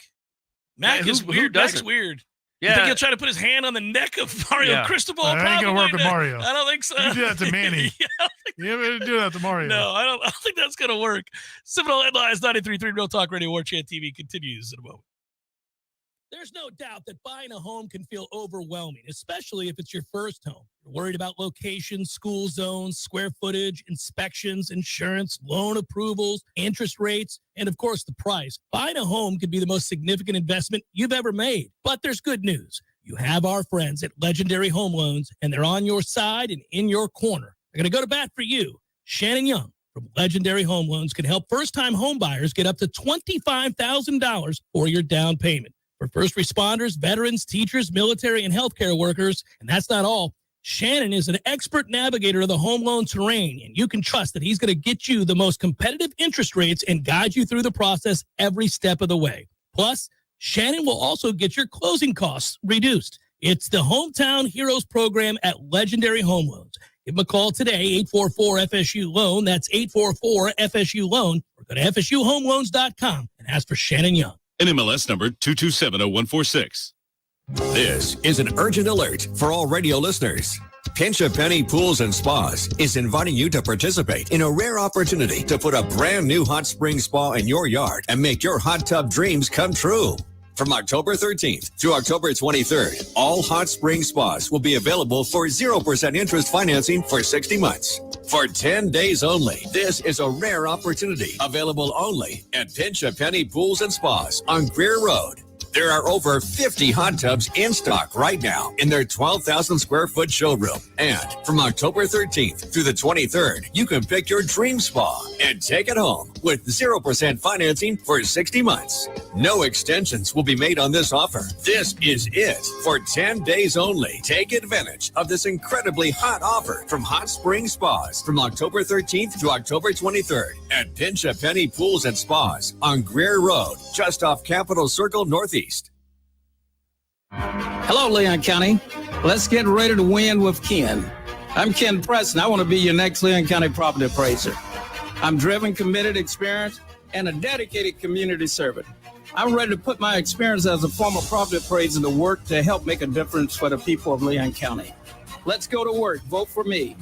Mac is who weird. doesn't? Mac's weird. Yeah. You think he'll try to put his hand on the neck of Mario Cristobal? That ain't gonna work with Mario. I don't think so. You do that to Manny. Yeah, I don't think You ever do that to Mario? No, I don't think that's going to work. Seminole Headlines 93.3 Real Talk Radio Warchant TV continues in a moment. There's no doubt that buying a home can feel overwhelming, especially if it's your first home. You're worried about location, school zones, square footage, inspections, insurance, loan approvals, interest rates, and of course, the price. Buying a home could be the most significant investment you've ever made. But there's good news. You have our friends at Legendary Home Loans, and they're on your side and in your corner. They're going to go to bat for you. Shannon Young from Legendary Home Loans can help first-time home buyers get up to $25,000 for your down payment. For first responders, veterans, teachers, military, and healthcare workers, and that's not all, Shannon is an expert navigator of the home loan terrain, and you can trust that he's going to get you the most competitive interest rates and guide you through the process every step of the way. Plus, Shannon will also get your closing costs reduced. It's the Hometown Heroes program at Legendary Home Loans. Give them a call today, 844-FSU-LOAN. That's 844-FSU-LOAN. Or go to FSUHomeLoans.com and ask for Shannon Young. NMLS number 2270146. This is an urgent alert for all radio listeners. Pinch a Penny Pools and Spas is inviting you to participate in a rare opportunity to put a brand new hot spring spa in your yard and make your hot tub dreams come true. From October 13th through October 23rd, all hot spring spas will be available for 0% interest financing for 60 months. For 10 days only, this is a rare opportunity available only at Pinch a Penny Pools and Spas on Greer Road. There are over 50 hot tubs in stock right now in their 12,000 square foot showroom. And from October 13th through the 23rd, you can pick your dream spa and take it home with 0% financing for 60 months. No extensions will be made on this offer. This is it for 10 days only. Take advantage of this incredibly hot offer from Hot Spring Spas from October 13th to October 23rd at Pinch a Penny Pools and Spas on Greer Road, just off Capitol Circle Northeast. Hello, Leon County. Let's get ready to win with Ken. I'm Ken Preston. I want to be your next Leon County property appraiser. I'm driven, committed, experienced, and a dedicated community servant. I'm ready to put my experience as a former property appraiser to work to help make a difference for the people of Leon County. Let's go to work. Vote for me.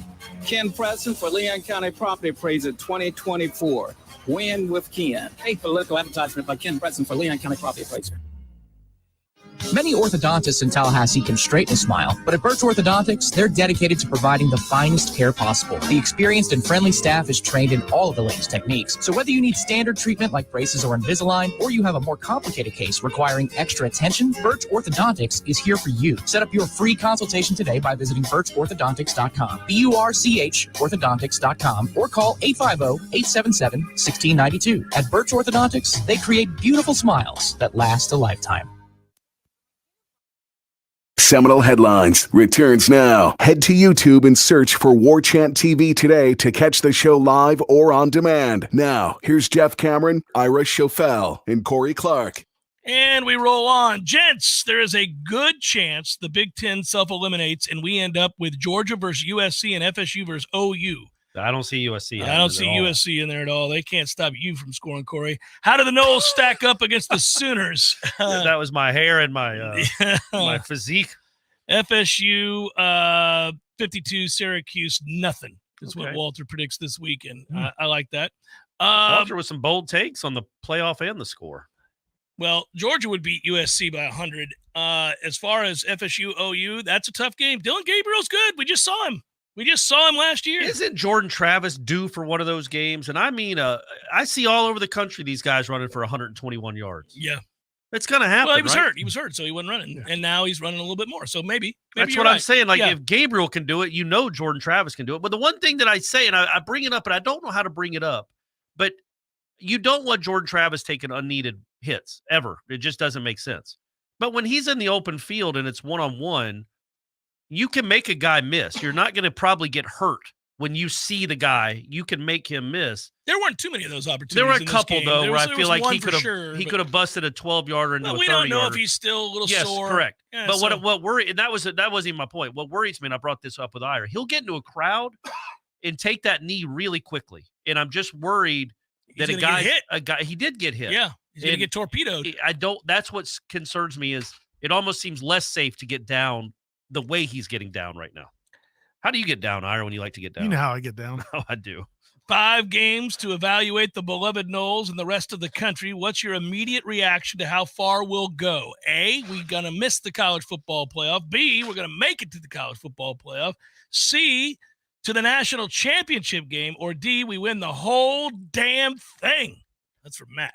Ken Preston for Leon County Property Appraiser 2024. Win with Ken. A political advertisement by Ken Preston for Leon County Property Appraiser. Many orthodontists in Tallahassee can straighten a smile, but at Birch Orthodontics, they're dedicated to providing the finest care possible. The experienced and friendly staff is trained in all of the latest techniques. So whether you need standard treatment like braces or Invisalign, or you have a more complicated case requiring extra attention, Birch Orthodontics is here for you. Set up your free consultation today by visiting birchorthodontics.com, BURCH orthodontics.com, or call 850-877-1692. At Birch Orthodontics, they create beautiful smiles that last a lifetime. Seminole Headlines returns now. Head to YouTube and search for Warchant TV today to catch the show live or on demand. Now, here's Jeff Cameron, Ira Schofel, and Corey Clark. And we roll on. Gents, there is a good chance the Big Ten self-eliminates and we end up with Georgia versus USC and FSU versus OU. I don't see USC. I don't see USC in there at all. They can't stop you from scoring, Corey. How do the Noles stack up against the Sooners? That was my hair and my my physique. FSU 52, Syracuse nothing is what Walter predicts this weekend. I like that. Walter with some bold takes on the playoff and the score. Well, Georgia would beat USC by 100. As far as FSU OU, that's a tough game. Dylan Gabriel's good. We just saw him. Last year. Isn't Jordan Travis due for one of those games? And I mean, I see all over the country these guys running for 121 yards. Yeah. It's going to happen. Well, he was right? hurt. He was hurt, so he wasn't running. Yeah. And now he's running a little bit more. So maybe that's what I'm saying. Like, if Gabriel can do it, Jordan Travis can do it. But the one thing that I say, and I bring it up, and I don't know how to bring it up, but you don't want Jordan Travis taking unneeded hits ever. It just doesn't make sense. But when he's in the open field and it's one-on-one, you can make a guy miss. You're not going to probably get hurt when you see the guy. You can make him miss. There weren't too many of those opportunities. There were a couple, though, where I feel like he could have busted a 12-yarder into a 30-yarder. We don't know if he's still a little sore. Yes, correct. Yeah, but what worried, that wasn't even my point. What worries me, and I brought this up with Ira, he'll get into a crowd and take that knee really quickly. And I'm just worried that a guy, he did get hit. Yeah, he's going to get torpedoed. That's what concerns me is it almost seems less safe to get down the way he's getting down right now. How do you get down, Ira, when you like to get down? You know how I get down. Oh, I do. 5 games to evaluate the beloved Noles and the rest of the country. What's your immediate reaction to how far we'll go? A, we're going to miss the college football playoff. B, we're going to make it to the college football playoff. C, to the national championship game. Or D, we win the whole damn thing. That's from Matt.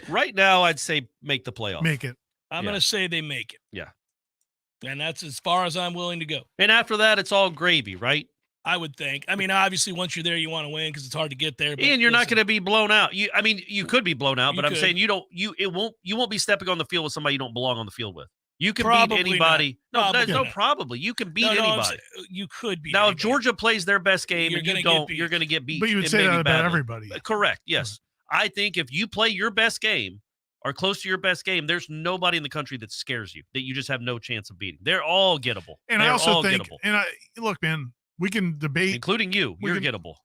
Right now, I'd say make the playoff. Make it. I'm going to say they make it. Yeah. And that's as far as I'm willing to go. And after that, it's all gravy, right? I would think. I mean, obviously, once you're there, you want to win because it's hard to get there. But and you're not going to be blown out. You could be blown out, but I'm saying you won't be stepping on the field with somebody you don't belong on the field with. You can beat anybody. Probably. You can beat anybody. You could beat. Now, anybody. if Georgia plays their best game and you don't, you're going to get beat. But you would say that about everybody. Correct. Yes. I think if you play your best game or close to your best game, there's nobody in the country that scares you, that you just have no chance of beating. They're all gettable. And I also think, look, man, we can debate. Including you. You're gettable.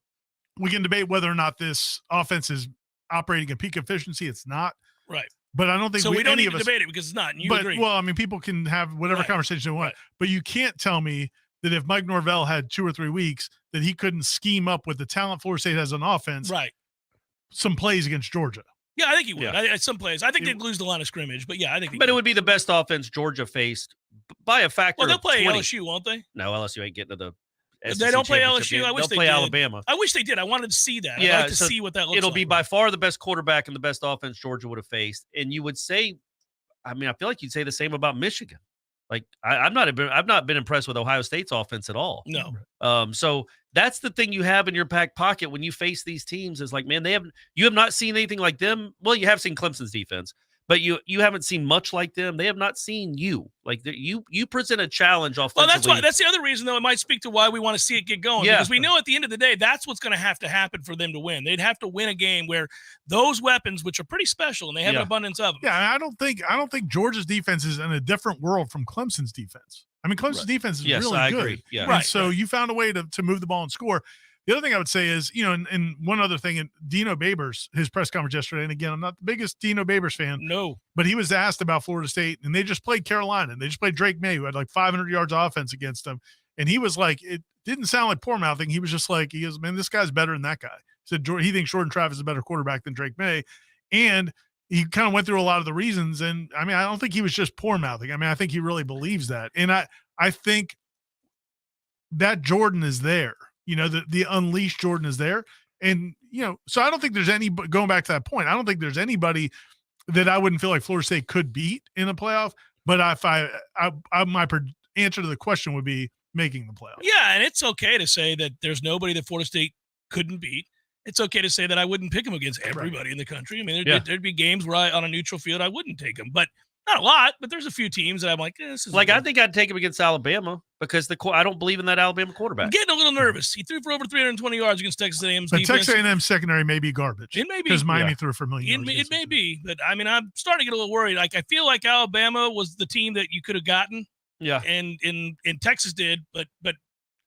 We can debate whether or not this offense is operating at peak efficiency. It's not. Right. But I don't think we don't need to debate it because it's not. And you agree. Well, I mean, people can have whatever conversation they want. Right. But you can't tell me that if Mike Norvell had 2 or 3 weeks, that he couldn't scheme up with the talent Florida State has on offense. Right. Some plays against Georgia. Yeah, I think he would. Yeah. Some plays. I think they'd lose the line of scrimmage, but yeah, I think. But it would be the best offense Georgia faced by a factor. Well, they'll play 20. LSU, won't they? No, LSU ain't getting to the. SEC they don't play LSU. Game. I wish they'll play did. Alabama. I wish they did. I wanted to see that. Yeah, I'd like to see what that looks like. It'll be by far the best quarterback and the best offense Georgia would have faced. And you would say, I feel like you'd say the same about Michigan. Like I've not been impressed with Ohio State's offense at all. No. So that's the thing you have in your back pocket when you face these teams is like, man, you have not seen anything like them. Well, you have seen Clemson's defense, but you haven't seen much like them. They have not seen you. Like you present a challenge offensively. Well, that's the other reason, though. It might speak to why we want to see it get going. Yeah. Because we know at the end of the day, that's what's going to happen for them to win. They'd have to win a game where those weapons, which are pretty special, and they have an abundance of them. Yeah, I don't think Georgia's defense is in a different world from Clemson's defense. I mean, Clemson's defense is really I good. Agree. Yeah. Right. So you found a way to move the ball and score. The other thing I would say is, and one other thing, and Dino Babers, his press conference yesterday, and again, I'm not the biggest Dino Babers fan. No. But he was asked about Florida State, and they just played Carolina, and they just played Drake May, who had like 500 yards of offense against them. And he was like, it didn't sound like poor mouthing. He was just like, he goes, man, this guy's better than that guy. He said he thinks Jordan Travis is a better quarterback than Drake May. And he kind of went through a lot of the reasons. And I don't think he was just poor mouthing. I think he really believes that. And I think that Jordan is there. The unleashed Jordan is there. And, so I don't think there's going back to that point, I don't think there's anybody that I wouldn't feel like Florida State could beat in a playoff. But if my answer to the question would be making the playoff. Yeah. And it's okay to say that there's nobody that Florida State couldn't beat. It's okay to say that I wouldn't pick them against everybody in the country. I mean, there'd be games where on a neutral field, I wouldn't take them, but not a lot, but there's a few teams that I'm like, this is I think I'd take him against Alabama because I don't believe in that Alabama quarterback. I'm getting a little nervous. He threw for over 320 yards against Texas A&M's defense. Texas A&M's secondary may be garbage. It may be. Because Miami threw for a million yards. It may be, but I'm starting to get a little worried. Like, I feel like Alabama was the team that you could have gotten. Yeah. And Texas did, but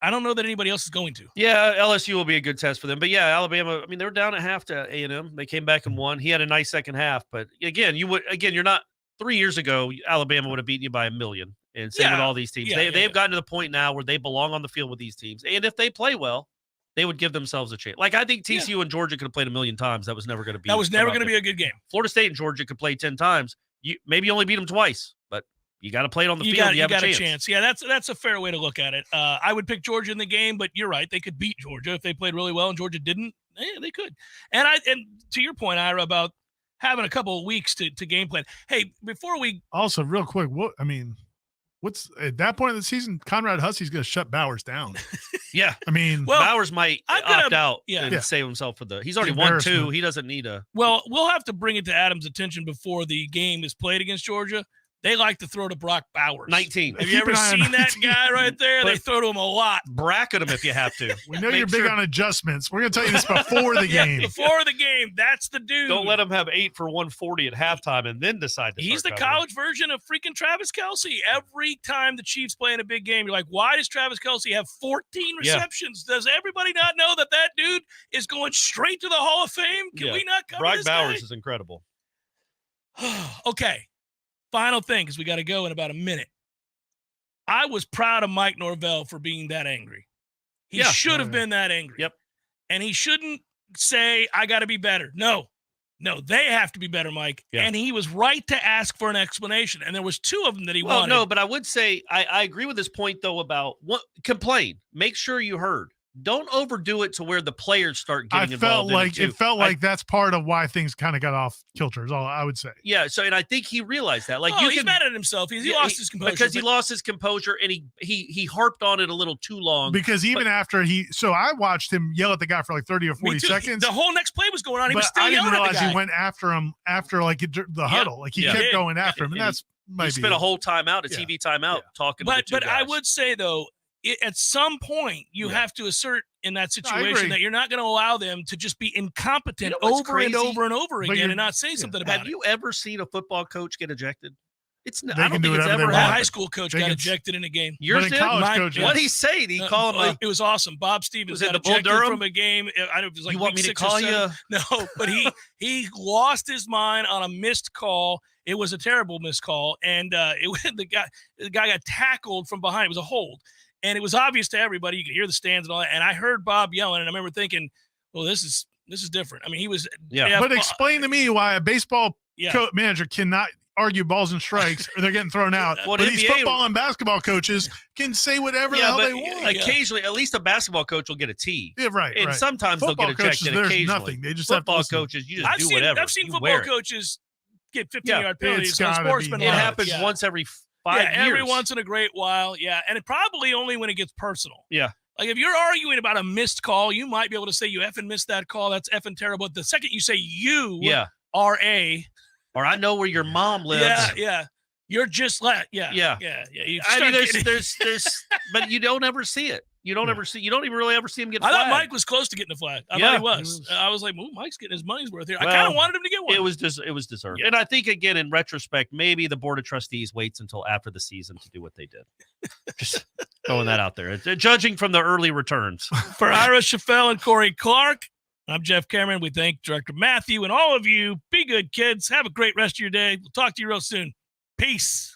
I don't know that anybody else is going to. Yeah, LSU will be a good test for them. But yeah, Alabama, they were down at half to A&M. They came back and won. He had a nice second half, but again, you're not 3 years ago, Alabama would have beaten you by 1 million. And same with all these teams. They've gotten to the point now where they belong on the field with these teams. And if they play well, they would give themselves a chance. Like, I think TCU and Georgia could have played 1 million times. That was never going to be. That was never going to be a good game. Florida State and Georgia could play 10 times. You maybe only beat them twice, but you got to play it on the field. You have a chance. Yeah, that's a fair way to look at it. I would pick Georgia in the game, but you're right. They could beat Georgia if they played really well, and Georgia didn't. Yeah, they could. And to your point, Ira, about having a couple of weeks to game plan. Hey, before we also real quick, what's at that point of the season? Conrad Hussey's going to shut Bowers down. Yeah, Bowers might opt out and save himself for he's already won 2. He doesn't need a. Well, we'll have to bring it to Adam's attention before the game is played against Georgia. They like to throw to Brock Bowers. 19. Have you ever seen that guy right there? They throw to him a lot. Bracket him if you have to. We know you're big on adjustments. We're going to tell you this before the game. Before the game. That's the dude. Don't let him have 8 for 140 at halftime and then decide to He's the college version of freaking Travis Kelce. Every time the Chiefs play in a big game, you're like, why does Travis Kelce have 14 receptions? Yeah. Does everybody not know that dude is going straight to the Hall of Fame? Can we not cover Brock this Bowers guy? is incredible. Okay. Final thing, because we got to go in about a minute. I was proud of Mike Norvell for being that angry. He should have been that angry. Yep. And he shouldn't say, I got to be better. No, they have to be better, Mike. Yeah. And he was right to ask for an explanation. And there was 2 of them that he wanted. No, but I would say I agree with this point, though, about complain. Make sure you heard. Don't overdo it to where the players start getting involved. It felt like that's part of why things kind of got off kilter is all I would say. Yeah. So, and I think he realized that. He's mad at himself. He lost his composure. Because he lost his composure and he harped on it a little too long. Because after so I watched him yell at the guy for like 30 or 40 seconds. The whole next play was going on. He was still I didn't yelling realize at the guy. He went after him after the huddle. Like he kept going after him. And that's maybe. He spent a whole timeout, a TV timeout talking to the 2 But guys. I would say, though, at some point, you have to assert in that situation that you're not going to allow them to just be incompetent over and over and over again and not say something about it. Have you ever seen a football coach get ejected? I don't think it's ever happened. A high school coach got ejected in a game. Yours did? What did he say? Did he call him? It was awesome. Bob Stevens got ejected from a game. I don't know if it was like you want me to call you? No, but he lost his mind on a missed call. It was a terrible missed call, and the guy got tackled from behind. It was a hold. And it was obvious to everybody. You could hear the stands and all that. And I heard Bob yelling, and I remember thinking, well, this is different. I mean, he was – But explain to me why a baseball manager cannot argue balls and strikes or they're getting thrown out. Well, but these football and basketball coaches can say whatever the hell they want. Occasionally, at least a basketball coach will get a T. Yeah, right. And sometimes football they'll get ejected occasionally. Nothing. They just football have to coaches, you just do whatever. I've seen football coaches get 15-yard penalties on sportsmen. It happens once every 5 years. Every once in a great while, and it probably only when it gets personal. Yeah. Like if you're arguing about a missed call, you might be able to say you effing missed that call. That's effing terrible. The second you say you are or I know where your mom lives. Yeah. You're just like Yeah. I mean, there's but you don't ever see it. You don't even really ever see him get flagged. I thought Mike was close to getting a flag. I thought he was. I was like, Mike's getting his money's worth here. I kind of wanted him to get one. It was deserved. Yeah. And I think, again, in retrospect, maybe the Board of Trustees waits until after the season to do what they did. Just throwing that out there. Judging from the early returns. For Ira Schafel and Corey Clark, I'm Jeff Cameron. We thank Director Matthew and all of you. Be good, kids. Have a great rest of your day. We'll talk to you real soon. Peace.